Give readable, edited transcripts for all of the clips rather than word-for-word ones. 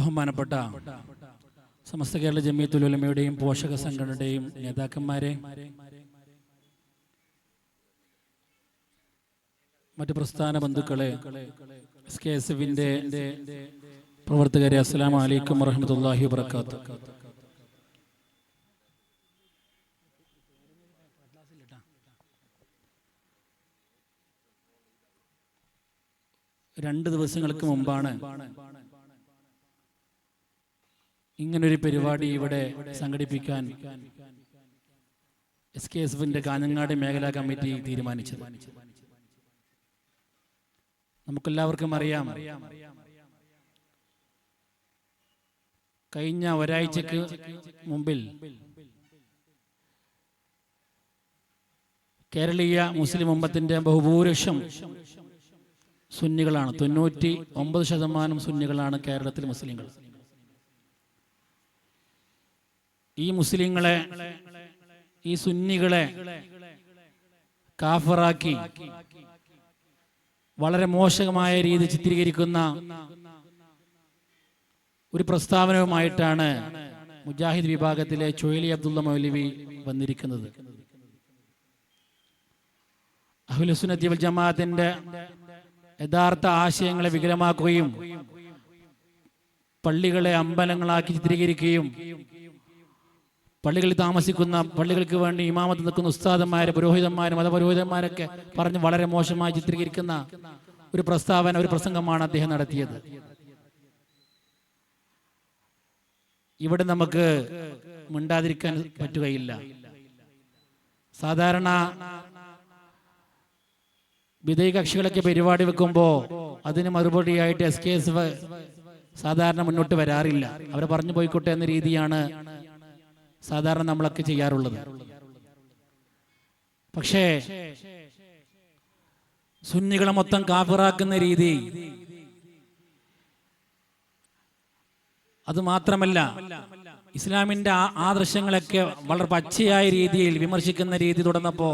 ബഹുമാനപ്പെട്ട സമസ്ത കേരള ജമിയത്തുൽ ഉലമയുടെയും പോഷക സംഘടനയുടെയും നേതാക്കന്മാരെ, മറ്റു പ്രസ്ഥാന ബന്ധുക്കളെ, SKSFന്റെ പ്രവർത്തകരെ, അസ്സലാമു അലൈക്കും വറഹ്മത്തുള്ളാഹി വബറകാതുഹു. രണ്ട് ദിവസങ്ങൾക്ക് മുമ്പാണ് ഇങ്ങനൊരു പരിപാടി ഇവിടെ സംഘടിപ്പിക്കാൻ SKSFന്റെ കാഞ്ഞങ്ങാട് മേഖലാ കമ്മിറ്റി തീരുമാനിച്ചത്. നമുക്കെല്ലാവർക്കും അറിയാം, കഴിഞ്ഞ ഒരാഴ്ചക്ക് മുമ്പിൽ കേരളീയ മുസ്ലിം ഉമ്മത്തിന്റെ ബഹുഭൂരിപക്ഷം സുന്നികളാണ്. 99% സുന്നികളാണ് കേരളത്തിൽ മുസ്ലിങ്ങൾ. ഈ മുസ്ലിങ്ങളെ, ഈ സുന്നികളെ കാഫറാക്കി വളരെ മോശമായ രീതി ചിത്രീകരിക്കുന്ന ഒരു പ്രസ്താവനവുമായിട്ടാണ് മുജാഹിദ് വിഭാഗത്തിലെ ചുഴലി അബ്ദുള്ള മൗലവി വന്നിരിക്കുന്നത്. അഹ്ലുസുന്നത്തി വൽ ജമാഅത്തിന്റെ യഥാർത്ഥ ആശയങ്ങളെ വികലമാക്കുകയും പള്ളികളെ അമ്പലങ്ങളാക്കി ചിത്രീകരിക്കുകയും പള്ളികളിൽ താമസിക്കുന്ന, പള്ളികൾക്ക് വേണ്ടി ഇമാമത്ത് നിൽക്കുന്ന ഉസ്താദന്മാരെ, പുരോഹിതന്മാരും മതപുരോഹിതന്മാരൊക്കെ പറഞ്ഞ് വളരെ മോശമായി ചിത്രീകരിക്കുന്ന ഒരു പ്രസ്താവന, ഒരു പ്രസംഗമാണ് അദ്ദേഹം നടത്തിയത്. ഇവിടെ നമുക്ക് മിണ്ടാതിരിക്കാൻ പറ്റുകയില്ല. സാധാരണ വിധേയ കക്ഷികളൊക്കെ പരിപാടി വെക്കുമ്പോൾ അതിന് മറുപടിയായിട്ട് SKSF സാധാരണ മുന്നോട്ട് വരാറില്ല. അവരെ പറഞ്ഞു പോയിക്കോട്ടെ എന്ന രീതിയാണ് സാധാരണ നമ്മളൊക്കെ ചെയ്യാറുള്ളത്. പക്ഷേ സുന്നികളെ മൊത്തം കാഫിറാക്കുന്ന രീതി, അത് മാത്രമല്ല ഇസ്ലാമിന്റെ ആദർശങ്ങളൊക്കെ വളരെ പച്ചയായ രീതിയിൽ വിമർശിക്കുന്ന രീതി തുടർന്നപ്പോ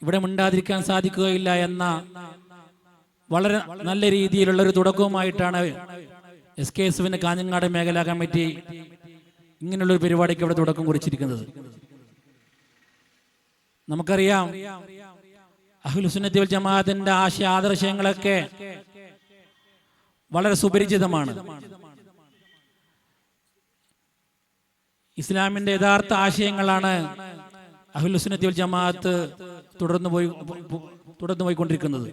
ഇവിടെ മിണ്ടാതിരിക്കാൻ സാധിക്കുകയില്ല എന്ന വളരെ നല്ല രീതിയിലുള്ള ഒരു തുടക്കവുമായിട്ടാണ് SKSFന്റെ കാഞ്ഞങ്ങാട് മേഖലാ കമ്മിറ്റി ഇങ്ങനെയുള്ളൊരു പരിപാടിക്ക് ഇവിടെ തുടക്കം കുറിച്ചിരിക്കുന്നത്. നമുക്കറിയാം, അഹ്ലുസുന്നത്തി വൽ ജമാഅത്തിന്റെ ആദർശങ്ങളൊക്കെ വളരെ സുപരിചിതമാണ്. ഇസ്ലാമിന്റെ യഥാർത്ഥ ആശയങ്ങളാണ് അഹ്ലുസുന്നത്തി വൽ ജമാഅത്ത് തുടർന്നു പോയിക്കൊണ്ടിരിക്കുന്നത്.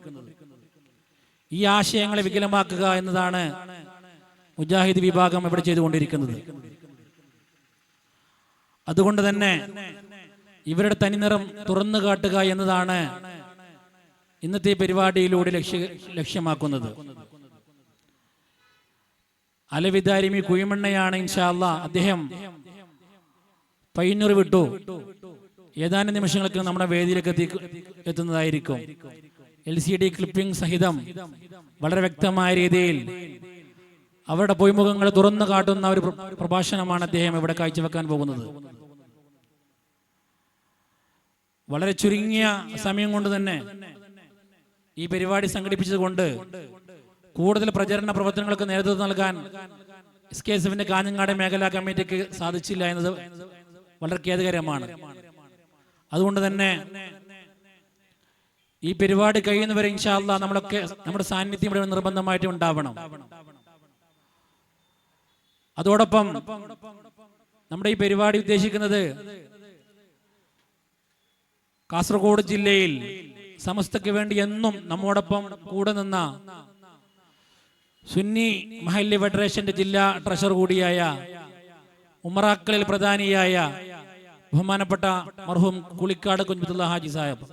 ഈ ആശയങ്ങളെ വികലമാക്കുക എന്നതാണ് മുജാഹിദ് വിഭാഗം ഇവിടെ ചെയ്തുകൊണ്ടിരിക്കുന്നത്. അതുകൊണ്ട് തന്നെ ഇവരുടെ തനിനിറം തുറന്നു കാട്ടുക എന്നതാണ് ഇന്നത്തെ പരിപാടിയിലൂടെ ലക്ഷ്യമാക്കുന്നത്. അലവിദാരിമി കുഴിമണ്ണയാണ് ഇൻഷാ അല്ലാഹ്. അദ്ദേഹം പയ്യന്നൂർ വിട്ടു. ഏതാനും നിമിഷങ്ങൾക്ക് നമ്മുടെ വേദിയിലേക്ക് എത്തുന്നതായിരിക്കും. LCD ക്ലിപ്പിംഗ് സഹിതം വളരെ വ്യക്തമായ രീതിയിൽ അവരുടെ പൊയ്മുഖങ്ങൾ തുറന്നു കാട്ടുന്ന ഒരു പ്രഭാഷണമാണ് അദ്ദേഹം ഇവിടെ കാഴ്ചവെക്കാൻ പോകുന്നത്. വളരെ ചുരുങ്ങിയ സമയം കൊണ്ട് തന്നെ ഈ പരിപാടി സംഘടിപ്പിച്ചതുകൊണ്ട് കൂടുതൽ പ്രചരണ പ്രവർത്തനങ്ങൾക്ക് നേതൃത്വം നൽകാൻ SKSFന്റെ കാഞ്ഞങ്ങാട് മേഖലാ കമ്മിറ്റിക്ക് സാധിച്ചില്ല എന്നത് വളരെ ഖേദകരമാണ്. അതുകൊണ്ട് തന്നെ ഈ പരിപാടി കഴിയുന്നവരെ ഇൻഷാ അല്ലാഹ് നമ്മുടെ സാന്നിധ്യം ഇവിടെ നിർബന്ധമായിട്ട് ഉണ്ടാവണം. അതോടൊപ്പം നമ്മുടെ ഈ പരിപാടി ഉദ്ദേശിക്കുന്നത് കാസർഗോഡ് ജില്ലയിൽ സമസ്തയ്ക്ക് വേണ്ടി എന്നും നമ്മോടൊപ്പം കൂടെ നിന്ന സുന്നി മഹല്ലി ഫെഡറേഷന്റെ ജില്ലാ ട്രഷറർ കൂടിയായ ഉമറാക്കളിൽ പ്രധാനിയായ ബഹുമാനപ്പെട്ട മർഹൂം കുളിക്കാട് കുഞ്ഞബ്ദുള്ള ഹാജി സാഹിബ്,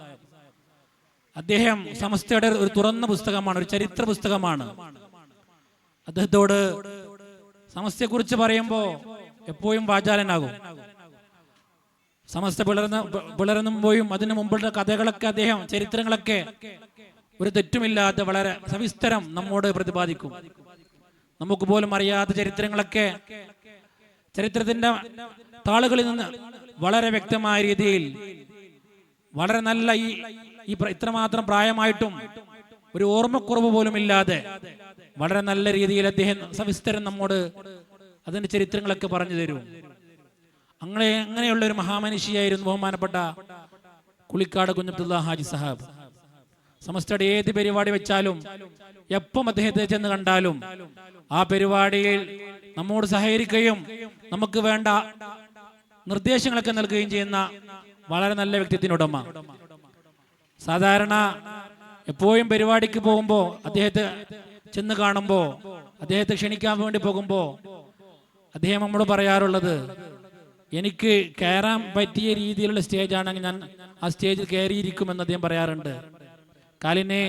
അദ്ദേഹം സമസ്തയുടെ ഒരു തുറന്ന പുസ്തകമാണ്, ഒരു ചരിത്ര പുസ്തകമാണ്. അദ്ദേഹത്തോട് സമസ്തയെ കുറിച്ച് പറയുമ്പോ എപ്പോഴും വാചാലനാകും. സമസ്ത പിളർന്നുമ്പോഴും അതിനു മുമ്പുള്ള കഥകളൊക്കെ, അദ്ദേഹം ചരിത്രങ്ങളൊക്കെ ഒരു തെറ്റുമില്ലാതെ വളരെ സവിസ്തരം നമ്മോട് പ്രതിപാദിക്കും. നമുക്ക് പോലും അറിയാത്ത ചരിത്രങ്ങളൊക്കെ ചരിത്രത്തിന്റെ താളുകളിൽ നിന്ന് വളരെ വ്യക്തമായ രീതിയിൽ, വളരെ നല്ല ഇത്രമാത്രം പ്രായമായിട്ടും ഒരു ഓർമ്മക്കുറവ് പോലും ഇല്ലാതെ വളരെ നല്ല രീതിയിൽ അദ്ദേഹം സവിസ്തരം നമ്മോട് അതിന്റെ ചരിത്രങ്ങളൊക്കെ പറഞ്ഞു തരും. അങ്ങനെയുള്ള ഒരു മഹാമനുഷ്യായിരുന്നു ബഹുമാനപ്പെട്ട കുളിക്കാട് കുഞ്ഞബ്ദുള്ള ഹാജി സാഹബ്. സമസ്തയുടെ ഏത് പരിപാടി വെച്ചാലും എപ്പം അദ്ദേഹത്തെ ചെന്ന് കണ്ടാലും ആ പരിപാടിയിൽ നമ്മോട് സഹകരിക്കുകയും നമുക്ക് വേണ്ട നിർദ്ദേശങ്ങളൊക്കെ നൽകുകയും ചെയ്യുന്ന വളരെ നല്ല വ്യക്തിത്വത്തിനുടമ. സാധാരണ എപ്പോഴും പരിപാടിക്ക് പോകുമ്പോ അദ്ദേഹത്തെ ചെന്ന് കാണുമ്പോ അദ്ദേഹത്തെ ക്ഷണിക്കാൻ വേണ്ടി പോകുമ്പോ അദ്ദേഹം നമ്മോട് പറയാറുള്ളത്, എനിക്ക് കയറാൻ പറ്റിയ രീതിയിലുള്ള സ്റ്റേജ് ആണെങ്കിൽ ഞാൻ ആ സ്റ്റേജിൽ കയറിയിരിക്കുമെന്ന് അദ്ദേഹം പറയാറുണ്ട്. കാലിനെ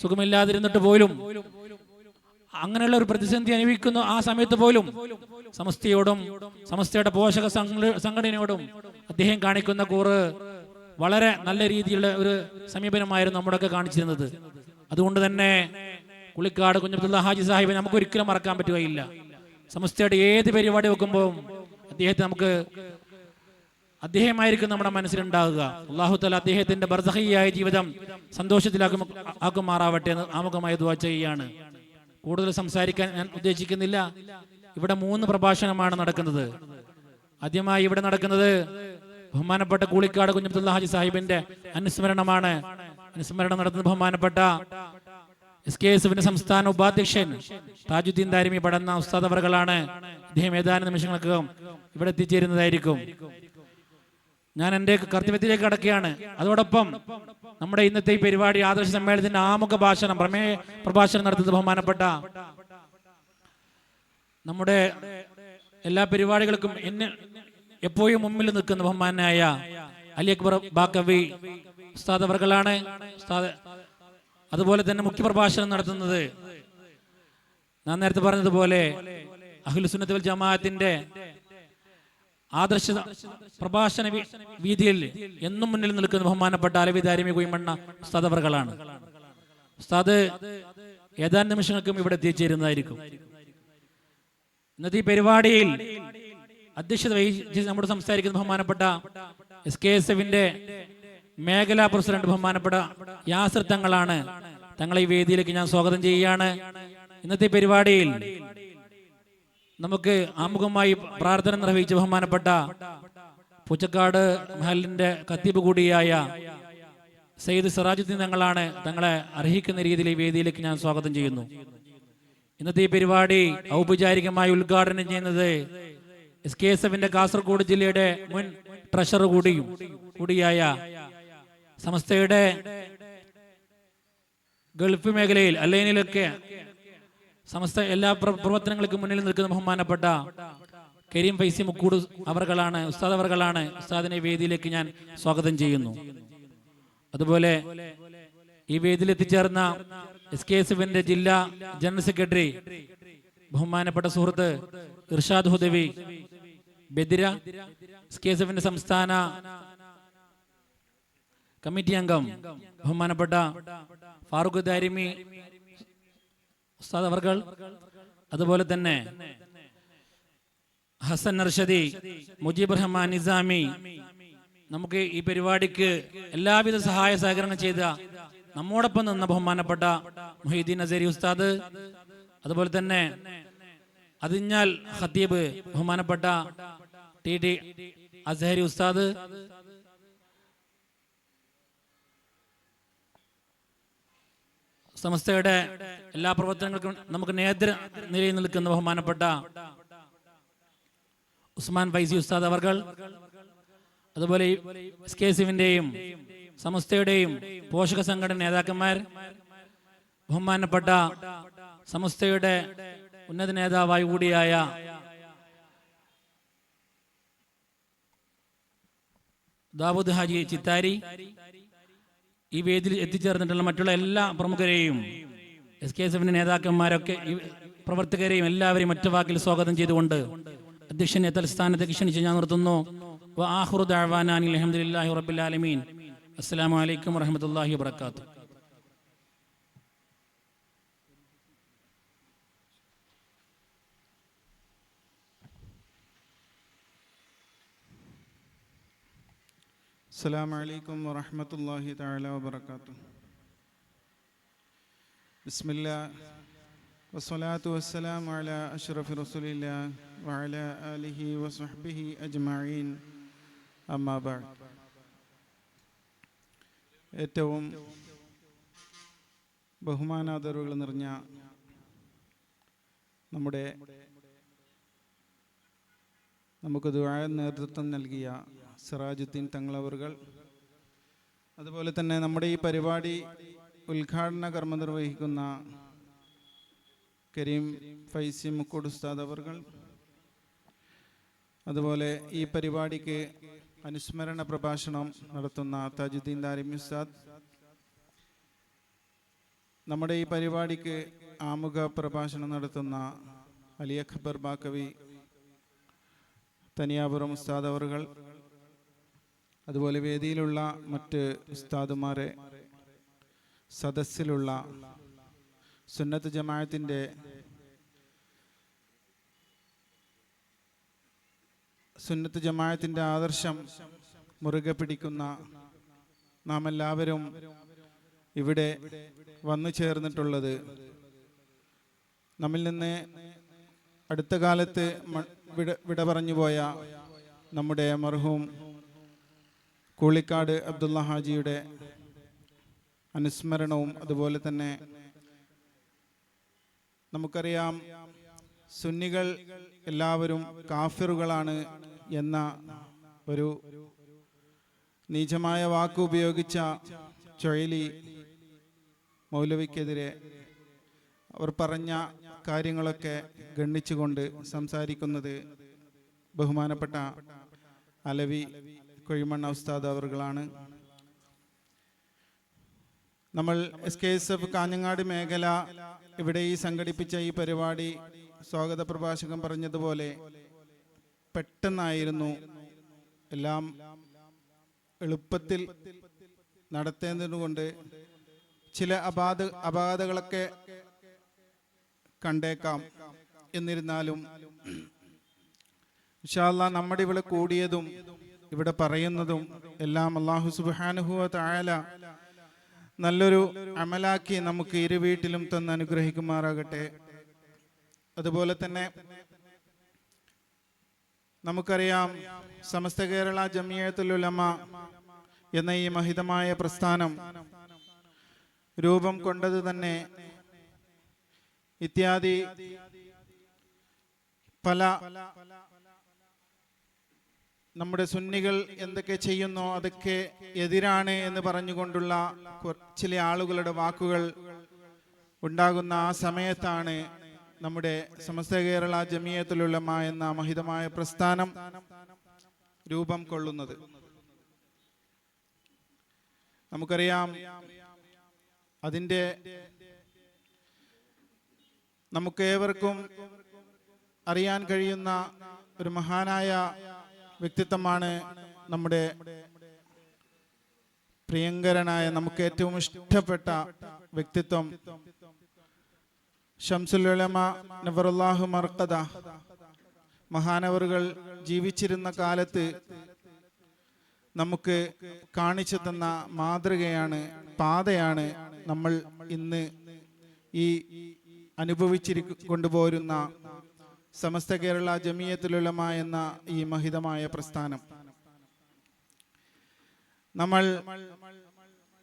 സുഖമില്ലാതിരുന്നിട്ട് പോലും, അങ്ങനെയുള്ള ഒരു പ്രതിസന്ധി അനുഭവിക്കുന്ന ആ സമയത്ത് പോലും സമസ്തയോടും സമസ്തയുടെ പോഷക സംഘടനയോടും അദ്ദേഹം കാണിക്കുന്ന കൂറ് വളരെ നല്ല രീതിയിലുള്ള ഒരു സമീപനമായിരുന്നു നമ്മുടെയൊക്കെ കാണിച്ചിരുന്നത്. അതുകൊണ്ട് തന്നെ കുളിക്കാട് കുഞ്ഞബ്ദുള്ള ഹാജി സാഹിബ് നമുക്ക് ഒരിക്കലും മറക്കാൻ പറ്റുകയില്ല. സമസ്തയുടെ ഏത് പരിപാടി വെക്കുമ്പോൾ അദ്ദേഹമായിരിക്കും നമ്മുടെ മനസ്സിലുണ്ടാകുക. അല്ലാഹു തആല അദ്ദേഹത്തിന്റെ ബർസഖിയായ ജീവിതം സന്തോഷത്തിലാക്കുമാറാവട്ടെ എന്ന് ആമുഖമായി ദുആ ചെയ്യുകയാണ്. കൂടുതൽ സംസാരിക്കാൻ ഞാൻ ഉദ്ദേശിക്കുന്നില്ല. ഇവിടെ 3 പ്രഭാഷണമാണ് നടക്കുന്നത്. ആദ്യമായി ഇവിടെ നടക്കുന്നത് ബഹുമാനപ്പെട്ട കൂളിക്കാട് കുഞ്ഞബ്ദുള്ള ഹാജി സാഹിബിന്റെ അനുസ്മരണമാണ്. അനുസ്മരണം നടത്തുന്ന ബഹുമാനപ്പെട്ട SKSFന്റെ സംസ്ഥാന ഉപാധ്യക്ഷൻ താജുദ്ദീൻ ദാരിമി പടന്ന ഉസ്താദ് അവറുകളാണ്. അദ്ദേഹം ഏതാനും നിമിഷങ്ങൾക്കകം ഇവിടെ എത്തിച്ചേരുന്നതായിരിക്കും. ഞാൻ എൻ്റെ കർത്തവ്യത്തിലേക്ക് കടക്കുകയാണ്. അതോടൊപ്പം നമ്മുടെ ഇന്നത്തെ ഈ പരിപാടി ആദർശ സമ്മേളനത്തിന്റെ ആമുഖ ഭാഷണം പ്രമേയ പ്രഭാഷണം നടത്തുന്നത് ബഹുമാനപ്പെട്ട നമ്മുടെ എല്ലാ പരിപാടികൾക്കും എപ്പോഴും മുമ്പിൽ നിൽക്കുന്ന ബഹുമാനായ അലി അക്ബർ ബാക്കവി ഉസ്താദ് അവർകളാണ്. അതുപോലെ തന്നെ മുഖ്യപ്രഭാഷണം നടത്തുന്നത് ഞാൻ നേരത്തെ പറഞ്ഞതുപോലെ അഹ്ലുസ് സുന്നത്ത് വൽ ജമാഅത്തിന്റെ ആദർശ പ്രഭാഷണ വീതിയിൽ എന്നും മുന്നിൽ നിൽക്കുന്ന ബഹുമാനപ്പെട്ട അലവി ദാരിമി കുയ്മണ്ണ ഉസ്താദ് അവർകളാണ്. ഉസ്താദ് ഏതാനും നിമിഷങ്ങൾക്കും ഇവിടെ എത്തിച്ചേരുന്നതായിരിക്കും. ഇന്നത്തെ ഈ പരിപാടിയിൽ അധ്യക്ഷത വഹിച്ച് നമ്മുടെ സംസാരിക്കുന്ന ബഹുമാനപ്പെട്ട SKSFന്റെ മേഖലാ പ്രസിഡന്റ് ബഹുമാനപ്പെട്ട യാസിർ തങ്ങളാണ്. തങ്ങളെ ഈ വേദിയിലേക്ക് ഞാൻ സ്വാഗതം ചെയ്യുകയാണ്. ഇന്നത്തെ പരിപാടിയിൽ നമുക്ക് ആമുഖമായി പ്രാർത്ഥന നിർവഹിച്ച ബഹുമാനപ്പെട്ട പൂച്ചക്കാട് മഹലിന്റെ ഖത്തീബ് കൂടിയായ സയ്യിദ് സിറാജുദ്ദീൻ തങ്ങളാണ്. തങ്ങളെ അർഹിക്കുന്ന രീതിയിൽ ഈ വേദിയിലേക്ക് ഞാൻ സ്വാഗതം ചെയ്യുന്നു. ഇന്നത്തെ ഈ പരിപാടി ഔപചാരികമായി ഉദ്ഘാടനം ചെയ്യുന്നത് SKSFന്റെ കാസർഗോഡ് ജില്ലയുടെ മുൻ ട്രഷറർ കൂടിയായ സമസ്തയുടെ ഗൾഫ് മേഖലയിൽ അല്ലൈനിലൊക്കെ സമസ്ത എല്ലാ പ്രവർത്തനങ്ങൾക്കും മുന്നിൽ നിൽക്കുന്ന ബഹുമാനപ്പെട്ട കരീം ഫൈസി മുക്കൂട് അവർകളാണ്, ഉസ്താദ് അവർകളാണ്. ഉസ്താദിനെ വേദിയിലേക്ക് ഞാൻ സ്വാഗതം ചെയ്യുന്നു. അതുപോലെ ഈ വേദിയിൽ എത്തിച്ചേർന്ന SKSFന്റെ ജില്ലാ ജനറൽ സെക്രട്ടറി ബഹുമാനപ്പെട്ട സുഹൃത്ത് ഇർഷാദ് ഹുദവി ബദിര, SKSFന്റെ സംസ്ഥാന കമ്മിറ്റി അംഗം ബഹുമാനപ്പെട്ട ഫാറൂഖ് ദാരിമി ഉസ്താദ് അവർകൾ, അതുപോലെ തന്നെ ഹസൻ അർഷദി, മുജീബ് റഹ്മാൻ നിസാമി, നമുക്ക് ഈ പരിപാടിക്ക് എല്ലാവിധ സഹായ സഹകരണം ചെയ്ത നമ്മോടൊപ്പം നിന്ന ബഹുമാനപ്പെട്ട മുഹീദ്ദീൻ അസരി ഉസ്താദ്, അതുപോലെ തന്നെ അതിഞ്ഞാൽ ഖത്തീബ് ബഹുമാനപ്പെട്ട TT അസ്ഹരി ഉസ്താദ്, സമസ്തയുടെ എല്ലാ പ്രവർത്തനങ്ങൾക്കും നമുക്ക് നേതൃ നിലയിൽ നിൽക്കുന്ന ബഹുമാനപ്പെട്ട ഉസ്മാൻ ഫൈസി ഉസ്താദ് അവർകൾ, അതുപോലെ SKSFന്റെയും സമസ്തയുടെയും പോഷക സംഘടന നേതാക്കന്മാർ, ബഹുമാനപ്പെട്ട സമസ്തയുടെ ഉന്നത നേതാവായി കൂടിയായ ദാവൂദ് ഹാജി ചിത്താരി, ഈ വേദിയിൽ എത്തിച്ചേർന്നിട്ടുള്ള മറ്റുള്ള എല്ലാ പ്രമുഖരെയും SKSFന്റെ നേതാക്കന്മാരൊക്കെ പ്രവർത്തകരെയും എല്ലാവരെയും ഒറ്റ വാക്കിൽ സ്വാഗതം ചെയ്തുകൊണ്ട് അധ്യക്ഷനെ തലസ്ഥാനത്തേക്ക് ക്ഷണിച്ച് ഞാൻ നിർത്തുന്നു. വആഖിറു ദഅവാനാ അൽഹംദുലില്ലാഹി റബ്ബിൽ ആലമീൻ. അസ്സലാമു അലൈക്കും വറഹ്മത്തുള്ളാഹി വബറകാതുഹു. അസ്സലാമു അലൈക്കും വറഹ്മത്തുള്ളാഹി തആല വബറകാതുഹു. ബിസ്മില്ലാഹ് والصلاة والسلام على أشرف رسول الله وعلى آله وصحبه أجمعين أما بعد. ഏറ്റവും ബഹുമാനാദരവുകൾ നിറഞ്ഞ നമുക്ക് ദുആ നേതൃത്വം നൽകിയ സിറാജുദ്ദീൻ തങ്ങളവറുകൾ, അതുപോലെ തന്നെ നമ്മുടെ ഈ പരിപാടി ഉദ്ഘാടന കർമ്മം നിർവഹിക്കുന്ന കരീം ഫൈസി മുക്കോട് ഉസ്താദ് അവർകൾ, അതുപോലെ ഈ പരിപാടിക്ക് അനുസ്മരണ പ്രഭാഷണം നടത്തുന്ന താജുദ്ദീൻ ദാരിമി ഉസ്താദ്, നമ്മുടെ ഈ പരിപാടിക്ക് ആമുഖ പ്രഭാഷണം നടത്തുന്ന അലി അക്ബർ ബാക്കവി തനിയാപുരം ഉസ്താദ് അവർകൾ, അതുപോലെ വേദിയിലുള്ള മറ്റ് ഉസ്താദുമാരെ, സദസ്സിലുള്ള സുന്നത്ത് ജമാഅത്തിന്റെ ആദർശം മുറുകെ പിടിക്കുന്ന നാം എല്ലാവരും ഇവിടെ വന്നു ചേർന്നിട്ടുള്ളത്, നമ്മിൽ നിന്ന് അടുത്ത കാലത്ത് വിട പറഞ്ഞുപോയ നമ്മുടെ മർഹൂം കൂളിക്കാട് അബ്ദുള്ള ഹാജിയുടെ അനുസ്മരണവും, അതുപോലെ തന്നെ നമുക്കറിയാം സുന്നികൾ എല്ലാവരും കാഫിറുകളാണ് എന്ന ഒരു നീചമായ വാക്ക് ഉപയോഗിച്ച ചൊഴലി മൗലവിക്കെതിരെ അവർ പറഞ്ഞ കാര്യങ്ങളൊക്കെ ഗണ്ണിച്ചുകൊണ്ട് സംസാരിക്കുന്നത് ബഹുമാനപ്പെട്ട അലവി കൊഴിമണ്ണ ഉസ്താദ് അവർകളാണ്. നമ്മൾ SKSF കാഞ്ഞങ്ങാട് മേഖല ഇവിടെ ഈ സംഘടിപ്പിച്ച ഈ പരിപാടി സ്വാഗത പ്രഭാഷകൻ പറഞ്ഞതുപോലെ പെട്ടെന്നായിരുന്നു, എല്ലാം എളുപ്പത്തിൽ നടത്തേണ്ടതുകൊണ്ട് ചില അപാധകളൊക്കെ കണ്ടേക്കാം. എന്നിരുന്നാലും ഇൻഷാ അല്ലാഹ് നമ്മുടെ ഇവിടെ കൂടിയതും ഇവിടെ പറയുന്നതും എല്ലാം അല്ലാഹു സുബ്ഹാനഹു വ തആല നല്ലൊരു അമലാക്കി നമുക്ക് ഇരു വീട്ടിലും തന്ന് അനുഗ്രഹിക്കുമാറാകട്ടെ. അതുപോലെ തന്നെ നമുക്കറിയാം സമസ്ത കേരള ജമിയത്തുൽ ഉലമ എന്ന ഈ മഹിതമായ പ്രസ്ഥാനം രൂപം കൊണ്ടത് തന്നെ ഇത്യാദി പല നമ്മുടെ സുന്നികൾ എന്തൊക്കെ ചെയ്യുന്നോ അതൊക്കെ എതിരാണ് എന്ന് പറഞ്ഞുകൊണ്ടുള്ള ചില ആളുകളുടെ വാക്കുകൾ ഉണ്ടാകുന്ന ആ സമയത്താണ് നമ്മുടെ സമസ്ത കേരള ജമിയത്തുൽ ഉലമ എന്ന മഹിതമായ പ്രസ്ഥാനം രൂപം കൊള്ളുന്നത്. നമുക്കറിയാം അതിൻ്റെ നമുക്കേവർക്കും അറിയാൻ കഴിയുന്ന ഒരു മഹാനായ വ്യക്തിത്വമാണ് നമ്മുടെ പ്രിയങ്കരനായ നമുക്ക് ഏറ്റവും ഇഷ്ടപ്പെട്ട വ്യക്തിത്വം ശംസുൽ ഉലമ നവറുല്ലാഹു മർഖദ മഹാനവറുകൾ ജീവിച്ചിരുന്ന കാലത്ത് നമുക്ക് കാണിച്ചു തന്ന മാതൃകയാണ്, പാതയാണ് നമ്മൾ ഇന്ന് ഈ കൊണ്ടുപോരുന്ന സമസ്ത കേരള ജമിയത്തുൽ ഉലമ എന്ന ഈ മഹിതമായ പ്രസ്ഥാനം. നമ്മൾ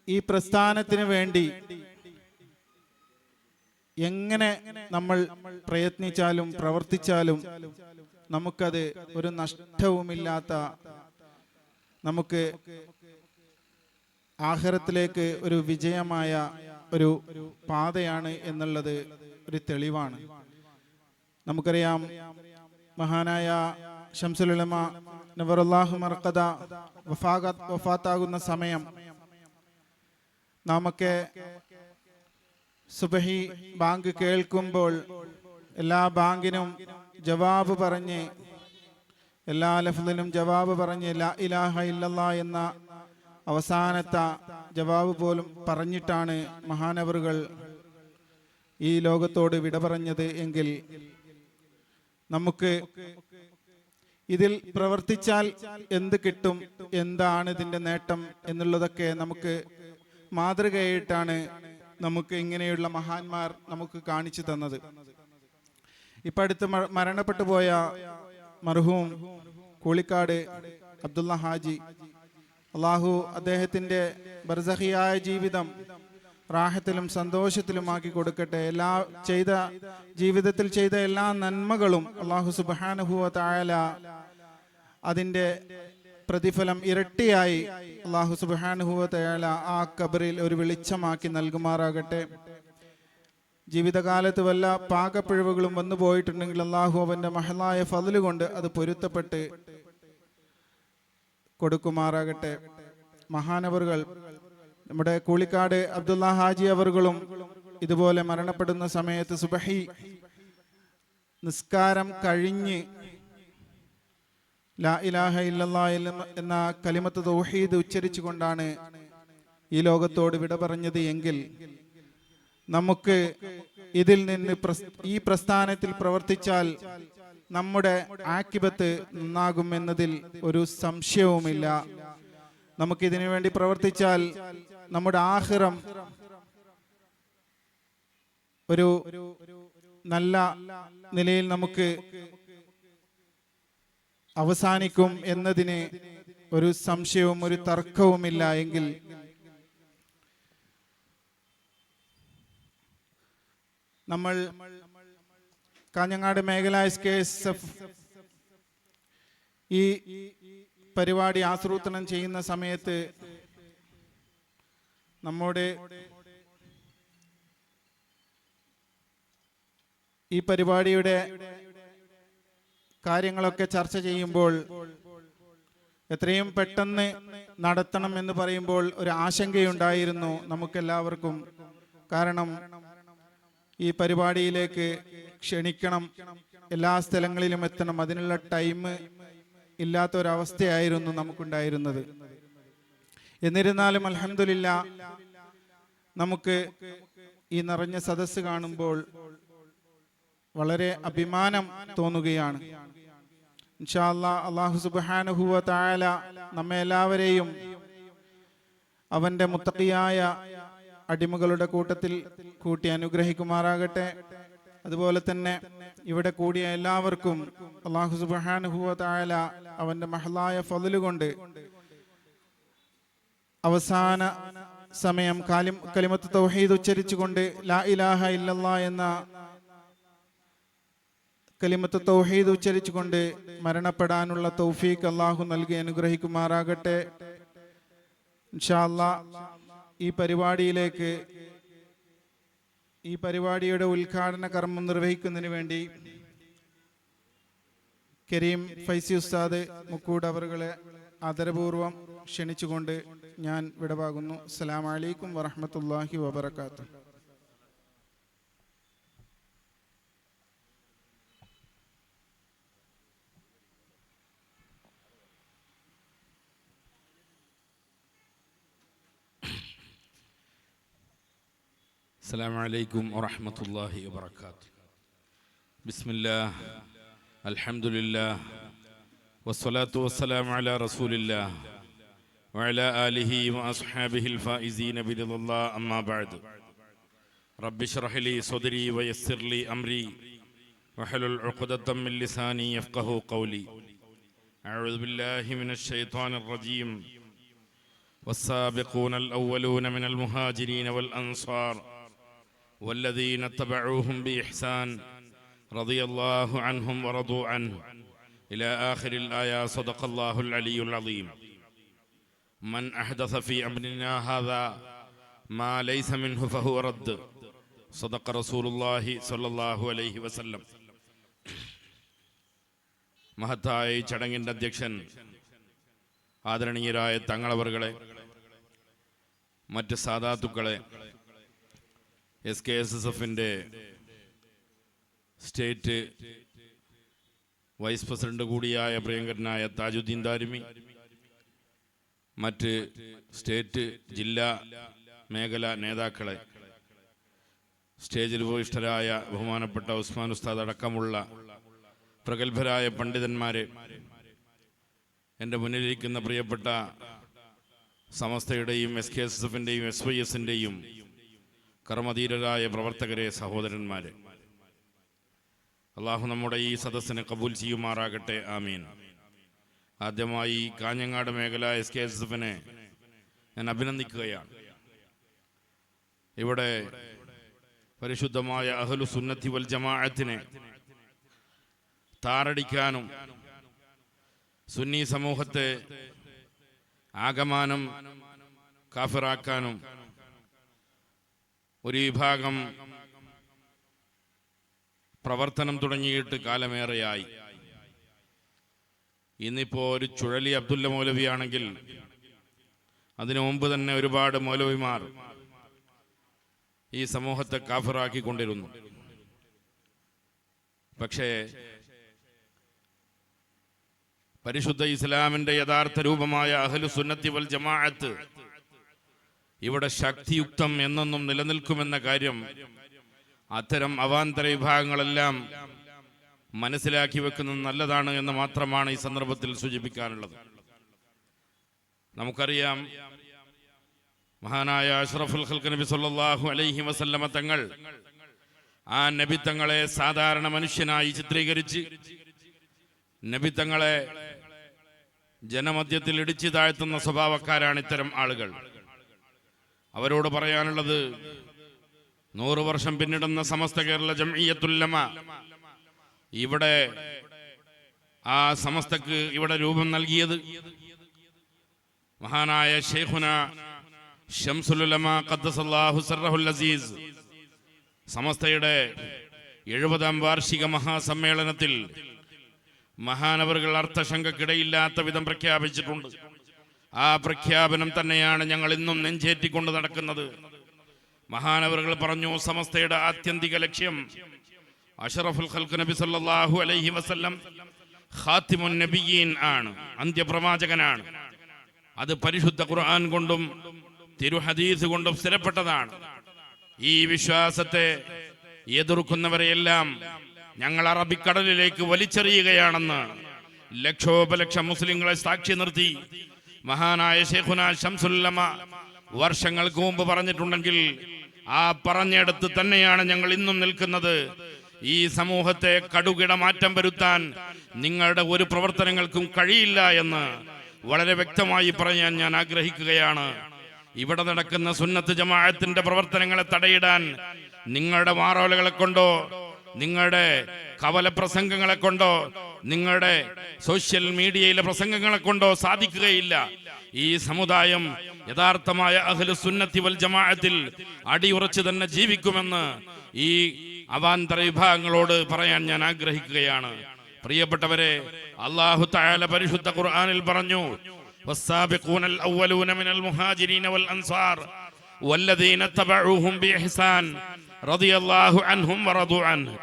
ഈ പ്രസ്ഥാനത്തിന് വേണ്ടി എങ്ങനെ നമ്മൾ പ്രയത്നിച്ചാലും പ്രവർത്തിച്ചാലും നമുക്കത് ഒരു നഷ്ടവുമില്ലാത്ത, നമുക്ക് ആഖിറത്തിലേക്ക് ഒരു വിജയമായ ഒരു പാതയാണ് എന്നുള്ളത് ഒരു തെളിവാണ്. നമുക്കറിയാം മഹാനായ ശംസുൽ ഉലമ നവറുല്ലാഹു മർഖദ വഫാത്താകുന്ന സമയം നാമൊക്കെ സുബഹി ബാങ്ക് കേൾക്കുമ്പോൾ എല്ലാ ബാങ്കിനും ജവാബ് പറഞ്ഞ്, എല്ലാ ലഫ്ദിനും ജവാബ് പറഞ്ഞ് ലാ ഇലാഹ ഇല്ലല്ലാഹ് എന്ന അവസാനത്തെ ജവാബ് പോലും പറഞ്ഞിട്ടാണ് മഹാനവറുകൾ ഈ ലോകത്തോട് വിട പറഞ്ഞത് എങ്കിൽ നമുക്ക് ഇതിൽ പ്രവർത്തിച്ചാൽ എന്ത് കിട്ടും, എന്താണ് ഇതിന്റെ നേട്ടം എന്നുള്ളതൊക്കെ നമുക്ക് മാതൃകയായിട്ടാണ് നമുക്ക് ഇങ്ങനെയുള്ള മഹാന്മാർ നമുക്ക് കാണിച്ചു തന്നത്. ഇപ്പം അടുത്ത് മരണപ്പെട്ടു പോയ മർഹൂം കൂളിക്കാട് അബ്ദുള്ള ഹാജി, അള്ളാഹു അദ്ദേഹത്തിൻ്റെ ബർസഖിയായ ജീവിതം റാഹത്തിലും സന്തോഷത്തിലുമാക്കി കൊടുക്കട്ടെ. ജീവിതത്തിൽ ചെയ്ത എല്ലാ നന്മകളും അള്ളാഹു സുബ്ഹാനഹു വ തആല അതിൻ്റെ പ്രതിഫലം ഇരട്ടിയായി അള്ളാഹു സുബ്ഹാനഹു വ തആല ആ ഖബറിൽ ഒരു വെളിച്ചമാക്കി നൽകുമാറാകട്ടെ. ജീവിതകാലത്ത് വല്ല പാകപ്പിഴവുകളും വന്നു പോയിട്ടുണ്ടെങ്കിൽ അള്ളാഹു അവൻ്റെ മഹലായ ഫضل കൊണ്ട് അത് പൊരുത്തപ്പെട്ട് കൊടുക്കുമാറാകട്ടെ. മഹാനവറുകൾ നമ്മുടെ കൂളിക്കാട് അബ്ദുള്ള ഹാജി അവറുകളും ഇതുപോലെ മരണപ്പെടുന്ന സമയത്ത് സുബഹി നിസ്കാരം കഴിഞ്ഞ് ലാ ഇലാഹ ഇല്ലല്ലാഹ് എന്ന കലിമത്ത് തൗഹീദ് ഉച്ചരിച്ചുകൊണ്ടാണ് ഈ ലോകത്തോട് വിട പറഞ്ഞത് എങ്കിൽ നമുക്ക് ഇതിൽ നിന്ന് ഈ പ്രസ്ഥാനത്തിൽ പ്രവർത്തിച്ചാൽ നമ്മുടെ ആക്കിബത്ത് നന്നാകും എന്നതിൽ ഒരു സംശയവുമില്ല. നമുക്കിതിനു വേണ്ടി പ്രവർത്തിച്ചാൽ നമ്മുടെ ആഖിറം ഒരു നല്ല നിലയിൽ നമുക്ക് അവസാനിക്കും എന്നതിന് ഒരു സംശയവും ഒരു തർക്കവുമില്ല. എങ്കിൽ നമ്മൾ കാഞ്ഞങ്ങാട് മേഖല SKSF ഈ പരിപാടി ആസൂത്രണം ചെയ്യുന്ന സമയത്ത് നമ്മുടെ ഈ പരിപാടിയുടെ കാര്യങ്ങളൊക്കെ ചർച്ച ചെയ്യുമ്പോൾ എത്രയും പെട്ടെന്ന് നടത്തണം എന്ന് പറയുമ്പോൾ ഒരു ആശങ്കയുണ്ടായിരുന്നു നമുക്കെല്ലാവർക്കും. കാരണം ഈ പരിപാടിയിലേക്ക് ക്ഷണിക്കണം, എല്ലാ സ്ഥലങ്ങളിലും എത്തണം, അതിനുള്ള ടൈം ഇല്ലാത്തൊരവസ്ഥയായിരുന്നു നമുക്കുണ്ടായിരുന്നത്. എന്നിരുന്നാലും അൽഹംദുലില്ലാ നമുക്ക് ഈ നിറഞ്ഞ സദസ്സ് കാണുമ്പോൾ വളരെ അഭിമാനം തോന്നുകയാണ്. ഇൻഷാ അല്ലാഹ് അല്ലാഹു സുബ്ഹാനഹു വ തആല നമ്മെ എല്ലാവരെയും അവന്റെ മുത്തഖിയായ അടിമകളുടെ കൂട്ടത്തിൽ കൂട്ടി അനുഗ്രഹിക്കുമാറാകട്ടെ. അതുപോലെ തന്നെ ഇവിടെ കൂടിയ എല്ലാവർക്കും അല്ലാഹു സുബ്ഹാനഹു വ തആല അവന്റെ മഹലായ ഫضل കൊണ്ട് അവസാന സമയം കലിമത്ത് തൗഹീദ് ഉച്ചരിച്ചുകൊണ്ട് ലാ ഇലാഹ ഇല്ലല്ലാഹ് എന്ന കലിമത്ത് തൗഹീദ് ഉച്ചരിച്ചുകൊണ്ട് മരണപ്പെടാനുള്ള തൗഫീഖ് അല്ലാഹു നൽകി അനുഗ്രഹിക്കുമാറാകട്ടെ. ഇൻഷാ അല്ലാഹ് ഈ പരിപാടിയുടെ ഉദ്ഘാടന കർമ്മം നിർവഹിക്കുന്നതിന് വേണ്ടി കരീം ഫൈസി ഉസ്താദ് മുക്കൂട് അവറുകളെ ആദരപൂർവം ക്ഷണിച്ചുകൊണ്ട് ഞാൻ വിടവാകുന്നു. അസ്സലാമു അലൈക്കും വറഹ്മത്തുള്ളാഹി വബറകാതുഹു. السلام عليكم ورحمة الله وبركاته. بسم الله الحمد لله والصلاة والسلام على رسول الله وعلى آله وأصحابه الفائزين برضا الله. أما بعد رب اشرح لي صدري ويسر لي أمري واحلل عقدة من لساني يفقه قولي. أعوذ بالله من الشيطان الرجيم. والسابقون الأولون من المهاجرين والأنصار والذين اتبعوهم بإحسان رضي الله عنهم ورضوا عنه إلى آخر الآية. صدق الله العلي العظيم. من أحدث في أمرنا هذا ما ليس منه فهو رد. صدق رسول الله صلى الله عليه وسلم. മഹത്തായ ചടങ്ങിൻ്റെ അധ്യക്ഷൻ ആദരണീയരായ തങ്ങളവറുകളെ, മറ്റ് സാദാത്തുക്കളെ, SKSF സ്റ്റേറ്റ് വൈസ് പ്രസിഡന്റ് കൂടിയായ പ്രിയങ്കരനായ താജുദ്ദീൻ ദാരിമി, മറ്റ് സ്റ്റേറ്റ് ജില്ലാ മേഖല നേതാക്കളെ, സ്റ്റേജിൽ ഉപവിഷ്ടരായ ബഹുമാനപ്പെട്ട ഉസ്മാൻ ഉസ്താദ് അടക്കമുള്ള പ്രഗത്ഭരായ പണ്ഡിതന്മാരെ, എൻ്റെ മുന്നിലിരിക്കുന്ന പ്രിയപ്പെട്ട സമസ്തയുടെയും SKSF-ൻ്റെയും SYS-ൻ്റെയും കർമ്മധീരരായ പ്രവർത്തകരെ, സഹോദരന്മാരെ, അള്ളാഹു നമ്മുടെ ഈ സദസ്സിനെ കബൂൽ ചെയ്യുമാറാകട്ടെ. ആമീൻ. ആദ്യമായി കാഞ്ഞങ്ങാട് മേഖല SKSFനെ ഞാൻ അഭിനന്ദിക്കുകയാണ്. ഇവിടെ പരിശുദ്ധമായ അഹ്ലു സുന്നത്തി വൽ ജമാഅത്തിനെ താറടിക്കാനും സുന്നി സമൂഹത്തെ ആകമാനം കാഫിറാക്കാനും ഒരു വിഭാഗം പ്രവർത്തനം തുടങ്ങിയിട്ട് കാലമേറെയായി. ഇന്നിപ്പോ ഒരു ചുഴലി അബ്ദുല്ല മൗലവിയാണെങ്കിൽ അതിനു മുമ്പ് തന്നെ ഒരുപാട് മൗലവിമാർ ഈ സമൂഹത്തെ കാഫിറാക്കിക്കൊണ്ടിരുന്നു. പക്ഷേ പരിശുദ്ധ ഇസ്ലാമിന്റെ യഥാർത്ഥ രൂപമായ അഹ്ലു സുന്നത്തി വൽ ജമാഅത്ത് ഇവിടെ ശക്തിയുക്തം എന്നെന്നും നിലനിൽക്കുമെന്ന കാര്യം അത്തരം അവാന്തര വിഭാഗങ്ങളെല്ലാം മനസ്സിലാക്കി വെക്കുന്നത് നല്ലതാണ് എന്ന് മാത്രമാണ് ഈ സന്ദർഭത്തിൽ സൂചിപ്പിക്കാനുള്ളത്. നമുക്കറിയാം, മഹാനായ അഷ്റഫുൽ ഖൽഖ് നബി സല്ലല്ലാഹു അലൈഹി വസല്ലമ തങ്ങൾ ആ നബി തങ്ങളെ സാധാരണ മനുഷ്യനായി ചിത്രീകരിച്ച് നബി തങ്ങളെ ജനമധ്യത്തിൽ ഇടിച്ചു താഴ്ത്തുന്ന സ്വഭാവക്കാരാണ് ഇത്തരം ആളുകൾ. അവരോട് പറയാനുള്ളത്, 100 വർഷം പിന്നിടുന്ന സമസ്ത കേരള ജംഇയ്യത്തുൽ ഉലമ ഇവിടെ ആ സമസ്തക്ക് ഇവിടെ രൂപം നൽകിയത് മഹാനായ ശൈഖുന ശംസുൽ ഉലമ ഖദ്ദസല്ലാഹു സിർറഹുൽ അസീസ് സമസ്തയുടെ 70ാം വാർഷിക മഹാസമ്മേളനത്തിൽ മഹാനവറുകൾ അർത്ഥശങ്കക്കിടയില്ലാത്ത വിധം പ്രഖ്യാപിച്ചിട്ടുണ്ട്. ആ പ്രഖ്യാപനം തന്നെയാണ് ഞങ്ങൾ ഇന്നും നെഞ്ചേറ്റിക്കൊണ്ട് നടക്കുന്നത്. മഹാനവറുകൾ പറഞ്ഞു, സമസ്തയുടെ ആത്യന്തിക ലക്ഷ്യം അഷ്റഫുൽ ഖൽഖ് നബി സല്ലല്ലാഹു അലൈഹി വസല്ലം ഖാതിമുൻ നബിയീൻ ആണ്, അന്ത്യപ്രവാചകനാണ്. അത് പരിശുദ്ധ ഖുർആൻ കൊണ്ടും തിരുഹദീസ് കൊണ്ടും സ്ഥിരപ്പെട്ടതാണ്. ഈ വിശ്വാസത്തെ എതിർക്കുന്നവരെയെല്ലാം ഞങ്ങൾ അറബിക്കടലിലേക്ക് വലിച്ചെറിയുകയാണെന്ന് ലക്ഷോപലക്ഷം മുസ്ലിങ്ങളെ സാക്ഷി നിർത്തി മഹാനായ ശൈഖുന ശംസുൽ ഉലമ വർഷങ്ങൾക്ക് മുമ്പ് പറഞ്ഞിട്ടുണ്ടെങ്കിൽ ആ പറഞ്ഞിടത്ത് തന്നെയാണ് ഞങ്ങൾ ഇന്നും നിൽക്കുന്നത്. ഈ സമൂഹത്തെ കടുകിട മാറ്റം വരുത്താൻ നിങ്ങളുടെ ഒരു പ്രവർത്തനങ്ങൾക്കും കഴിയില്ല എന്ന് വളരെ വ്യക്തമായി പറയാൻ ഞാൻ ആഗ്രഹിക്കുകയാണ്. ഇവിടെ നടക്കുന്ന സുന്നത്ത് ജമാഅത്തിന്റെ പ്രവർത്തനങ്ങളെ തടയിടാൻ നിങ്ങളുടെ മാറോലകളെ കൊണ്ടോ, നിങ്ങളുടെ കവല പ്രസംഗങ്ങളെ കൊണ്ടോ, നിങ്ങളുടെ സോഷ്യൽ മീഡിയയിലെ പ്രസംഗങ്ങളെ കൊണ്ടോ സാധിക്കുകയില്ല. ഈ സമുദായം യഥാർത്ഥമായ അഹ്ലു സുന്നത്തി വൽ ജമാഅത്തിൽ അടിയുറച്ച് തന്നെ ജീവിക്കുമെന്ന് ഈ അവാന്തര വിഭാഗങ്ങളോട് പറയാൻ ഞാൻ ആഗ്രഹിക്കുകയാണ്. പ്രിയപ്പെട്ടവരെ, അല്ലാഹു തആല പരിശുദ്ധ ഖുർആനിൽ പറഞ്ഞു, വസ്സാബിഖൂനൽ അവ്വലൂന മിനൽ മുഹാജിരീന വൽ അൻസാർ വല്ലദീന തബഊഹും ബിഇഹ്സാൻ റളിയല്ലാഹു അൻഹും വറദു അൻഹു.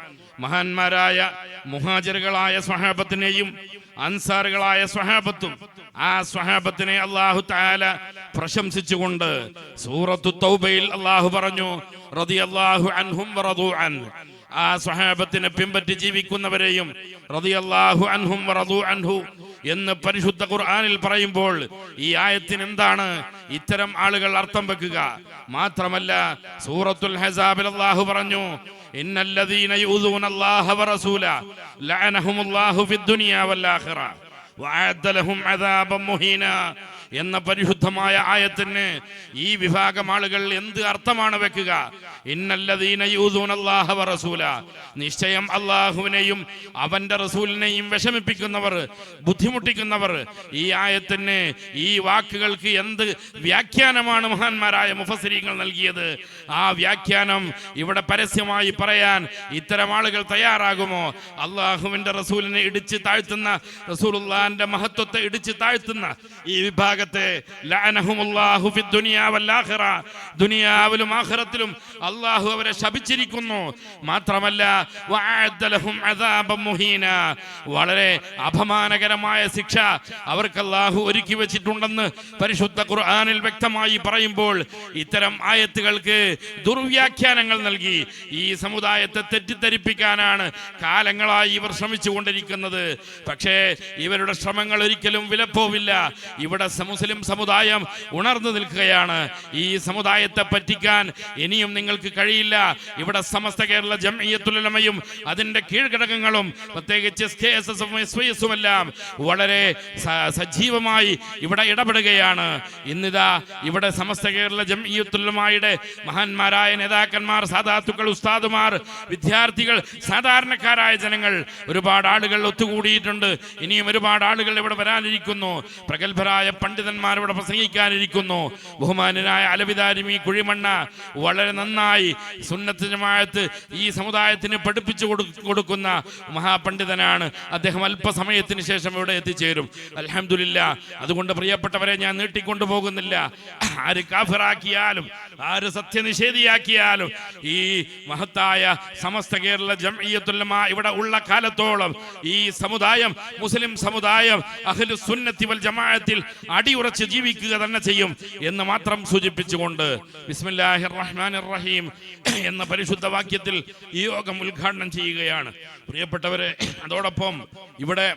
മഹാന്മാരായ മുഹാജിറുകളായ സ്വഹാബത്തിനെയും അൻസാറുകളായ സ്വഹാബത്തും ആ സ്വഹാബത്തിനെ അല്ലാഹു തആല പ്രശംസിച്ചുകൊണ്ട് സൂറത്തു തൗബയിൽ അല്ലാഹു പറഞ്ഞു, റളിയല്ലാഹു അൻഹും വറദു അൻഹു. ആ സ്വഹാബത്തിനെ പിൻപറ്റി ജീവിക്കുന്നവരെയും റളിയല്ലാഹു അൻഹും വറദു അൻഹു എന്ന് പരിശുദ്ധ ഖുർആനിൽ പറയുമ്പോൾ ഈ ആയത്തിന് എന്താണ് ഇത്തരം ആളുകൾ അർത്ഥം വെക്കുക? മാത്രമല്ല, സൂറത്തുൽ ഹസാബിൽ അല്ലാഹു പറഞ്ഞു, ഇന്നല്ലദീന യൂദൂനല്ലാഹ വറസൂല ലഅനഹുമുല്ലാഹു ഫിദ്ദുനിയ വൽ ആഖിറ വഅഅദ്ദ ലഹും അദാബൻ മുഹീന എന്ന പരിശുദ്ധമായ ആയത്തിന് ഈ വിഭാഗം ആളുകൾ എന്ത് അർത്ഥമാണ് വെക്കുക? ഇന്നല്ലദീന യൂദൂനല്ലാഹ വറസൂല, നിശ്ചയം അല്ലാഹുവിനെയും അവന്റെ റസൂലിനെയും വിഷമിപ്പിക്കുന്നവർ, ബുദ്ധിമുട്ടിക്കുന്നവർ. ഈ ആയത്തിന്, ഈ വാക്കുകൾക്ക് എന്ത് വ്യാഖ്യാനമാണ് മഹാന്മാരായ മുഫസ്സിരീങ്ങൾ നൽകിയത്? ആ വ്യാഖ്യാനം ഇവിടെ പരസ്യമായി പറയാൻ ഇത്തരം ആളുകൾ തയ്യാറാകുമോ? അല്ലാഹുവിന്റെ റസൂലിനെ ഇടിച്ച് താഴ്ത്തുന്ന, റസൂലുള്ളാഹിന്റെ മഹത്വത്തെ ഇടിച്ച് താഴ്ത്തുന്ന ഈ വിഭാഗത്തെ ലഅനഹുമുല്ലാഹു ഫിദ്ദുനിയ വൽ ആഖിറ, ദുനിയാവിലും ആഖിറത്തിലും അല്ലാഹു അവരെ ശപിച്ചിരിക്കുന്നു. മാത്രമല്ല, വഅഅദ്ദ ലഹും അദാബൻ മുഹീന, വളരെ അപമാനകരമായ ശിക്ഷ അവർക്ക് അല്ലാഹു ഒരുക്കി വെച്ചിട്ടുണ്ടെന്ന് പരിശുദ്ധ ഖുർആനിൽ വ്യക്തമായി പറയുമ്പോൾ ഇത്തരം ആയത്തുകൾക്ക് ദുർവ്യാഖ്യാനങ്ങൾ നൽകി ഈ സമുദായത്തെ തെറ്റിദ്ധരിപ്പിക്കാനാണ് കാലങ്ങളായി ഇവർ ശ്രമിച്ചുകൊണ്ടിരിക്കുന്നത്. പക്ഷേ ഇവരുടെ ശ്രമങ്ങൾ ഒരിക്കലും വിലപ്പോവില്ല. ഇവിടെ മുസ്ലിം സമുദായം ഉണർന്നു നിൽക്കുകയാണ്. ഈ സമുദായത്തെ പറ്റിക്കാൻ ഇനിയും നിങ്ങൾക്ക് കഴിയില്ല. ഇവിടെ സമസ്ത കേരള ജംഇയ്യത്തുൽ ഉലമയും അതിന്റെ കീഴ്ഘടകങ്ങളും പ്രത്യേകിച്ച് SKSS-ഉം SYS-ഉം എല്ലാം വളരെ സജീവമായി ഇവിടെ ഇടപെടുകയാണ്. ഇന്നിതാ ഇവിടെ സമസ്ത കേരള ജംഇയ്യത്തുൽ ഉലമയുടെ മഹാന്മാരായ നേതാക്കന്മാർ, സാദാത്തുക്കൾ, ഉസ്താദുമാർ, വിദ്യാർത്ഥികൾ, സാധാരണക്കാരായ ജനങ്ങൾ, ഒരുപാട് ആളുകൾ ഒത്തുകൂടിയിട്ടുണ്ട്. ഇനിയും ഒരുപാട് ആളുകൾ ഇവിടെ വരാനിരിക്കുന്നു. പ്രഗത്ഭരായ പണ്ഡിതന്മാർ ഇവിടെ പ്രസംഗിക്കാനിരിക്കുന്നു. ബഹുമാന്യനായ അലവിദാരിമി കുഴിമണ്ണ വളരെ നന്നായി സുന്നത്ത് ജമാഅത്ത് ഈ സമുദായത്തിന് പഠിപ്പിച്ചു കൊടുക്കുന്ന മഹാപണ്ഡിതനാണ്. അദ്ദേഹം അല്പസമയത്തിന് ശേഷം ഇവിടെ എത്തിച്ചേരും. അൽഹംദുലില്ലാ. അതുകൊണ്ട് പ്രിയപ്പെട്ടവരെ, ഞാൻ നീട്ടിക്കൊണ്ടു പോകുന്നില്ല. ആര് കാഫിറാക്കിയാലും ആര് സത്യനിഷേധിയാക്കിയാലും ഈ മഹത്തായ സമസ്ത കേരള ജംഇയ്യത്തുൽ ഉലമ ഇവിടെ ഉള്ള കാലത്തോളം ഈ സമുദായം, മുസ്ലിം സമുദായം അഹ്ലുസ് സുന്നത്തി വൽ ജമാഅത്തിൽ അടിയുറച്ച് ജീവിക്കുക തന്നെ ചെയ്യും എന്ന് മാത്രം സൂചിപ്പിച്ചുകൊണ്ട് ബിസ്മില്ലാഹിർ റഹ്മാനിർ റഹീം എന്ന പരിശുദ്ധ വാക്യത്തിൽ ഈ യോഗം ഉദ്ഘാടനം ചെയ്യുകയാണ്. പ്രിയപ്പെട്ടവരെ, അതോടൊപ്പം ഇവിടെ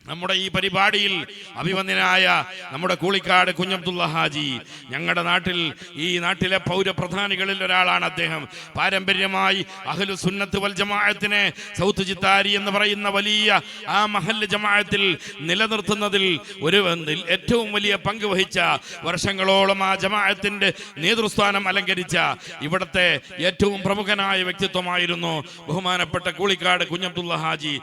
നമ്മുടെ ഈ പരിപാടിയിൽ അഭിവന്ദനായ നമ്മുടെ കൂളിക്കാട് കുഞ്ഞബ്ദുള്ള ഹാജി, ഞങ്ങളുടെ നാട്ടിൽ ഈ നാട്ടിലെ പൗരപ്രധാനികളിൽ ഒരാളാണ് അദ്ദേഹം. പാരമ്പര്യമായി അഹ്ലു സുന്നത്ത് വൽ ജമാഅത്തിനെ സൗത്ത് ചിത്താരി എന്ന് പറയുന്ന വലിയ ആ മഹല്ല് ജമാഅത്തിൽ നിലനിർത്തുന്നതിൽ ഏറ്റവും വലിയ പങ്ക് വഹിച്ച, വർഷങ്ങളോളം ആ ജമാഅത്തിന്റെ നേതൃസ്ഥാനം അലങ്കരിച്ച ഇവിടത്തെ ഏറ്റവും പ്രമുഖനായ വ്യക്തിത്വമായിരുന്നു ബഹുമാനപ്പെട്ട കൂളിക്കാട് കുഞ്ഞബ്ദുള്ള ഹാജി.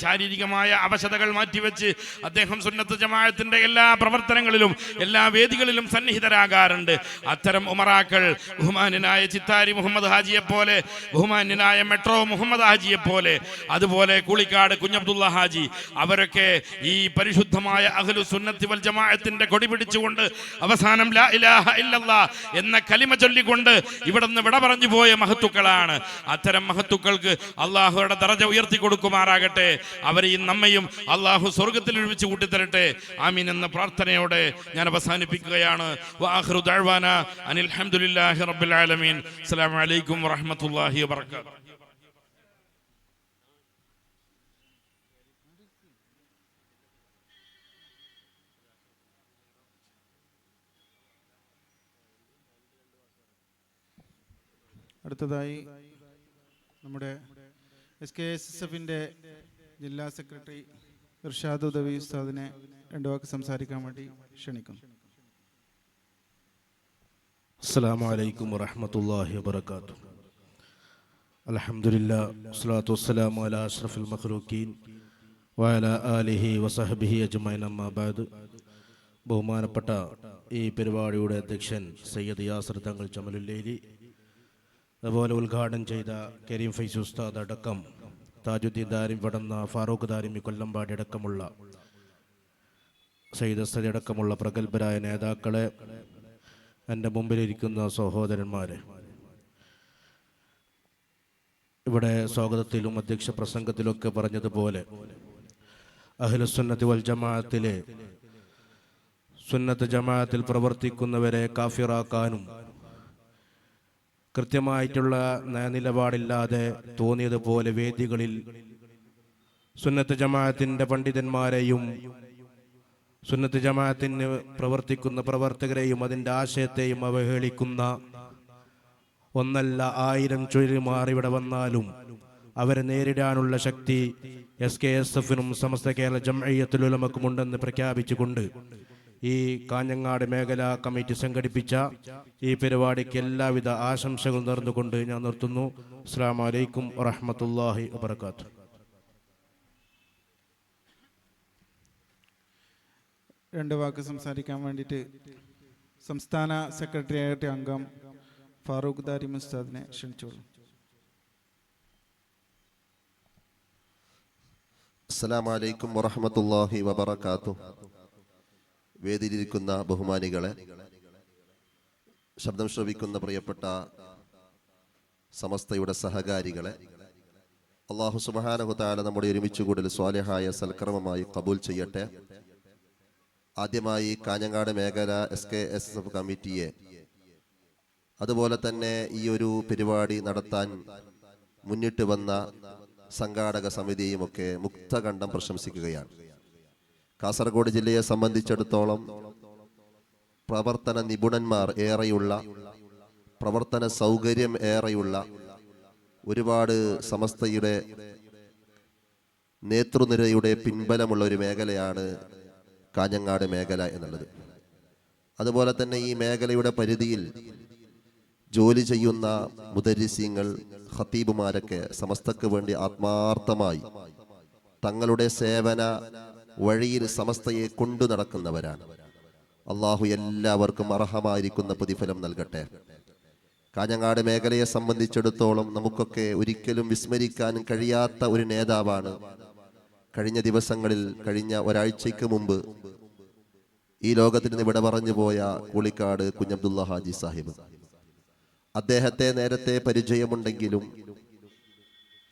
ശാരീരികമായ അവശതകൾ മാറ്റിവെച്ച് അദ്ദേഹം സുന്നത്ത് ജമാഅത്തിന്റെ എല്ലാ പ്രവർത്തനങ്ങളിലും എല്ലാ വേദികളിലും സന്നിഹിതരാകാറുണ്ട്. അത്തരം ഉമറാക്കൾ ബഹുമാന്യനായ ചിത്താരി മുഹമ്മദ് ഹാജിയെ പോലെ, ബഹുമാന്യനായ മെട്രോ മുഹമ്മദ് ഹാജിയെ പോലെ, അതുപോലെ കൂളിക്കാട് കുഞ്ഞബ്ദുള്ള ഹാജി, അവരൊക്കെ ഈ പരിശുദ്ധമായ അഹ്ലു സുന്നത്തി വൽ ജമാഅത്തിന്റെ കൊടി പിടിച്ചുകൊണ്ട് അവസാനം ലാ ഇലാഹ ഇല്ലല്ലാഹ് എന്ന കലിമ ചൊല്ലിക്കൊണ്ട് ഇവിടുന്ന് വിട പറഞ്ഞു പോയ മഹത്തുക്കളാണ്. അത്തരം മഹത്തുക്കൾക്ക് അള്ളാഹുയുടെ ദറജ ഉയർത്തി കൊടുക്കുമാറാകട്ടെ. അവരെയും നമ്മയും അള്ളാഹു സ്വർഗത്തിൽ ഒരുമിച്ച് കൂട്ടിത്തരട്ടെ. ആമീൻ എന്ന പ്രാർത്ഥനയോടെ ഞാൻ അവസാനിപ്പിക്കുകയാണ്. വആഖിറു ദഅ്വാനാ അനിൽ ഹംദുലില്ലാഹി റബ്ബിൽ ആലമീൻ. അസ്സലാമു അലൈക്കും വറഹ്മത്തുള്ളാഹി വബറകാതുഹു. അടുത്തതായി നമ്മുടെ SKSF-ന്റെ ജില്ലാ സെക്രട്ടറി ഇർഷാദ് ഉദവി ഉസ്താദിനെ രണ്ടു വാക്ക് സംസാരിക്കാൻ വേണ്ടി ക്ഷണിക്കുന്നു. അസ്സലാമു അലൈക്കും വറഹ്മത്തുള്ളാഹി വബറകാതുഹു. അൽഹംദുലില്ലാഹ് വസ്സലാത്തു വസ്സലാമു അലാ അഷ്റഫിൽ മഖ്ലൂഖീൻ വഅലാ ആലിഹി വസഹ്ബിഹി അജ്മഈൻ. അമ്മാ ബഅദ്. ബഹുമാനപ്പെട്ട ഈ പരിപാടിയുടെ അധ്യക്ഷൻ സയ്യിദ് യാസിർ തങ്ങൾ ജമലുല്ലൈലി, അതുപോലെ ഉദ്ഘാടനം ചെയ്ത കരീം ഫൈസി ഉസ്താദ് അടക്കം, താജുദ്ദീൻ ദാരിമി വടന്ന, ഫാറൂഖ് ദാരിമി കൊല്ലമ്പാടി അടക്കമുള്ള, സയ്യിദ് അസ്സദി അടക്കമുള്ള പ്രഗത്ഭരായ നേതാക്കളെ, എൻ്റെ മുമ്പിലിരിക്കുന്ന സഹോദരന്മാരെ, ഇവിടെ സ്വാഗതത്തിലും അധ്യക്ഷ പ്രസംഗത്തിലൊക്കെ പറഞ്ഞതുപോലെ അഹ്ലുസുന്നത്തി വൽ ജമാഅത്തിലെ സുന്നത്ത് ജമാഅത്തിൽ പ്രവർത്തിക്കുന്നവരെ കാഫിറാക്കാനും കൃത്യമായിട്ടുള്ള നിലപാടില്ലാതെ തോന്നിയതുപോലെ വേദികളിൽ സുന്നത്ത് ജമാഅത്തിൻ്റെ പണ്ഡിതന്മാരെയും സുന്നത്ത് ജമാഅത്തിന് പ്രവർത്തിക്കുന്ന പ്രവർത്തകരെയും അതിൻ്റെ ആശയത്തെയും അവഹേളിക്കുന്ന ഒന്നല്ല 1000 ചുഴലിമാർ ഇവിടെ വന്നാലും അവരെ നേരിടാനുള്ള ശക്തി SKSF-നും സമസ്ത കേരള ജംഇയ്യത്തുൽ ഉലമക്കുമുണ്ടെന്ന് പ്രഖ്യാപിച്ചുകൊണ്ട് ഈ കാഞ്ഞങ്ങാട് മേഖലാ കമ്മിറ്റി സംഘടിപ്പിച്ച ഈ പരിപാടിക്ക് എല്ലാവിധ ആശംസകൾ നേർന്നുകൊണ്ട് ഞാൻ നിർത്തുന്നു. അസ്സലാമു അലൈക്കും വറഹ്മത്തുള്ളാഹി വബറകാതുഹു. രണ്ട് വാക്ക് സംസാരിക്കാൻ വേണ്ടിയിട്ട് സംസ്ഥാന സെക്രട്ടേറിയറ്റ് അംഗം ഫാറൂഖ് ദാരിമി ഉസ്താദിനെ ക്ഷണിച്ചോളൂ. അസ്സലാമു അലൈക്കും വറഹ്മത്തുള്ളാഹി വബറകാതുഹു. വേദിയിലിരിക്കുന്ന ബഹുമാനികളെ, ശബ്ദം ശ്രവിക്കുന്ന പ്രിയപ്പെട്ട സമസ്തയുടെ സഹകാരികളെ, അല്ലാഹു സുബ്ഹാനഹു തആല നമ്മുടെ ഒരുമിച്ച് കൂടൽ സ്വാലിഹായ സൽക്കർമ്മമായി കബൂൽ ചെയ്യട്ടെ. ആദ്യമായി കാഞ്ഞങ്ങാട് മേഖല SKSF കമ്മിറ്റിയെ, അതുപോലെ തന്നെ ഈ ഒരു പരിപാടി നടത്താൻ മുന്നിട്ട് വന്ന സംഘാടക സമിതിയുമൊക്കെ മുക്തകണ്ഠം പ്രശംസിക്കുകയാണ്. കാസർഗോഡ് ജില്ലയെ സംബന്ധിച്ചിടത്തോളം പ്രവർത്തന നിപുണന്മാർ ഏറെയുള്ള, പ്രവർത്തന സൗകര്യം ഏറെയുള്ള, ഒരുപാട് സമസ്തയുടെ നേതൃനിരയുടെ പിൻബലമുള്ള ഒരു മേഖലയാണ് കാഞ്ഞങ്ങാട് മേഖല എന്നുള്ളത്. അതുപോലെ തന്നെ ഈ മേഖലയുടെ പരിധിയിൽ ജോലി ചെയ്യുന്ന മുദരിസീങ്ങൾ, ഖത്തീബുമാരൊക്കെ സമസ്തക്ക് വേണ്ടി ആത്മാർത്ഥമായി തങ്ങളുടെ സേവന വഴിയിൽ സമസ്തയെ കൊണ്ടു നടക്കുന്നവരാണ്. അള്ളാഹു എല്ലാവർക്കും അർഹമായിരിക്കുന്ന പ്രതിഫലം നൽകട്ടെ. കാഞ്ഞങ്ങാട് മേഖലയെ സംബന്ധിച്ചിടത്തോളം നമുക്കൊക്കെ ഒരിക്കലും വിസ്മരിക്കാൻ കഴിയാത്ത ഒരു നേതാവാണ് കഴിഞ്ഞ ദിവസങ്ങളിൽ, കഴിഞ്ഞ ഒരാഴ്ചയ്ക്ക് മുമ്പ് ഈ ലോകത്തിൽ നിന്ന് ഇവിടെ പറഞ്ഞു പോയ കൂളിക്കാട് കുഞ്ഞബ്ദുള്ള ഹാജി സാഹിബ്. അദ്ദേഹത്തെ നേരത്തെ പരിചയമുണ്ടെങ്കിലും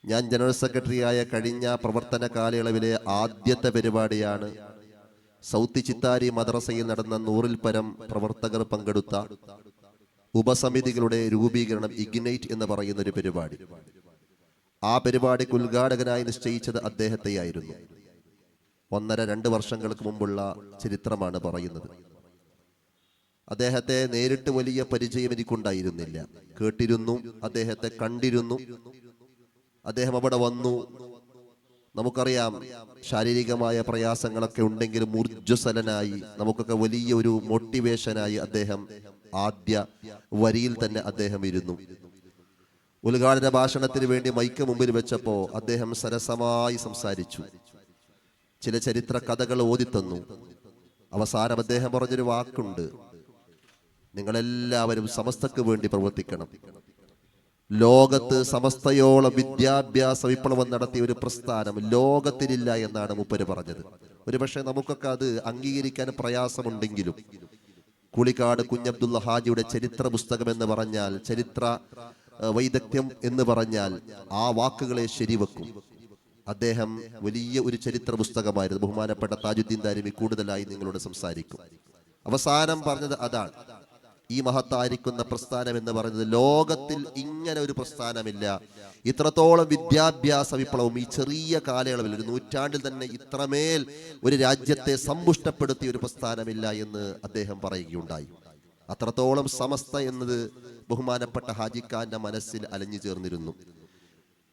ഞാൻ ജനറൽ സെക്രട്ടറിയായ കഴിഞ്ഞ പ്രവർത്തന കാലയളവിലെ ആദ്യത്തെ പരിപാടിയാണ് സൗത്ത് ചിത്താരി മദ്രസയിൽ നടന്ന 100-ൽ പരം പ്രവർത്തകർ പങ്കെടുത്ത ഉപസമിതികളുടെ രൂപീകരണം, ഇഗ്നൈറ്റ് എന്ന് പറയുന്ന ഒരു പരിപാടി. ആ പരിപാടിക്ക് ഉദ്ഘാടകനായി നിശ്ചയിച്ചത് അദ്ദേഹത്തെയായിരുന്നു. 1.5-2 വർഷങ്ങൾക്ക് മുമ്പുള്ള ചരിത്രമാണ് പറയുന്നത്. അദ്ദേഹത്തെ നേരിട്ട് വലിയ പരിചയം എനിക്കുണ്ടായിരുന്നില്ല. കേട്ടിരുന്നു, അദ്ദേഹത്തെ കണ്ടിരുന്നു. അദ്ദേഹം അവിടെ വന്നു. നമുക്കറിയാം, ശാരീരികമായ പ്രയാസങ്ങളൊക്കെ ഉണ്ടെങ്കിലും ഊർജ്ജസ്വലനായി, നമുക്കൊക്കെ വലിയ ഒരു മോട്ടിവേഷനായി അദ്ദേഹം ആദ്യ വരിയിൽ തന്നെ അദ്ദേഹം ഇരുന്നു. ഉദ്ഘാടന ഭാഷണത്തിന് വേണ്ടി മൈക്ക് മുമ്പിൽ വെച്ചപ്പോൾ അദ്ദേഹം സരസമായി സംസാരിച്ചു. ചില ചരിത്ര കഥകൾ ഓതിത്തന്നു. അവസാനം അദ്ദേഹം പറഞ്ഞൊരു വാക്കുണ്ട്: നിങ്ങളെല്ലാവരും സമസ്തക്ക് വേണ്ടി പ്രവർത്തിക്കണം. ലോകത്ത് സമസ്തയോളം വിദ്യാഭ്യാസ വിപ്ലവം നടത്തിയ ഒരു പ്രസ്ഥാനം ലോകത്തിലില്ല എന്നാണ് മൂപ്പര് പറഞ്ഞത്. ഒരുപക്ഷെ നമുക്കൊക്കെ അത് അംഗീകരിക്കാൻ പ്രയാസമുണ്ടെങ്കിലും കൂളിക്കാട് കുഞ്ഞബ്ദുള്ള ഹാജിയുടെ ചരിത്ര പുസ്തകം എന്ന് പറഞ്ഞാൽ, ചരിത്ര വൈദഗ്ധ്യം എന്ന് പറഞ്ഞാൽ ആ വാക്കുകളെ ശരിവെക്കും. അദ്ദേഹം വലിയ ഒരു ചരിത്ര പുസ്തകമായിരുന്നു. ബഹുമാനപ്പെട്ട താജുദ്ദീൻ ദാരിമി കൂടുതലായി നിങ്ങളോട് സംസാരിക്കും. അവസാനം പറഞ്ഞത് അതാണ്: ഈ മഹത്തായിരിക്കുന്ന പ്രസ്ഥാനം എന്ന് പറയുന്നത് ലോകത്തിൽ ഇങ്ങനെ ഒരു പ്രസ്ഥാനമില്ല. ഇത്രത്തോളം വിദ്യാഭ്യാസ വിപ്ലവം ഈ ചെറിയ കാലയളവിൽ, ഒരു നൂറ്റാണ്ടിൽ തന്നെ ഇത്രമേൽ ഒരു രാജ്യത്തെ സമ്പുഷ്ടപ്പെടുത്തിയ ഒരു പ്രസ്ഥാനമില്ല എന്ന് അദ്ദേഹം പറയുകയുണ്ടായി. അത്രത്തോളം സമസ്ത എന്നത് ബഹുമാനപ്പെട്ട ഹാജിഖാന്റെ മനസ്സിൽ അലഞ്ഞു ചേർന്നിരുന്നു.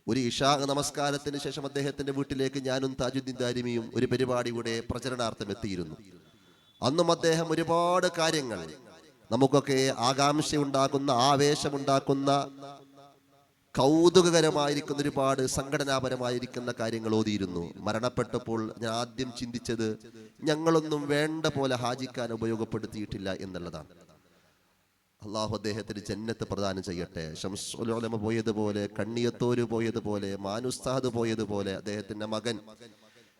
ഒരു ഇഷാ നമസ്കാരത്തിന് ശേഷം അദ്ദേഹത്തിന്റെ വീട്ടിലേക്ക് ഞാനും താജുദ്ദീൻ ദാരിമിയും ഒരു പരിപാടിയുടെ പ്രചരണാർത്ഥം എത്തിയിരുന്നു. അന്നും അദ്ദേഹം ഒരുപാട് കാര്യങ്ങൾ, നമുക്കൊക്കെ ആകാംക്ഷയുണ്ടാക്കുന്ന, ആവേശമുണ്ടാക്കുന്ന, കൗതുകകരമായിരിക്കുന്ന, ഒരുപാട് സംഘടനാപരമായിരിക്കുന്ന കാര്യങ്ങൾ ഓതിയിരുന്നു. മരണപ്പെട്ടപ്പോൾ ഞാൻ ആദ്യം ചിന്തിച്ചത്, ഞങ്ങളൊന്നും വേണ്ട പോലെ ഹാജിഖാൻ ഉപയോഗപ്പെടുത്തിയിട്ടില്ല എന്നുള്ളതാണ്. അള്ളാഹു അദ്ദേഹത്തിന് ജന്നത്ത് പ്രദാനം ചെയ്യട്ടെ. ശംസുൽ ഉലമ പോയതുപോലെ, കണ്ണിയത്തോര് പോയതുപോലെ, മാനുസ്താദ് പോയതുപോലെ അദ്ദേഹത്തിന്റെ മകൻ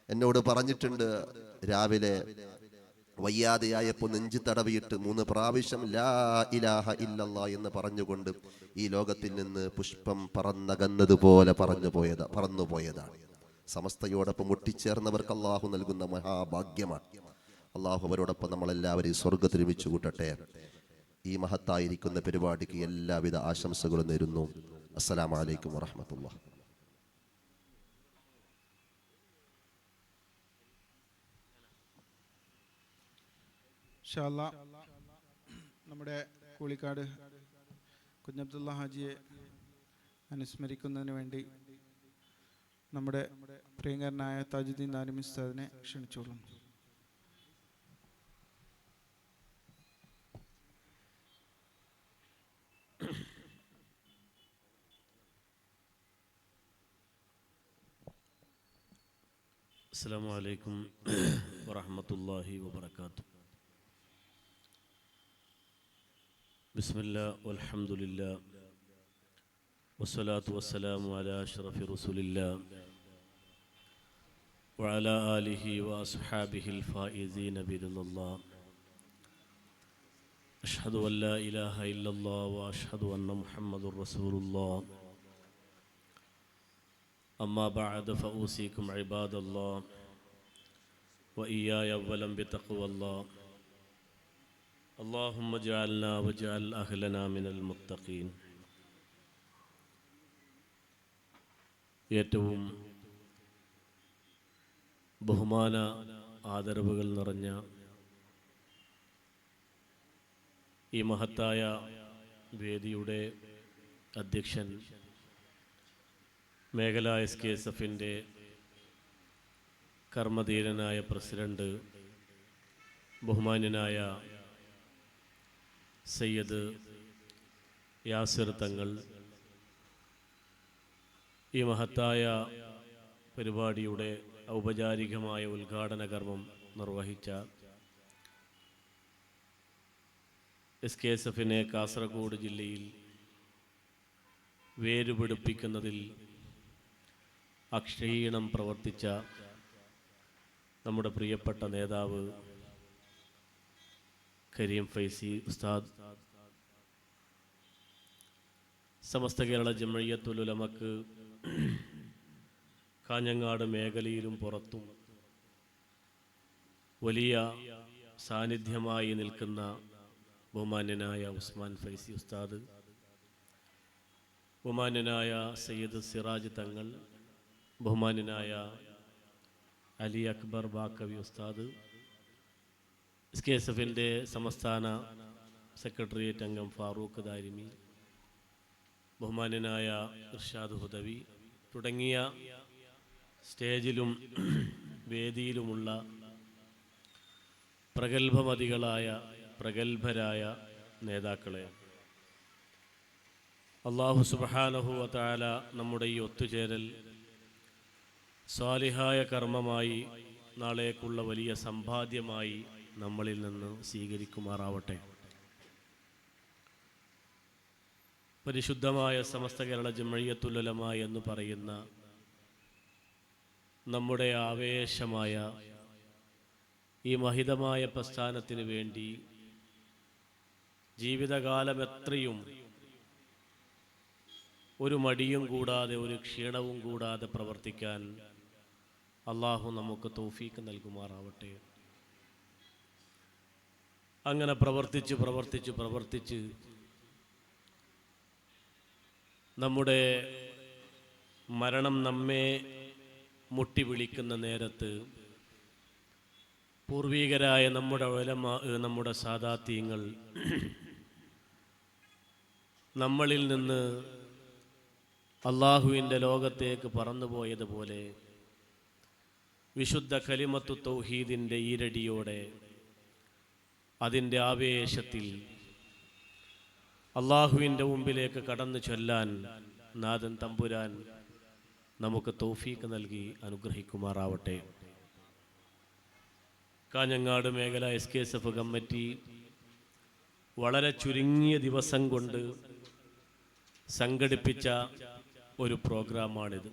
എന്നോട് പറഞ്ഞിട്ടുണ്ട്, രാവിലെ വയ്യാതെയായപ്പോൾ നെഞ്ചി തടവിയിട്ട് 3 പ്രാവശ്യം ലാ ഇലാഹ ഇല്ലല്ലാ എന്ന് പറഞ്ഞുകൊണ്ട് ഈ ലോകത്തിൽ നിന്ന് പുഷ്പം പറന്നകന്നതുപോലെ പറന്നുപോയതാണ്. സമസ്തയോടൊപ്പം ഒട്ടിച്ചേർന്നവർക്ക് അള്ളാഹു നൽകുന്ന മഹാഭാഗ്യമാണ്. അള്ളാഹു അവരോടൊപ്പം നമ്മളെല്ലാവരെയും സ്വർഗ്ഗത്തിൽ ഒരുമിച്ച് കൂട്ടട്ടെ. ഈ മഹത്തായിരിക്കുന്ന പരിപാടിക്ക് എല്ലാവിധ ആശംസകളും നേരുന്നു. അസ്സലാമു അലൈക്കും വറഹ്മത്തുള്ളാഹി. ഇൻഷാ അല്ലാഹ് നമ്മുടെ കൂളിക്കാട് കുഞ്ഞബ്ദുള്ള ഹാജിയെ അനുസ്മരിക്കുന്നതിന് വേണ്ടി നമ്മുടെ പ്രിയങ്കരനായ താജുദ്ദീൻ ദാരിമി ഉസ്താദിനെ ക്ഷണിച്ചോളും. السلام عليكم ورحمة الله وبركاته. بسم الله والحمد لله والصلاة والسلام على أشرف رسول الله وعلى آله وأصحابه الفائزين برضا الله. أشهد أن لا إله إلا الله وأشهد أن محمد رسول الله. أما بعد فأوصيكم عباد الله وإياي أولا بتقوى الله. اللهم اجعلنا واجعل أهلنا من المتقين. ഏറ്റവും ബഹുമാന ആദരവുകൾ നിറഞ്ഞ ഈ മഹത്തായ വേദിയുടെ അധ്യക്ഷൻ, മേഖലാ SKSF-ൻ്റെ കർമ്മധീരനായ പ്രസിഡന്റ്, ബഹുമാന്യനായ സയ്യിദ് യാസിർ തങ്ങൾ, ഈ മഹത്തായ പരിപാടിയുടെ ഔപചാരികമായ ഉദ്ഘാടന കർമ്മം നിർവഹിച്ച SKSF-നെ കാസർഗോഡ് ജില്ലയിൽ വേരുപിടിപ്പിക്കുന്നതിൽ അക്ഷീണം പ്രവർത്തിച്ച നമ്മുടെ പ്രിയപ്പെട്ട നേതാവ് കരീം ഫൈസി ഉസ്താദ്, സമസ്ത കേരള ജംഇയ്യത്തുൽ ഉലമക്ക് കാഞ്ഞങ്ങാട് മേഖലയിലും പുറത്തും വലിയ സാന്നിധ്യമായി നിൽക്കുന്ന ബഹുമാന്യനായ ഉസ്മാൻ ഫൈസി ഉസ്താദ്, ബഹുമാന്യനായ സയ്യിദ് സിറാജ് തങ്ങൾ, ബഹുമാന്യനായ അലി അക്ബർ ബാക്കവി ഉസ്താദ്, SKSF-ൻ്റെ സംസ്ഥാന സെക്രട്ടേറിയറ്റ് അംഗം ഫാറൂഖ് ദാരിമി, ബഹുമാന്യനായ ഇർഷാദ് ഹുദവി തുടങ്ങിയ സ്റ്റേജിലും വേദിയിലുമുള്ള പ്രഗത്ഭരായ നേതാക്കളെ, അല്ലാഹു സുബ്ഹാനഹു വ തആല നമ്മുടെ ഈ ഒത്തുചേരൽ സ്വാലിഹായ കർമ്മമായി നാളേക്കുള്ള വലിയ സമ്പാദ്യമായി നമ്മളിൽ നിന്ന് സ്വീകരിക്കുമാറാവട്ടെ. പരിശുദ്ധമായ സമസ്ത കേരള ജംഇയ്യത്തുൽ ഉലമ എന്ന് പറയുന്ന നമ്മുടെ ആവേശമായ ഈ മഹിതമായ പ്രസ്ഥാനത്തിന് വേണ്ടി ജീവിതകാലം എത്രയും ഒരു മടിയും കൂടാതെ, ഒരു ക്ഷീണവും കൂടാതെ പ്രവർത്തിക്കാൻ അള്ളാഹു നമുക്ക് തൗഫീക്ക് നൽകുമാറാവട്ടെ. അങ്ങനെ പ്രവർത്തിച്ച് നമ്മുടെ മരണം നമ്മെ മുട്ടി വിളിക്കുന്ന നേരത്ത് പൂർവീകരായ നമ്മുടെ ഉലമാ, നമ്മുടെ സാദാത്യങ്ങൾ നമ്മളിൽ നിന്ന് അള്ളാഹുവിൻ്റെ ലോകത്തേക്ക് പറന്നുപോയതുപോലെ വിശുദ്ധ കലിമത്തു തൗഹീദിൻ്റെ ഈരടിയോടെ, അതിൻ്റെ ആവേശത്തിൽ അള്ളാഹുവിൻ്റെ മുമ്പിലേക്ക് കടന്നു ചൊല്ലാൻ നാഥൻ തമ്പുരാൻ നമുക്ക് തൗഫീക്ക് നൽകി അനുഗ്രഹിക്കുമാറാവട്ടെ. കാഞ്ഞങ്ങാട് മേഖല SKSF കമ്മിറ്റി വളരെ ചുരുങ്ങിയ ദിവസം കൊണ്ട് സംഘടിപ്പിച്ച ഒരു പ്രോഗ്രാമാണിത്.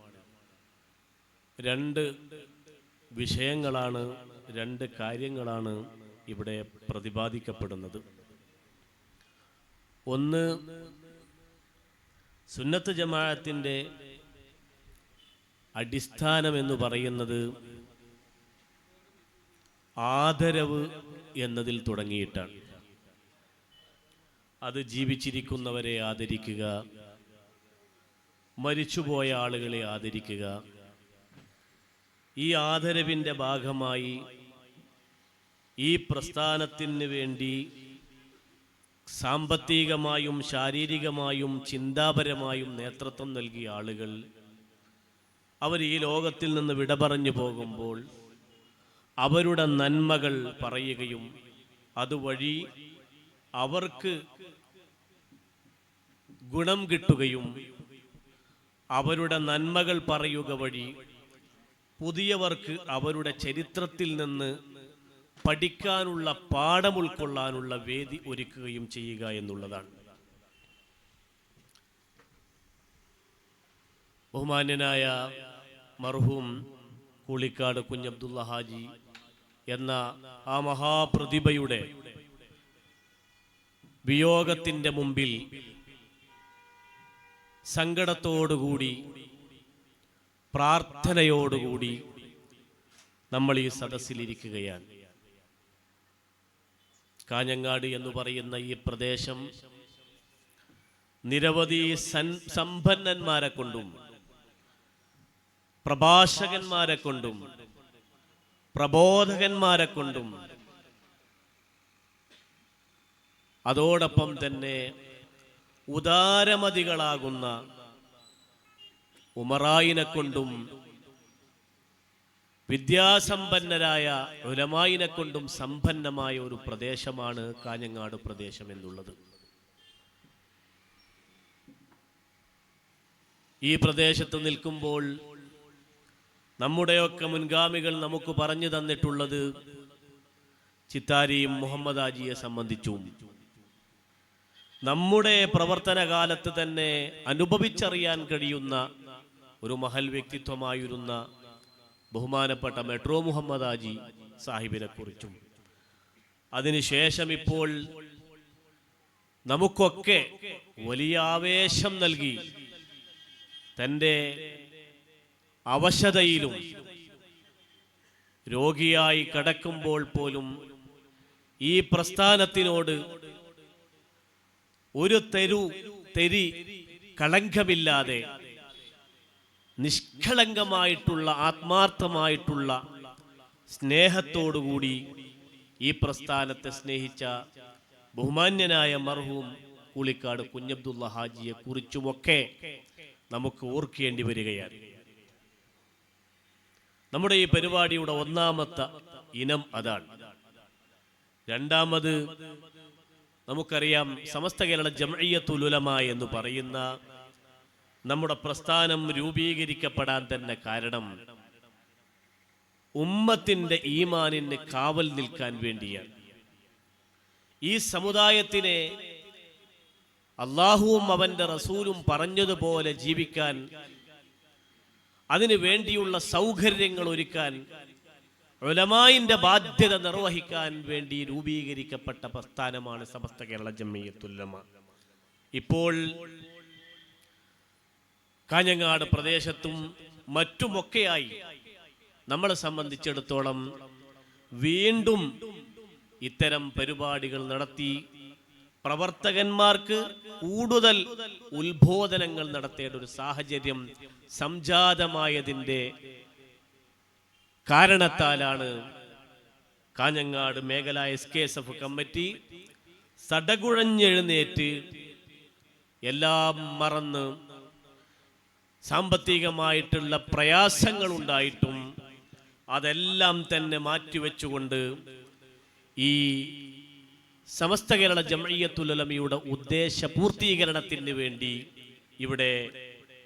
2 വിഷയങ്ങളാണ്, 2 കാര്യങ്ങളാണ് ഇവിടെ പ്രതിപാദിക്കപ്പെടുന്നത്. ഒന്ന്, സുന്നത്ത് ജമാഅത്തിൻ്റെ അടിസ്ഥാനം എന്ന് പറയുന്നത് ആദരവ് എന്നതിൽ തുടങ്ങിയിട്ടാണ്. അത് ജീവിച്ചിരിക്കുന്നവരെ ആദരിക്കുക, മരിച്ചുപോയ ആളുകളെ ആദരിക്കുക. ഈ ആദരവിൻ്റെ ഭാഗമായി ഈ പ്രസ്ഥാനത്തിന് വേണ്ടി സാമ്പത്തികമായും ശാരീരികമായും ചിന്താപരമായും നേതൃത്വം നൽകിയ ആളുകൾ അവർ ഈ ലോകത്തിൽ നിന്ന് വിട പറഞ്ഞു പോകുമ്പോൾ അവരുടെ നന്മകൾ പറയുകയും അതുവഴി അവർക്ക് ഗുണം കിട്ടുകയും അവരുടെ നന്മകൾ പറയുക വഴി പുതിയവർക്ക് അവരുടെ ചരിത്രത്തിൽ നിന്ന് പഠിക്കാനുള്ള പാഠം ഉൾക്കൊള്ളാനുള്ള വേദി ഒരുക്കുകയും ചെയ്യുക എന്നുള്ളതാണ്. ബഹുമാന്യനായ മർഹൂം കൂളിക്കാട് കുഞ്ഞബ്ദുള്ള ഹാജി എന്ന ആ മഹാപ്രതിഭയുടെ വിയോഗത്തിൻ്റെ മുമ്പിൽ സങ്കടത്തോടുകൂടി പ്രാർത്ഥനയോടുകൂടി നമ്മൾ ഈ സദസ്സിലിരിക്കുകയാണ്. കാഞ്ഞങ്ങാട് എന്ന് പറയുന്ന ഈ പ്രദേശം നിരവധി സമ്പന്നന്മാരെ കൊണ്ടും പ്രഭാഷകന്മാരെ കൊണ്ടും പ്രബോധകന്മാരെ കൊണ്ടും അതോടൊപ്പം തന്നെ ഉദാരമതികളാകുന്ന ഉമറായിനെ കൊണ്ടും വിദ്യാസമ്പന്നരായ ഉലമായിനെ കൊണ്ടും സമ്പന്നമായ ഒരു പ്രദേശമാണ് കാഞ്ഞങ്ങാട് പ്രദേശം എന്നുള്ളത്. ഈ പ്രദേശത്ത് നിൽക്കുമ്പോൾ നമ്മുടെയൊക്കെ മുൻഗാമികൾ നമുക്ക് പറഞ്ഞു തന്നിട്ടുള്ളത് ചിത്താരിയും മുഹമ്മദ് ഹാജിയെ സംബന്ധിച്ചും നമ്മുടെ പ്രവർത്തന കാലത്ത് തന്നെ അനുഭവിച്ചറിയാൻ കഴിയുന്ന ഒരു മഹൽ വ്യക്തിത്വമായിരുന്ന ബഹുമാനപ്പെട്ട മെട്രോ മുഹമ്മദ് ഹാജി സാഹിബിനെ കുറിച്ചും അതിനുശേഷം ഇപ്പോൾ നമുക്കൊക്കെ വലിയ ആവേശം നൽകി തൻ്റെ അവശതയിലും രോഗിയായി കിടക്കുമ്പോൾ പോലും ഈ പ്രസ്ഥാനത്തിനോട് ഒരു തെരി കളങ്കമില്ലാതെ നിഷ്കളങ്കമായിട്ടുള്ള ആത്മാർത്ഥമായിട്ടുള്ള സ്നേഹത്തോടുകൂടി ഈ പ്രസ്ഥാനത്തെ സ്നേഹിച്ച ബഹുമാന്യനായ മർഹൂം കൂളിക്കാട് കുഞ്ഞബ്ദുള്ള ഹാജിയെ കുറിച്ചുമൊക്കെ നമുക്ക് ഓർക്കേണ്ടി വരികയാണ്. നമ്മുടെ ഈ പരിപാടിയുടെ ഒന്നാമത്തെ ഇനം അതാണ്. രണ്ടാമത് നമുക്കറിയാം, സമസ്ത കേരള ജംഇയ്യത്തുൽ ഉലമ എന്ന് പറയുന്ന നമ്മുടെ പ്രസ്ഥാനം രൂപീകരിക്കപ്പെടാൻ തന്നെ കാരണം ഉമ്മത്തിന്റെ ഈമാനിന് കാവൽ നിൽക്കാൻ വേണ്ടിയാണ്. ഈ സമുദായത്തിനെ അള്ളാഹുവും അവന്റെ റസൂലും പറഞ്ഞതുപോലെ ജീവിക്കാൻ, അതിനു വേണ്ടിയുള്ള സൗകര്യങ്ങൾ ഒരുക്കാൻ, ഉലമായിന്റെ ബാധ്യത നിർവഹിക്കാൻ വേണ്ടി രൂപീകരിക്കപ്പെട്ട പ്രസ്ഥാനമാണ് സമസ്ത കേരള ജംഇയ്യത്തുൽ ഉലമ. ഇപ്പോൾ കാഞ്ഞങ്ങാട് പ്രദേശത്തും മറ്റുമൊക്കെയായി നമ്മളെ സംബന്ധിച്ചിടത്തോളം വീണ്ടും ഇത്തരം പരിപാടികൾ നടത്തി പ്രവർത്തകന്മാർക്ക് കൂടുതൽ ഉത്ബോധനങ്ങൾ നടത്തേണ്ട ഒരു സാഹചര്യം സംജാതമായതിൻ്റെ കാരണത്താലാണ് കാഞ്ഞങ്ങാട് മേഖല SKSF കമ്മിറ്റി സടകുഴഞ്ഞെഴുന്നേറ്റ് എല്ലാം മറന്ന് സാമ്പത്തികമായിട്ടുള്ള പ്രയാസങ്ങൾ ഉണ്ടായിട്ടും അതെല്ലാം തന്നെ മാറ്റിവെച്ചുകൊണ്ട് ഈ സമസ്ത കേരള ജംഇയ്യത്തുൽ ഉലമയുടെ ഉദ്ദേശ പൂർത്തീകരണത്തിന് വേണ്ടി ഇവിടെ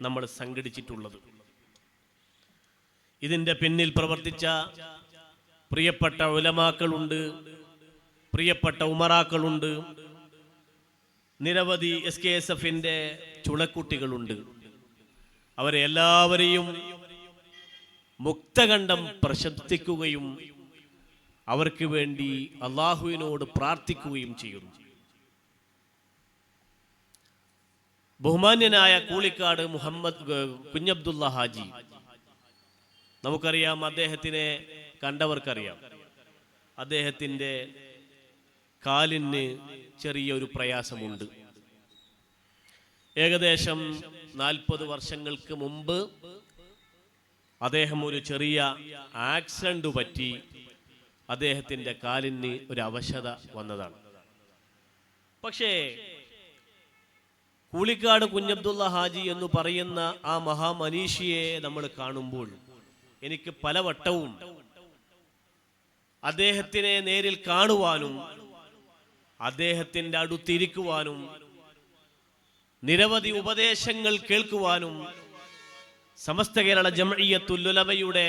നമ്മൾ സംഘടിച്ചിട്ടുള്ളത്. ഇതിൻ്റെ പിന്നിൽ പ്രവർത്തിച്ച പ്രിയപ്പെട്ട ഉലമാക്കളുണ്ട്, പ്രിയപ്പെട്ട ഉമറാക്കളുണ്ട്, നിരവധി SKSFന്റെ ചുണക്കുട്ടികളുണ്ട്. അവരെ എല്ലാവരെയും മുക്തകണ്ഠം പ്രശംസിക്കുകയും അവർക്ക് വേണ്ടി അള്ളാഹുവിനോട് പ്രാർത്ഥിക്കുകയും ചെയ്യുന്നു. ബഹുമാന്യനായ കൂളിക്കാട് കുഞ്ഞബ്ദുള്ള ഹാജി, നമുക്കറിയാം, അദ്ദേഹത്തിനെ കണ്ടവർക്കറിയാം. അദ്ദേഹത്തിൻ്റെ കാലിന് ചെറിയൊരു പ്രയാസമുണ്ട്. ഏകദേശം 40 വർഷങ്ങൾക്ക് മുമ്പ് അദ്ദേഹം ഒരു ചെറിയ ആക്സിഡന്റ് പറ്റി അദ്ദേഹത്തിൻ്റെ കാലിന് ഒരു അവശത വന്നതാണ്. പക്ഷേ കൂളിക്കാട് കുഞ്ഞബ്ദുള്ള ഹാജി എന്ന് പറയുന്ന ആ മഹാമനീഷിയെ നമ്മൾ കാണുമ്പോൾ എനിക്ക് പലവട്ടവും അദ്ദേഹത്തിനെ നേരിൽ കാണുവാനും അദ്ദേഹത്തിൻ്റെ അടുത്തിരിക്കുവാനും നിരവധി ഉപദേശങ്ങൾ കേൾക്കുവാനും സമസ്ത കേരള ജംഇയ്യത്തുൽ ഉലമയുടെ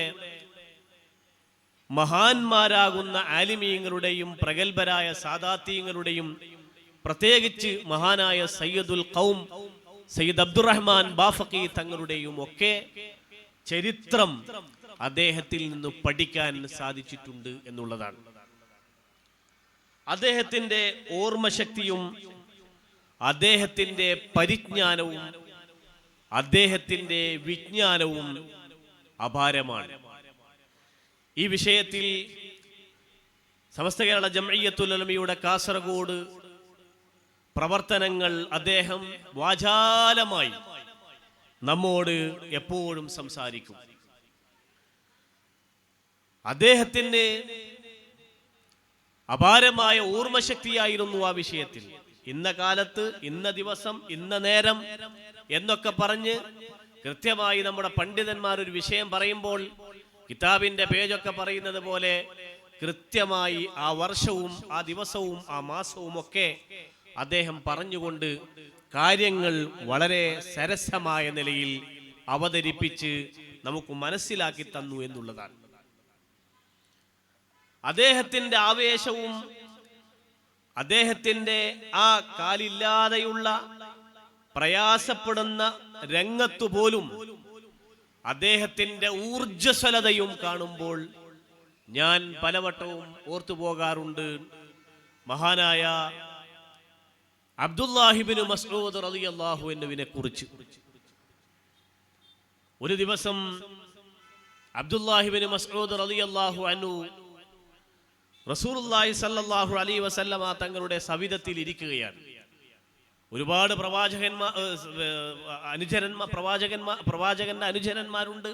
മഹാന്മാരാകുന്ന ആലിമീങ്ങളുടെയും പ്രഗത്ഭരായ സാദാത്യങ്ങളുടെയും പ്രത്യേകിച്ച് മഹാനായ സയ്യിദുൽ ഖൗം സയ്യിദ് അബ്ദുറഹ്മാൻ ബാഫഖി തങ്ങളുടെയും ഒക്കെ ചരിത്രം അദ്ദേഹത്തിൽ നിന്ന് പഠിക്കാൻ സാധിച്ചിട്ടുണ്ട് എന്നുള്ളതാണ്. അദ്ദേഹത്തിൻ്റെ ഓർമ്മശക്തിയും അദ്ദേഹത്തിൻ്റെ പരിജ്ഞാനവും അദ്ദേഹത്തിൻ്റെ വിജ്ഞാനവും അപാരമാണ്. ഈ വിഷയത്തിൽ സമസ്ത കേരള ജംഇയ്യത്തുൽ ഉലമയുടെ കാസർഗോഡ് പ്രവർത്തനങ്ങൾ അദ്ദേഹം വാചാലമായി നമ്മോട് എപ്പോഴും സംസാരിക്കും. അദ്ദേഹത്തിന് അപാരമായ ഓർമ്മശക്തിയായിരുന്നു ആ വിഷയത്തിൽ. ഇന്ന കാലത്ത്, ഇന്ന ദിവസം, ഇന്ന നേരം എന്നൊക്കെ പറഞ്ഞ് കൃത്യമായി നമ്മുടെ പണ്ഡിതന്മാർ ഒരു വിഷയം പറയുമ്പോൾ കിതാബിന്റെ പേജൊക്കെ പറയുന്നത് പോലെ കൃത്യമായി ആ വർഷവും ആ ദിവസവും ആ മാസവും ഒക്കെ അദ്ദേഹം പറഞ്ഞുകൊണ്ട് കാര്യങ്ങൾ വളരെ സരസമായ നിലയിൽ അവതരിപ്പിച്ച് നമുക്ക് മനസ്സിലാക്കി തന്നു എന്നുള്ളതാണ്. അദ്ദേഹത്തിന്റെ ആവേശവും അദ്ദേഹത്തിന്റെ ആ കാലില്ലാതെയുള്ള പ്രയാസപ്പെടുന്ന രംഗത്തു പോലും അദ്ദേഹത്തിന്റെ ഊർജ്ജസ്വലതയും കാണുമ്പോൾ ഞാൻ പലവട്ടവും ഓർത്തുപോകാറുണ്ട്. മഹാനായ അബ്ദുല്ലാഹിബ്നു മസ്ഊദ് റളിയല്ലാഹു അൻഹുവിനെ കുറിച്ച്. ഒരു ദിവസം അബ്ദുല്ലാഹിബ്നു മസ്ഊദ് റളിയല്ലാഹു അൻഹു റസൂലുള്ളാഹി സ്വല്ലല്ലാഹു അലൈഹി വസല്ലമ തങ്ങളുടെ സവിധത്തിൽ ഇരിക്കുകയാണ്. ഒരുപാട് പ്രവാചകന്റെ അനുചരന്മാരുണ്ട്,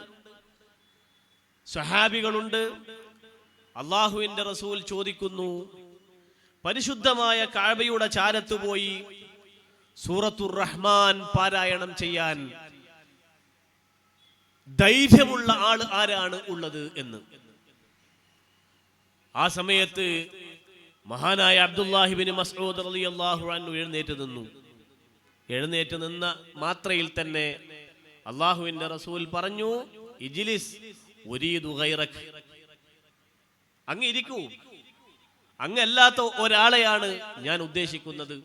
സ്വഹാബികളുണ്ട്. അള്ളാഹുവിന്റെ റസൂൽ ചോദിക്കുന്നു, പരിശുദ്ധമായ കഅബയുടെ ചാരത്ത് പോയി സൂറത്തുർ റഹ്മാൻ പാരായണം ചെയ്യാൻ ധൈര്യമുള്ള ആൾ ആരാണ് ഉള്ളത് എന്ന്. ആ സമയത്ത് മഹാനായ അബ്ദുല്ലാഹിബ്നു മസ്ഊദ് റളിയല്ലാഹു അൻഹു എഴുന്നേറ്റ് നിന്നു. എഴുന്നേറ്റ് നിന്ന മാത്രയിൽ തന്നെ അള്ളാഹുവിന്റെ റസൂൽ പറഞ്ഞു, ഇജ്ലിസ് ഉരീദു ഗൈറക്, അങ്ങ് ഇരിക്കൂ, അങ്ങല്ലാത്ത ഒരാളെയാണ് ഞാൻ ഉദ്ദേശിക്കുന്നത്.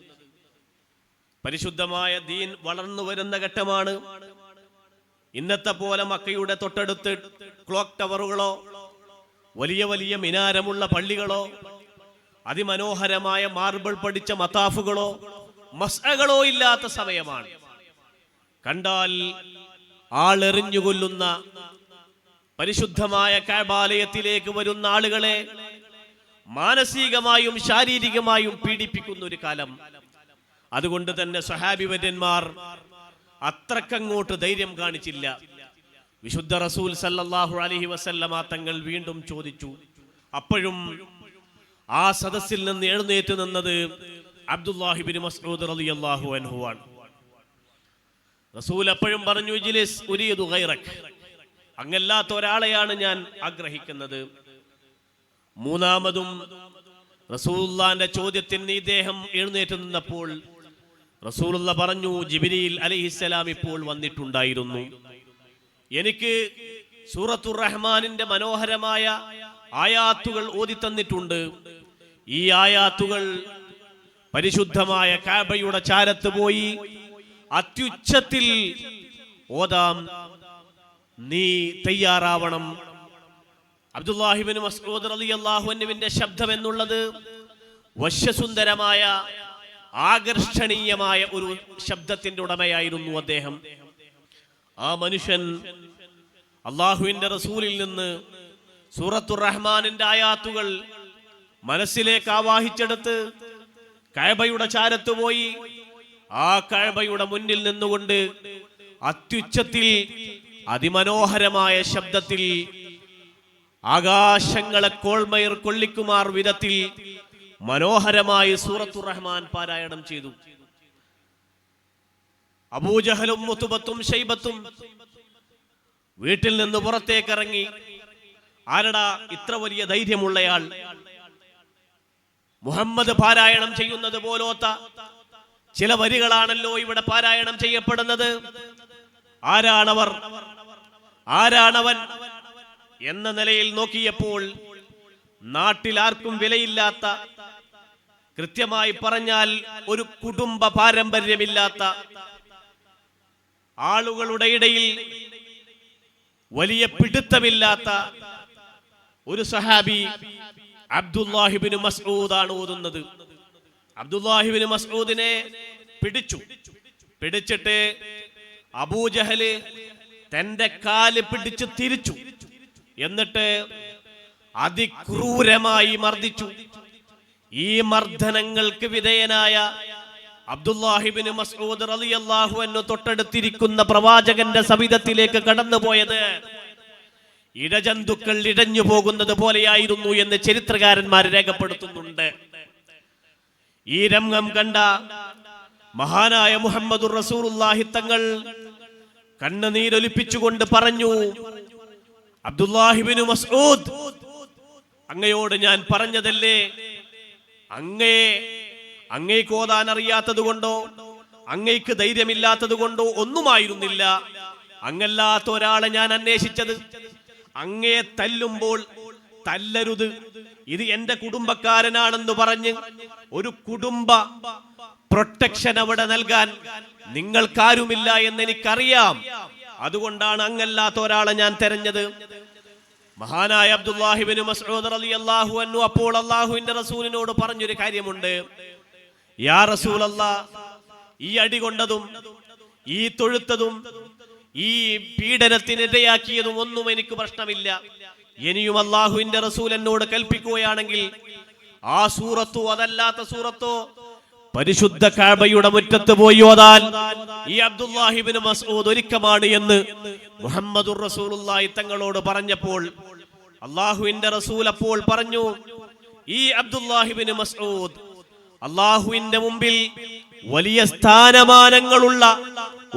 പരിശുദ്ധമായ ദീൻ വളർന്നു വരുന്ന ഘട്ടമാണ്. ഇന്നത്തെ പോലെ മക്കയുടെ തൊട്ടടുത്ത് ക്ലോക്ക് ടവറുകളോ വലിയ വലിയ മിനാരമുള്ള പള്ളികളോ അതിമനോഹരമായ മാർബിൾ പടിച്ച മതാഫുകളോ മസ്അകളോ ഇല്ലാത്ത സമയമാണ്. കണ്ടാൽ ആളെറിഞ്ഞുകൊല്ലുന്ന പരിശുദ്ധമായ കഅബാലയത്തിലേക്ക് വരുന്ന ആളുകളെ മാനസികമായും ശാരീരികമായും പീഡിപ്പിക്കുന്ന ഒരു കാലം. അതുകൊണ്ട് തന്നെ സ്വഹാബിവര്യന്മാർ അത്രക്കങ്ങോട്ട് ധൈര്യം കാണിച്ചില്ല. വിശുദ്ധ റസൂൽ സല്ലല്ലാഹു അലൈഹി വസല്ലമ തങ്ങൾ വീണ്ടും ചോദിച്ചു. അപ്പോഴും ആ സദസ്സിൽ നിന്ന് എഴുന്നേറ്റ് നിന്നത് അബ്ദുല്ലാഹിബ്നു മസ്ഊദ് റളിയല്ലാഹു അൻഹു ആണ്. റസൂൽ അപ്പോഴും പറഞ്ഞു, ഇജ്ലിസ് ഉരീദു ഗൈറക്, അങ്ങല്ലാത്ത ഒരാളെയാണ് ഞാൻ ആഗ്രഹിക്കുന്നത്. മൂന്നാമതും റസൂലുള്ളാഹിന്റെ ചോദ്യത്തിന് ഇദ്ദേഹം എഴുന്നേറ്റ് നിന്നപ്പോൾ റസൂലുള്ള പറഞ്ഞു, ജിബ്രീൽ അലൈഹിസ്സലാം ഇപ്പോൾ വന്നിട്ടുണ്ടായിരുന്നു. എനിക്ക് സൂറത്തുർ റഹ്മാനിന്റെ മനോഹരമായ ആയാത്തുകൾ ഓതി തന്നിട്ടുണ്ട്. ഈ ആയാത്തുകൾ പരിശുദ്ധമായ കഅബയുടെ ചാരത്ത് പോയി അത്യുച്ചത്തിൽ ഓതാം, നീ തയ്യാറാവണം. അബ്ദുല്ലാഹിബ്നു മസ്ഊദ് റളിയല്ലാഹു അൻഹുവിന്റെ ശബ്ദം എന്നുള്ളത് വശ്യസുന്ദരമായ ആകർഷണീയമായ ഒരു ശബ്ദത്തിന്റെ ഉടമയായിരുന്നു അദ്ദേഹം. ആ മനുഷ്യൻ അള്ളാഹുവിന്റെ റസൂലിൽ നിന്ന് സൂറത്തുർ റഹ്മാനിന്റെ ആയാത്തുകൾ മനസ്സിലേക്ക് ആവാഹിച്ചെടുത്ത് കഅബയുടെ ചാരത്ത് പോയി ആ കഅബയുടെ മുന്നിൽ നിന്നുകൊണ്ട് അത്യുച്ചത്തിൽ അതിമനോഹരമായ ശബ്ദത്തിൽ ആകാശങ്ങളെ കോൾമയർ കൊള്ളിക്കുമാർ വിധത്തിൽ മനോഹരമായി സൂറത്തുർ റഹ്മാൻ പാരായണം ചെയ്തു. അബൂജഹലും മുതുബത്തും ശൈബത്തും വീട്ടിൽ നിന്ന് പുറത്തേക്ക് ഇറങ്ങി. ആരടാ ഇത്ര വലിയ ധൈര്യമുള്ളയാൾ? മുഹമ്മദ് പാരായണം ചെയ്യുന്നത് പോലോത്ത ചില വരികളാണല്ലോ ഇവിടെ പാരായണം ചെയ്യപ്പെടുന്നത്. ആരാണവർ, ആരാണവൻ എന്ന നിലയിൽ നോക്കിയപ്പോൾ നാട്ടിൽ ആർക്കും വിലയില്ലാത്ത, കൃത്യമായി പറഞ്ഞാൽ ഒരു കുടുംബ പാരമ്പര്യമില്ലാത്ത, ആളുകളുടെ ഇടയിൽ വലിയ പിടുത്തമില്ലാത്ത ഒരു സഹാബി അബ്ദുല്ലാഹിബ്നു മസ്ഊദ് ആണ് ഓതുന്നത്. അബ്ദുല്ലാഹിബ്നു മസ്ഊദിനെ പിടിച്ചിട്ട് അബൂജഹല് തന്റെ കാല് പിടിച്ച് തിരിച്ചു. എന്നിട്ട് അതിക്രൂരമായി മർദ്ദിച്ചു. ഈ മർദ്ദനങ്ങൾക്ക് വിധേയനായ അബ്ദുല്ലാഹിബ്നു മസ്ഊദ് റളിയല്ലാഹു അൻഹു തൊട്ടടുത്തിരിക്കുന്ന പ്രവാചകന്റെ സവിധത്തിലേക്ക് കടന്നുപോയത് ഇഴജന്തുക്കൾ ഇഴഞ്ഞു പോകുന്നത് പോലെയായിരുന്നു എന്ന് ചരിത്രകാരന്മാർ രേഖപ്പെടുത്തുന്നുണ്ട്. ഈ രംഗം കണ്ട മഹാനായ മുഹമ്മദുർ റസൂലുള്ളാഹി തങ്ങൾ കണ്ണുനീരൊലിപ്പിച്ചുകൊണ്ട് പറഞ്ഞു, അബ്ദുല്ലാഹിബ്നു മസ്ഊദ്, അങ്ങയോട് ഞാൻ പറഞ്ഞതല്ലേ, അങ്ങേക്ക് ഓതാൻ അറിയാത്തത് കൊണ്ടോ അങ്ങേക്ക് ധൈര്യമില്ലാത്തത് കൊണ്ടോ ഒന്നുമായിരുന്നില്ല. അങ്ങല്ലാത്ത ഒരാളെ ഞാൻ അന്വേഷിച്ചത്. അങ്ങയെ തല്ലുമ്പോൾ തല്ലരുത്, ഇത് എന്റെ കുടുംബക്കാരനാണെന്ന് പറഞ്ഞ് ഒരു കുടുംബ പ്രൊട്ടക്ഷൻ അവിടെ നൽകാൻ നിങ്ങൾക്കാരുമില്ല എന്ന് എനിക്കറിയാം. അതുകൊണ്ടാണ് അങ്ങല്ലാത്ത ഒരാളെ ഞാൻ തെരഞ്ഞത്. മഹാനായ അബ്ദുല്ലാഹിബ്നു മസ്ഊദ് റളിയല്ലാഹു അൻഹു അപ്പോൾ അല്ലാഹുവിന്റെ റസൂലിനോട് പറഞ്ഞൊരു കാര്യമുണ്ട്. യാ റസൂലല്ലാഹ്, ഈ അടി കൊണ്ടതും ഈ തൊഴുത്തതും ഈ പീഡനത്തിനിടയാക്കിയതും ഒന്നും എനിക്ക് പ്രശ്നമില്ല. ഇനിയും അല്ലാഹുവിന്റെ റസൂൽ എന്നോട് കൽപ്പിക്കുകയാണെങ്കിൽ ആ സൂറത്തോ അതല്ലാത്ത സൂറത്തോ പരിശുദ്ധ കഅബയുടെ മുറ്റത്ത് പോയി ഓതാൻ ഈ അബ്ദുല്ലാഹിബ്നു മസ്ഊദ് ഒരുക്കമാണ് എന്ന് മുഹമ്മദുർ റസൂലുള്ളാഹി തങ്ങളോട് പറഞ്ഞപ്പോൾ അല്ലാഹുവിന്റെ റസൂൽ അപ്പോൾ പറഞ്ഞു, ഈ അബ്ദുല്ലാഹിബ്നു മസ്ഊദ് അല്ലാഹുവിന്റെ മുമ്പിൽ വലിയ സ്ഥാനമാനങ്ങളുള്ള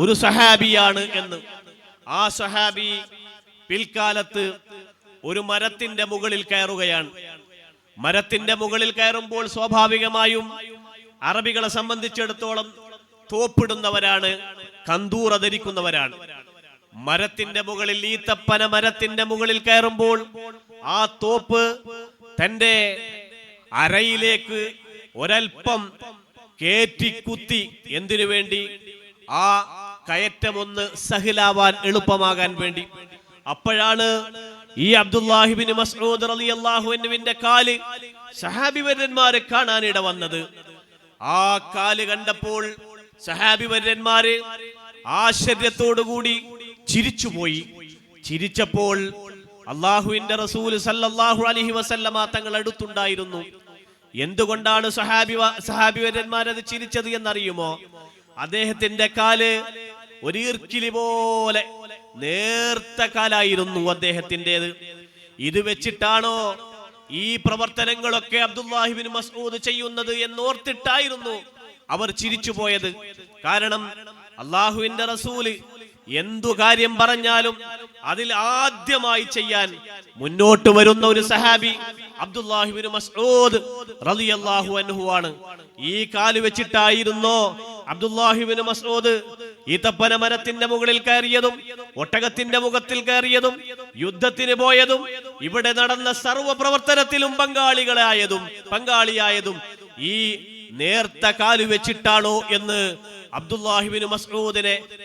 ഒരു സഹാബിയാണ് എന്ന്. ആ സഹാബി പിൽക്കാലത്ത് ഒരു മരത്തിന്റെ മുകളിൽ കയറുകയാണ്. മരത്തിന്റെ മുകളിൽ കയറുമ്പോൾ സ്വാഭാവികമായും അറബികളെ സംബന്ധിച്ചിടത്തോളം തോപ്പിടുന്നവരാണ്, കന്തൂറ ധരിക്കുന്നവരാണ്. മരത്തിന്റെ മുകളിൽ, ഈത്തപ്പന മരത്തിന്റെ മുകളിൽ കയറുമ്പോൾ ആ തോപ്പ് തന്റെ അരയിലേക്ക് ഒരൽപ്പം കേറ്റിക്കുത്തി. എന്തിനു വേണ്ടി? ആ കയറ്റമൊന്ന് സഹിലാവാൻ, എളുപ്പമാകാൻ വേണ്ടി. അപ്പോഴാണ് ഈ അബ്ദുല്ലാഹിബ്നു മസ്ഊദ് റളിയല്ലാഹു അൻഹുവിന്റെ കാല് സഹാബിവര്യന്മാരെ കാണാനിട വന്നത്. ആ കാല് കണ്ടപ്പോൾ സഹാബിവര്യന്മാര് ആശ്ചര്യത്തോടുകൂടി ചിരിച്ചുപോയി. ചിരിച്ചപ്പോൾ അല്ലാഹുവിന്റെ റസൂൽ സല്ലല്ലാഹു അലൈഹി വസല്ലമ തങ്ങൾ അടുത്തുണ്ടായിരുന്നു. എന്തുകൊണ്ടാണ് സഹാബിവര്യന്മാരത് ചിരിച്ചത് എന്നറിയുമോ? അദ്ദേഹത്തിന്റെ കാല് ഒരു ഈർക്കിലി പോലെ നേർത്ത കാലായിരുന്നു അദ്ദേഹത്തിൻ്റെത്. ഇത് വെച്ചിട്ടാണോ ഈ പ്രവർത്തനങ്ങളൊക്കെ അബ്ദുല്ലാഹിബ്നു മസ്ഊദ് ചെയ്യുന്നത് എന്നോർത്തിട്ടായിരുന്നു അവർ ചിരിച്ചുപോയത്. കാരണം അല്ലാഹുവിന്റെ റസൂല് എന്തു കാര്യം പറഞ്ഞാലും അതിൽ ആദ്യമായി ചെയ്യാൻ മുന്നോട്ട് വരുന്ന ഒരു സഹാബി അബ്ദുല്ലാഹിബ്നു മസ്ഊദ് റളിയല്ലാഹു അൻഹു ആണ്. ഈ കാല് വെച്ചിട്ടായിരുന്നോ അബ്ദുല്ലാഹിബ്നു മസ്ഊദ് ഈത്തപ്പന മരത്തിന്റെ മുകളിൽ കയറിയതും ഒട്ടകത്തിന്റെ മുഖത്തിൽ കയറിയതും യുദ്ധത്തിന് പോയതും ഇവിടെ നടന്ന സർവ്വ പ്രവർത്തനത്തിലും പങ്കാളിയായതും ഈ നേർത്ത കാല് വെച്ചിട്ടാണോ എന്ന് അബ്ദുല്ലാഹിബ്നു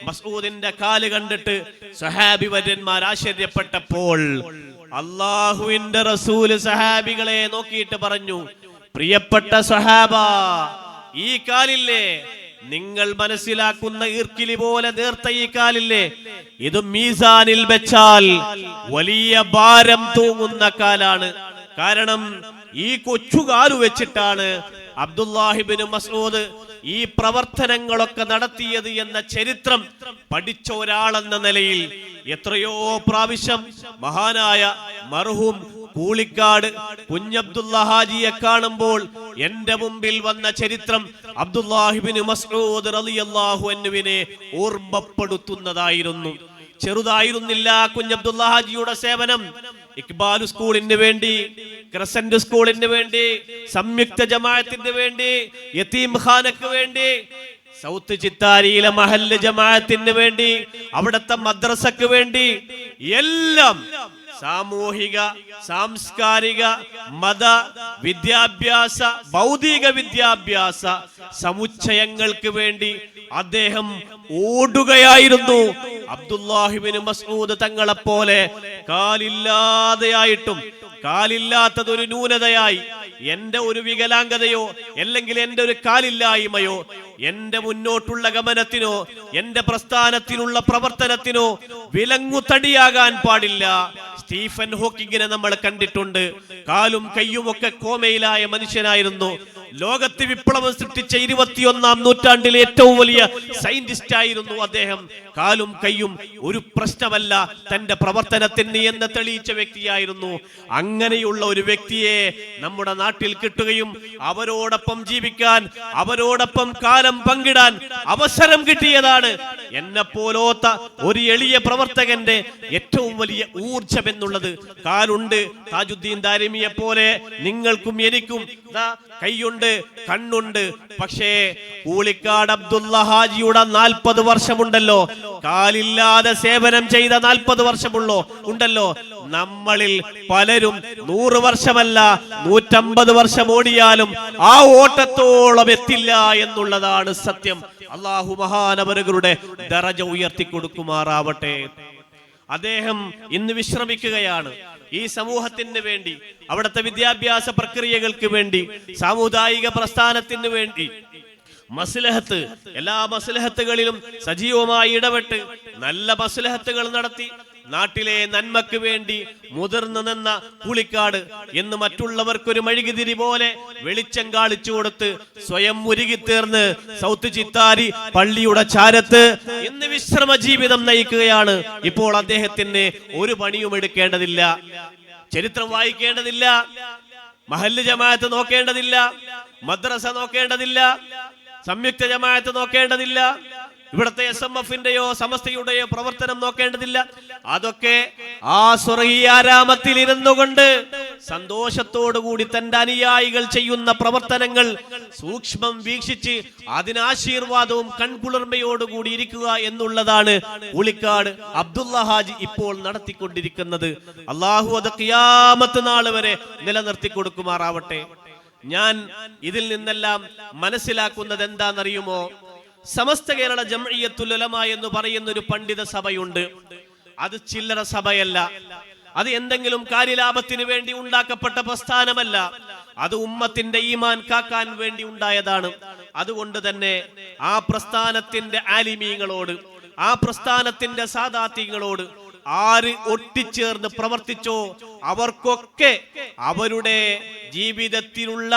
മസ്ഊദിന്റെ കാല് കണ്ടിട്ട് സഹാബി വര്യന്മാർ ആശ്ചര്യപ്പെട്ടപ്പോൾ അല്ലാഹുവിന്റെ റസൂല് സഹാബികളെ നോക്കിയിട്ട് പറഞ്ഞു, പ്രിയപ്പെട്ട സഹാബ, ഈ കാലില്ലേ, നിങ്ങൾ മനസ്സിലാക്കുന്ന ഈർക്കിലി പോലെ നേർത്ത ഈ കാലില്ലേ, ഇത് മീസാനിൽ വെച്ചാൽ വലിയ ഭാരം തൂങ്ങുന്ന കാലാണ്. കാരണം ഈ കൊച്ചുകാലു വെച്ചിട്ടാണ് അബ്ദുല്ലാഹിബ്നു മസ്ഊദ് ഈ പ്രവർത്തനങ്ങളൊക്കെ നടത്തിയത് എന്ന ചരിത്രം പഠിച്ച ഒരാളെന്ന നിലയിൽ എത്രയോ പ്രാവശ്യം മഹാനായ മർഹൂം കൂളിക്കാട് കുഞ്ഞബ്ദുള്ള ഹാജിയെ കാണുമ്പോൾ എന്റെ മുമ്പിൽ വന്ന ചരിത്രം അബ്ദുല്ലാഹിബ്നു മസ്ഊദ് റളിയല്ലാഹു അൻഹുവിനെ ഓർമ്മപ്പെടുത്തുന്നതായിരുന്നു. ചെറുതായിരുന്നില്ല കുഞ്ഞബ്ദുള്ള ഹാജിയുടെ സേവനം. ഇക്ബാൽ സ്കൂളിന് വേണ്ടി, ക്രസന്റ് സ്കൂളിന് വേണ്ടി, സംയുക്ത ജമാഅത്തിന് വേണ്ടി, യതീംഖാനക്ക് വേണ്ടി, സൗത്ത് ചിത്താരിയിലെ മഹല്ല് ജമാഅത്തിന് വേണ്ടി, അവിടുത്തെ മദ്രസക്ക് വേണ്ടി, എല്ലാം സാമൂഹിക, സാംസ്കാരിക, മത വിദ്യാഭ്യാസ, ഭൗതിക വിദ്യാഭ്യാസ സമുച്ചയങ്ങൾക്ക് വേണ്ടി അദ്ദേഹം ഓടുകയായിരുന്നു. അബ്ദുല്ലാഹിബ്നു മസ്ഊദ് തങ്ങളെ പോലെ കാലില്ലാതെയായിട്ടും കാലില്ലാത്തതൊരു ന്യൂനതയായി, എന്റെ ഒരു വികലാംഗതയോ അല്ലെങ്കിൽ എന്റെ ഒരു കാലില്ലായ്മയോ എന്റെ മുന്നോട്ടുള്ള ഗമനത്തിനോ എന്റെ പ്രസ്ഥാനത്തിനുള്ള പ്രവർത്തനത്തിനോ വിലങ്ങുതടിയാകാൻ പാടില്ല. സ്റ്റീഫൻ ഹോക്കിങ്ങിനെ നമ്മൾ കണ്ടിട്ടുണ്ട്. കാലും കയ്യുമൊക്കെ കോമയിലായ മനുഷ്യനായിരുന്നു. ലോകത്ത് വിപ്ലവം സൃഷ്ടിച്ച 21-ാം നൂറ്റാണ്ടിലെ ഏറ്റവും വലിയ സയന്റിസ്റ്റ് ആയിരുന്നു അദ്ദേഹം. കാലും കയ്യും ഒരു പ്രശ്നമല്ല തന്റെ പ്രവർത്തനത്തിന് എന്ന് തെളിയിച്ച വ്യക്തിയായിരുന്നു. അങ്ങനെയുള്ള ഒരു വ്യക്തിയെ നമ്മുടെ നാട്ടിൽ കിട്ടുകയും അവരോടൊപ്പം ജീവിക്കാൻ, അവരോടൊപ്പം കാലം പങ്കിടാൻ അവസരം കിട്ടിയതാണ് എന്നെ പോലോത്ത ഒരു എളിയ പ്രവർത്തകന്റെ ഏറ്റവും വലിയ ഊർജം എന്നുള്ളത്. കാലുണ്ട്, താജുദ്ദീൻ ദാരിമിയെ പോലെ നിങ്ങൾക്കും എനിക്കും കൈയുണ്ട്, കണ്ണുണ്ട്. പക്ഷേ കൂളിക്കാട് അബ്ദുള്ള ഹാജിയുടെ 40 വർഷമുണ്ടല്ലോ, കാലില്ലാതെ സേവനം ചെയ്ത 40 വർഷമുള്ളോ ഉണ്ടല്ലോ. നമ്മളിൽ പലരും 100 വർഷമല്ല 150 വർഷം ഓടിയാലും ആ ഓട്ടത്തോളം എത്തില്ല എന്നുള്ളതാണ് സത്യം. അല്ലാഹു മഹാനവറുകളുടെ ദറജ ഉയർത്തി കൊടുക്കുമാറാവട്ടെ. അദ്ദേഹം ഇന്ന് വിശ്രമിക്കുകയാണ്. ഈ സമൂഹത്തിന് വേണ്ടി, അവിടുത്തെ വിദ്യാഭ്യാസ പ്രക്രിയകൾക്ക് വേണ്ടി, സാമുദായിക പ്രസ്ഥാനത്തിന് വേണ്ടി മസ്ലഹത്ത്, എല്ലാ മസ്ലഹത്തുകളിലും സജീവമായി ഇടപെട്ട് നല്ല മസ്ലഹത്തുകൾ നടത്തി നാട്ടിലെ നന്മക്ക് വേണ്ടി മുതിർന്നു നിന്ന കൂളിക്കാട് എന്ന് മറ്റുള്ളവർക്കൊരു മെഴുകുതിരി പോലെ വെളിച്ചം കാളിച്ചു കൊടുത്ത് സ്വയം ഉരുകിത്തീർന്ന് സൗത്ത് ചിത്താരി പള്ളിയുടെ ചാരത്ത് ഇന്ന് വിശ്രമ ജീവിതം നയിക്കുകയാണ്. ഇപ്പോൾ അദ്ദേഹത്തിന് ഒരു പണിയും എടുക്കേണ്ടതില്ല, ചരിത്രം വായിക്കേണ്ടതില്ല, മഹല്ല് ജമാഅത്ത് നോക്കേണ്ടതില്ല, മദ്രസ നോക്കേണ്ടതില്ല, സംയുക്ത ജമാഅത്ത് നോക്കേണ്ടതില്ല, ഇവിടുത്തെ SMF-ന്റെയോ സമസ്തയുടെയോ പ്രവർത്തനം നോക്കേണ്ടതില്ല. അതൊക്കെ ആ സ്വർഗീയാരാമത്തിൽ ഇരുന്നു കൊണ്ട് സന്തോഷത്തോടുകൂടി തന്റെ അനുയായികൾ ചെയ്യുന്ന പ്രവർത്തനങ്ങൾ സൂക്ഷ്മം വീക്ഷിച്ച് അതിനാശീർവാദവും കൺകുളിർമയോടുകൂടി ഇരിക്കുക എന്നുള്ളതാണ് കൂളിക്കാട് അബ്ദുള്ള ഹാജി ഇപ്പോൾ നടത്തിക്കൊണ്ടിരിക്കുന്നത്. അള്ളാഹു അത് ഖിയാമത്ത് നാൾ വരെ നിലനിർത്തി കൊടുക്കുമാറാവട്ടെ. ഞാൻ ഇതിൽ നിന്നെല്ലാം മനസ്സിലാക്കുന്നത് എന്താണെന്നറിയുമോ? സമസ്ത കേരള ജംഇയ്യത്തുൽ ഉലമ എന്ന് പറയുന്ന ഒരു പണ്ഡിത സഭയുണ്ട്. അത് ചില്ലറ സഭയല്ല, അത് എന്തെങ്കിലും കാര്യലാഭത്തിന് വേണ്ടി ഉണ്ടാക്കപ്പെട്ട പ്രസ്ഥാനമല്ല. അത് ഉമ്മത്തിന്റെ ഈമാൻ കാക്കാൻ വേണ്ടി ഉണ്ടായതാണ്. അതുകൊണ്ട് തന്നെ ആ പ്രസ്ഥാനത്തിന്റെ ആലിമീങ്ങളോട്, ആ പ്രസ്ഥാനത്തിന്റെ സാദാത്യങ്ങളോട് ആര് ഒട്ടിച്ചേർന്ന് പ്രവർത്തിച്ചോ അവർക്കൊക്കെ അവരുടെ ജീവിതത്തിലുള്ള,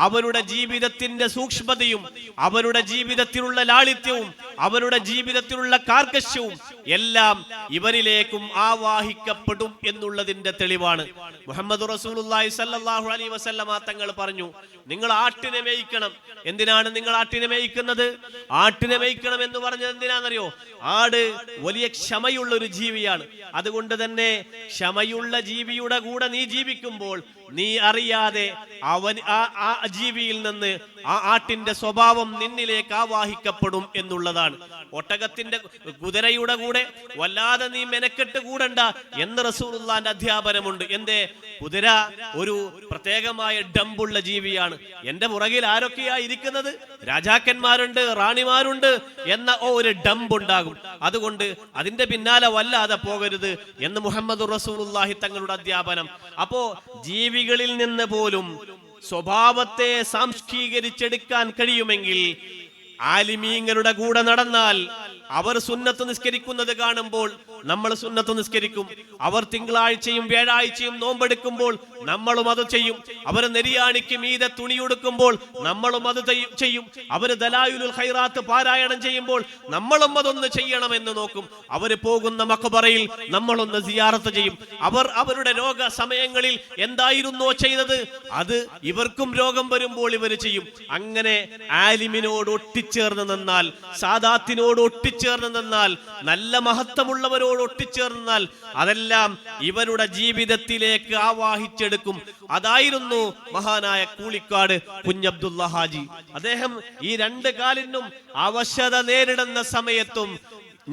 അവരുടെ ജീവിതത്തിന്റെ സൂക്ഷ്മതയും, അവരുടെ ജീവിതത്തിലുള്ള ലാളിത്യവും, അവരുടെ ജീവിതത്തിലുള്ള കാർക്കശ്യവും എല്ലാം ഇവരിലേക്കും ആവാഹിക്കപ്പെടും എന്നുള്ളതിന്റെ തെളിവാണ്. മുഹമ്മദ് റസൂലുള്ളാഹി സ്വല്ലല്ലാഹു അലൈഹി വസല്ലമ തങ്ങൾ പറഞ്ഞു, നിങ്ങൾ ആട്ടിനെ മേയ്ക്കണം. എന്തിനാണ് നിങ്ങൾ ആട്ടിനെ മേയ്ക്കുന്നത്? ആട്ടിനെ മേയ്ക്കണം എന്ന് പറഞ്ഞത് എന്തിനാണെന്നറിയോ? ആട് വലിയ ക്ഷമയുള്ള ഒരു ജീവിയാണ്. അതുകൊണ്ട് തന്നെ ക്ഷമയുള്ള ജീവിയുടെ കൂടെ നീ ജീവിക്കുമ്പോൾ നീ അറിയാതെ അവൻ ആ ജീവിയിൽ നിന്ന് ആ ആട്ടിന്റെ സ്വഭാവം നിന്നിലേക്ക് ആവാഹിക്കപ്പെടും എന്നുള്ളതാണ്. ഒട്ടകത്തിന്റെ, കുതിരയുടെ കൂടെ വല്ലാതെ നീ മെനക്കെട്ട് കൂടണ്ട എന്ന് റസൂലുള്ളാന്റെ അധ്യാപനമുണ്ട്. എന്തേ? കുതിര ഒരു പ്രത്യേകമായ ഡമ്പുള്ള ജീവിയാണ്. എന്റെ പുറകിൽ ആരൊക്കെയാ ഇരിക്കുന്നത്? രാജാക്കന്മാരുണ്ട്, റാണിമാരുണ്ട് എന്ന ഒരു ഡമ്പ് ഉണ്ടാകും. അതുകൊണ്ട് അതിന്റെ പിന്നാലെ വല്ലാതെ പോകരുത് എന്ന് മുഹമ്മദ് റസൂലുള്ളാഹി തങ്ങളുടെ അധ്യാപനം. അപ്പോ ജീവികളിൽ നിന്ന് പോലും സ്വഭാവത്തെ സാംസ്കീകരിച്ചെടുക്കാൻ കഴിയുമെങ്കിൽ ആലിമീങ്ങളുടെ കൂടെ നടന്നാൽ, അവർ സുന്നത്ത് നിസ്കരിക്കുന്നത് കാണുമ്പോൾ നമ്മൾ സുന്നത്ത് നിസ്കരിക്കും. അവർ തിങ്കളാഴ്ചയും വ്യാഴാഴ്ചയും നോമ്പെടുക്കുമ്പോൾ നമ്മളും അത് ചെയ്യും. അവർ നെരിയാണിക്ക് മീതെ തുണിയെടുക്കുമ്പോൾ നമ്മളും അത് ചെയ്യും. അവർ ദലായിലുൽ ഖൈറാത്ത് പാരായണം ചെയ്യുമ്പോൾ നമ്മളും അതൊന്ന് ചെയ്യണമെന്ന് നോക്കും. അവർ പോകുന്ന മഖബറയിൽ നമ്മളൊന്ന് സിയാറത്ത് ചെയ്യും. അവർ അവരുടെ രോഗ സമയങ്ങളിൽ എന്തായിരുന്നോ ചെയ്തത് അത് ഇവർക്കും രോഗം വരുമ്പോൾ ഇവർ ചെയ്യും. അങ്ങനെ ആലിമിനോട് ഒട്ടിച്ചേർന്ന് നിന്നാൽ, സാദാത്തിനോട് ഒട്ടിച്ചേർന്ന് നിന്നാൽ, നല്ല മഹത്വമുള്ളവരോട് ഒട്ടിച്ചേർന്നാൽ അതെല്ലാം ഇവരുടെ ജീവിതത്തിലേക്ക് ആവാഹിച്ചെടുക്കും. അതായിരുന്നു മഹാനായ കൂളിക്കാട് കുഞ്ഞബ്ദുള്ള ഹാജി. അദ്ദേഹം ഈ 2 കാലിനും അവശത നേരിടുന്ന സമയത്തും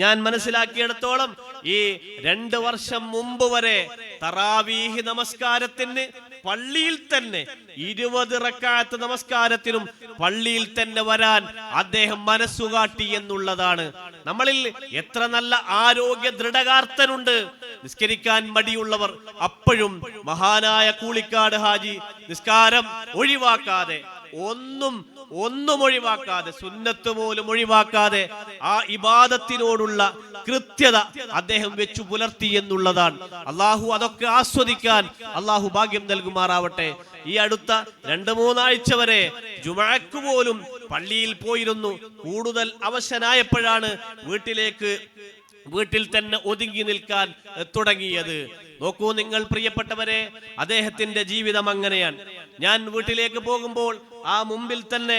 ഞാൻ മനസ്സിലാക്കിയിടത്തോളം ഈ 2 വർഷം മുമ്പ് വരെ തറാവീഹ് നമസ്കാരത്തിന് പള്ളിയിൽ തന്നെ 20 റക്അത്ത് നമസ്കാരത്തിനും പള്ളിയിൽ തന്നെ വരാൻ അദ്ദേഹം മനസ്സുകാട്ടി എന്നുള്ളതാണ്. നമ്മളിൽ എത്ര നല്ല ആരോഗ്യ ദൃഢകാർത്തനുണ്ട്, നിസ്കരിക്കാൻ മടിയുള്ളവർ. അപ്പോഴും മഹാനായ കൂളിക്കാട് ഹാജി നിസ്കാരം ഒഴിവാക്കാതെ, ഒന്നും ഒന്നും ഒഴിവാക്കാതെ, സുന്നത്ത് പോലും ഒഴിവാക്കാതെ ആ ഇബാദത്തിനോടുള്ള കൃത്യത അദ്ദേഹം വെച്ചു പുലർത്തി എന്നുള്ളതാണ്. അള്ളാഹു അതൊക്കെ ആസ്വദിക്കാൻ അള്ളാഹു ഭാഗ്യം നൽകുമാറാവട്ടെ. ഈ അടുത്ത 2-3 ആഴ്ച വരെ ജുമഅക്ക് പോലും പള്ളിയിൽ പോയിരുന്നു. കൂടുതൽ അവശനായപ്പോഴാണ് വീട്ടിൽ തന്നെ ഒതുങ്ങി നിൽക്കാൻ തുടങ്ങിയത്. നോക്കൂ നിങ്ങൾ പ്രിയപ്പെട്ടവരെ, അദ്ദേഹത്തിന്റെ ജീവിതം അങ്ങനെയാണ്. ഞാൻ വീട്ടിലേക്ക് പോകുമ്പോൾ ആ മുമ്പിൽ തന്നെ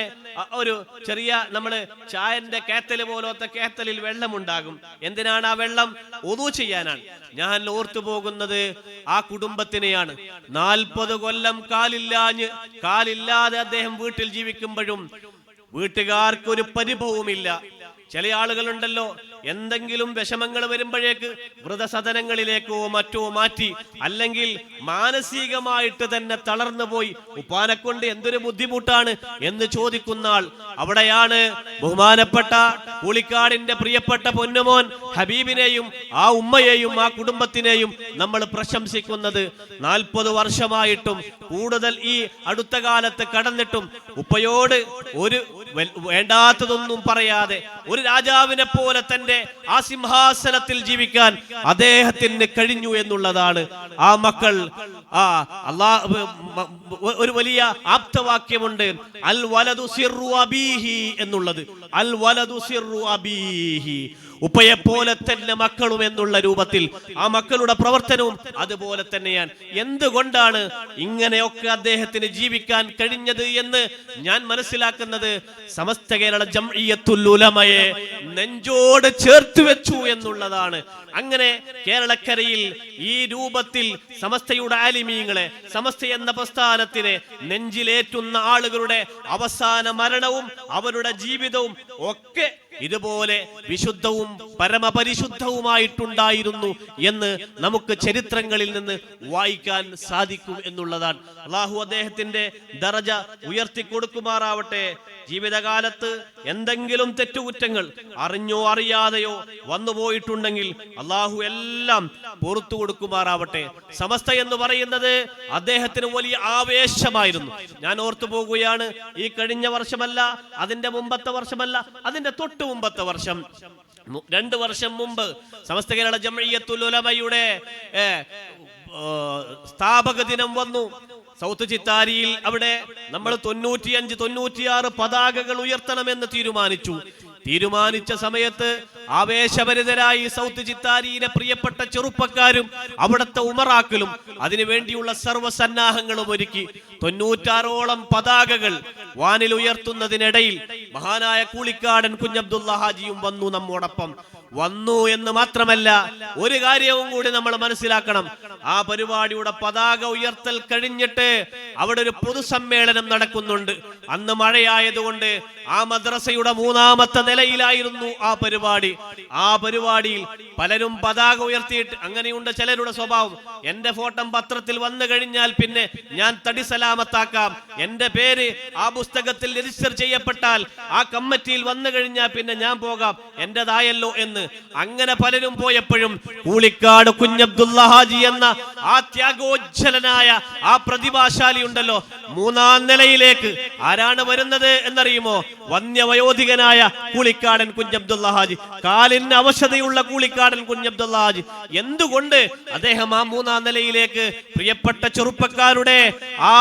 ഒരു ചെറിയ നമ്മള് ചായന്റെ കേത്തല് പോലത്തെ കേത്തലിൽ വെള്ളമുണ്ടാകും. എന്തിനാണ് ആ വെള്ളം? ഒദു ചെയ്യാനാണ്. ഞാൻ ഓർത്തു പോകുന്നത് ആ കുടുംബത്തിനെയാണ്. 40 കൊല്ലം കാലില്ലാതെ അദ്ദേഹം വീട്ടിൽ ജീവിക്കുമ്പോഴും വീട്ടുകാർക്കൊരു പരിഭവവുമില്ല. ചില ആളുകളുണ്ടല്ലോ, എന്തെങ്കിലും വിഷമങ്ങൾ വരുമ്പോഴേക്ക് വൃതസദനങ്ങളിലേക്കോ മറ്റോ മാറ്റി, അല്ലെങ്കിൽ മാനസികമായിട്ട് തന്നെ തളർന്നു പോയി ഉപ്പാനെ കൊണ്ട് എന്തൊരു ബുദ്ധിമുട്ടാണ് എന്ന് ചോദിക്കുന്ന ആൾ. അവിടെയാണ് ബഹുമാനപ്പെട്ട കൂളിക്കാടിന്റെ പ്രിയപ്പെട്ട പൊന്നുമോൻ ഹബീബിനെയും ആ ഉമ്മയെയും ആ കുടുംബത്തിനെയും നമ്മൾ പ്രശംസിക്കുന്നത്. 40 വർഷമായിട്ടും കൂടുതൽ ഈ അടുത്ത കാലത്ത് കടന്നിട്ടും ഉപ്പയോട് ഒരു വേണ്ടാത്തതൊന്നും പറയാതെ ഒരു രാജാവിനെ പോലെ തന്റെ ആ സിംഹാസനത്തിൽ ജീവിക്കാൻ അദ്ദേഹത്തിന് കഴിഞ്ഞു എന്നുള്ളതാണ്. ആ മക്കൾ ഒരു വലിയ ആപ്തവാക്യമുണ്ട്, അൽ വലദു സിർറു അബീഹി എന്നുള്ളത്. അൽ വലദു സിർറു അബീഹി, ഉപ്പയെ പോലെ തന്നെ മക്കളും എന്നുള്ള രൂപത്തിൽ ആ മക്കളുടെ പ്രവർത്തനവും അതുപോലെ തന്നെയാണ്. എന്തുകൊണ്ടാണ് ഇങ്ങനെയൊക്കെ അദ്ദേഹത്തിന് ജീവിക്കാൻ കഴിഞ്ഞത് എന്ന് ഞാൻ മനസ്സിലാക്കുന്നത് സമസ്ത കേരള ജംഇയ്യത്തുൽ ഉലമയെ നെഞ്ചോട് ചേർത്ത് വെച്ചു എന്നുള്ളതാണ്. അങ്ങനെ കേരളക്കരയിൽ ഈ രൂപത്തിൽ സമസ്തയുടെ ആലിമീങ്ങളെ, സമസ്ത എന്ന പ്രസ്ഥാനത്തിനെ നെഞ്ചിലേറ്റുന്ന ആളുകളുടെ അവസാന മരണവും അവരുടെ ജീവിതവും ഒക്കെ ഇതുപോലെ വിശുദ്ധവും പരമപരിശുദ്ധവുമായിട്ടുണ്ടായിരുന്നു എന്ന് നമുക്ക് ചരിത്രങ്ങളിൽ നിന്ന് വായിക്കാൻ സാധിക്കും എന്നുള്ളതാണ്. അള്ളാഹു അദ്ദേഹത്തിന്റെ ദറജ ഉയർത്തി കൊടുക്കുമാറാവട്ടെ. ജീവിതകാലത്ത് എന്തെങ്കിലും തെറ്റുകുറ്റങ്ങൾ അറിഞ്ഞോ അറിയാതെയോ വന്നുപോയിട്ടുണ്ടെങ്കിൽ അള്ളാഹു എല്ലാം പുറത്തു കൊടുക്കുമാറാവട്ടെ. സമസ്ത എന്ന് പറയുന്നത് അദ്ദേഹത്തിന് വലിയ ആവേശമായിരുന്നു. ഞാൻ ഓർത്തു പോകുകയാണ്, ഈ കഴിഞ്ഞ വർഷമല്ല, അതിന്റെ മുമ്പത്തെ വർഷമല്ല, അതിന്റെ തൊട്ട് മുമ്പത്തെ വർഷം, 2 വർഷം മുമ്പ് സമസ്ത കേരള ജംഇയ്യത്തുൽ ഉലമയുടെ സ്ഥാപക ദിനം വന്നു. സൗത്ത് ചിത്താരിയിൽ അവിടെ നമ്മൾ 95-96 പതാകകൾ ഉയർത്തണമെന്ന് തീരുമാനിച്ച സമയത്ത് ആവേശഭരിതരായി സൗത്ത് ചിത്താരിയിലെ പ്രിയപ്പെട്ട ചെറുപ്പക്കാരും അവിടുത്തെ ഉമറാക്കലും അതിനുവേണ്ടിയുള്ള സർവ്വസന്നാഹങ്ങളും ഒരുക്കി 96ഓളം പതാകകൾ വാനിൽ ഉയർത്തുന്നതിനിടയിൽ മഹാനായ കൂളിക്കാടൻ കുഞ്ഞബ്ദുള്ള ഹാജിയും വന്നു, നമ്മോടൊപ്പം വന്നു എന്ന് മാത്രമല്ല, ഒരു കാര്യവും കൂടി നമ്മൾ മനസ്സിലാക്കണം. ആ പരിപാടിയുടെ പതാക ഉയർത്തൽ കഴിഞ്ഞിട്ട് അവിടെ ഒരു പൊതുസമ്മേളനം നടക്കുന്നുണ്ട്. അന്ന് മഴയായതുകൊണ്ട് ആ മദ്രസയുടെ 3ാമത്തെ നിലയിലായിരുന്നു ആ പരിപാടി. ആ പരിപാടിയിൽ പലരും പതാക ഉയർത്തിയിട്ട്, അങ്ങനെയുണ്ട് ചിലരുടെ സ്വഭാവം, എന്റെ ഫോട്ടോ പത്രത്തിൽ വന്നു കഴിഞ്ഞാൽ പിന്നെ ഞാൻ തടി സലാമത്താക്കാം, എന്റെ പേര് ആ പുസ്തകത്തിൽ രജിസ്റ്റർ ചെയ്യപ്പെട്ടാൽ ആ കമ്മിറ്റിയിൽ വന്നു കഴിഞ്ഞാൽ പിന്നെ ഞാൻ പോകാം, എന്റേതായല്ലോ എന്ന്. അങ്ങനെ പലരും പോയപ്പോഴും കൂളിക്കാട് കുഞ്ഞബ്ദുള്ള ഹാജി എന്ന ആ ത്യാഗോജ്ജലനായ ആ പ്രതിഭാശാലി ഉണ്ടല്ലോ, 3ാം നിലയിലേക്ക് ആരാണ് വരുന്നത് എന്നറിയുമോ? വന്യവയോധികനായ കൂളിക്കാടൻ കുഞ്ഞബ്ദുള്ള ഹാജി, കാലിന് അവശതയുള്ള കൂളിക്കാടൻ കുഞ്ഞബ്ദുള്ള ഹാജി. എന്തുകൊണ്ട് അദ്ദേഹം ആ 3ാം നിലയിലേക്ക് പ്രിയപ്പെട്ട ചെറുപ്പക്കാരുടെ ആ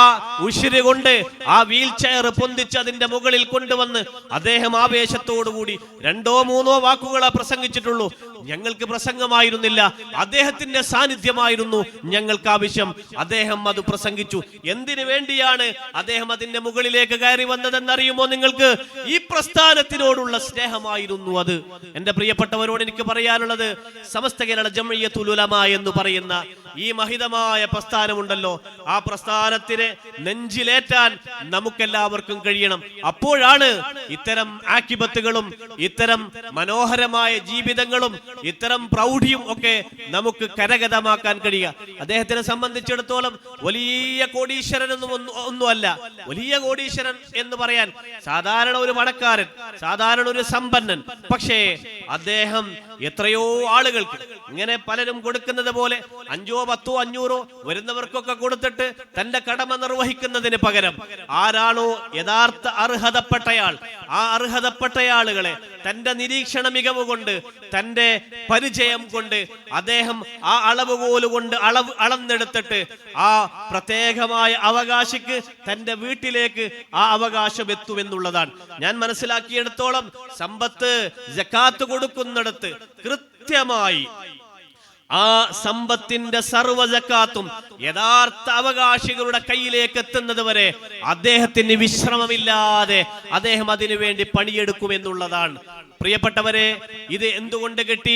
ഉശിര് കൊണ്ട് ആ വീൽ ചെയർ പൊന്തിച്ച് അതിന്റെ മുകളിൽ കൊണ്ടുവന്ന് അദ്ദേഹം ആവേശത്തോടുകൂടി 2-3 വാക്കുകളെ പ്രസംഗിച്ചിട്ടുള്ളൂ. ഞങ്ങൾക്ക് പ്രസംഗമായിരുന്നില്ല, അദ്ദേഹത്തിന്റെ സാന്നിധ്യമായിരുന്നു ഞങ്ങൾക്ക് ആവശ്യം. അദ്ദേഹം അത് പ്രസംഗിച്ചു. എന്തിനു വേണ്ടിയാണ് അദ്ദേഹം അതിന്റെ മുകളിലേക്ക് കയറി വന്നതെന്നറിയുമോ നിങ്ങൾക്ക്? ഈ പ്രസ്ഥാനത്തിനോടുള്ള സ്നേഹമായിരുന്നു അത്. എന്റെ പ്രിയപ്പെട്ടവരോട് എനിക്ക് പറയാനുള്ളത്, സമസ്ത കേരള ജംഇയ്യത്തുൽ ഉലമ എന്ന് പറയുന്ന ഈ മഹിതമായ പ്രസ്ഥാനമുണ്ടല്ലോ, ആ പ്രസ്ഥാനത്തിനെ നെഞ്ചിലേറ്റാൻ നമുക്കെല്ലാവർക്കും കഴിയണം. അപ്പോഴാണ് ഇത്തരം ആക്കിബത്തുകളും ഇത്തരം മനോഹരമായ ജീവിതങ്ങളും ഇത്തരം പ്രൗഢിയും ഒക്കെ നമുക്ക് കരഗതമാക്കാൻ കഴിയുക. അദ്ദേഹത്തിനെ സംബന്ധിച്ചിടത്തോളം വലിയ കോടീശ്വരനൊന്നും ഒന്നുമല്ല. വലിയ കോടീശ്വരൻ എന്ന് പറയാൻ സാധാരണ ഒരു പണക്കാരൻ, സാധാരണ ഒരു സമ്പന്നൻ, പക്ഷേ അദ്ദേഹം എത്രയോ ആളുകൾക്ക് ഇങ്ങനെ പലരും കൊടുക്കുന്നത് പോലെ 5, 10, 500 വരുന്നവർക്കൊക്കെ കൊടുത്തിട്ട് തന്റെ കടമ നിർവഹിക്കുന്നതിന് പകരം ആരാണോ യഥാർത്ഥ അർഹതപ്പെട്ടയാൾ, ആ അർഹതപ്പെട്ടയാളുകളെ തന്റെ നിരീക്ഷണ മികവ് കൊണ്ട്, തന്റെ പരിചയം കൊണ്ട് അദ്ദേഹം ആ അളവുകോലുകൊണ്ട് അളന്നെടുത്തിട്ട് ആ പ്രത്യേകമായ അവകാശിക്ക് തന്റെ വീട്ടിലേക്ക് ആ അവകാശം എത്തുമെന്നുള്ളതാണ്. ഞാൻ മനസ്സിലാക്കിയെടുത്തോളം സമ്പത്ത് സക്കാത്ത് കൊടുക്കുന്നിടത്ത് കൃത്യമായി ആ സമ്പത്തിന്റെ സർവ്വ സക്കാത്തും യഥാർത്ഥ അവകാശികളുടെ കയ്യിലേക്ക് എത്തുന്നത് വരെ അദ്ദേഹത്തിന് വിശ്രമമില്ലാതെ അദ്ദേഹം അതിനു വേണ്ടി പണിയെടുക്കുമെന്നുള്ളതാണ്. പ്രിയപ്പെട്ടവരെ, ഇത് എന്തുകൊണ്ട് കിട്ടി?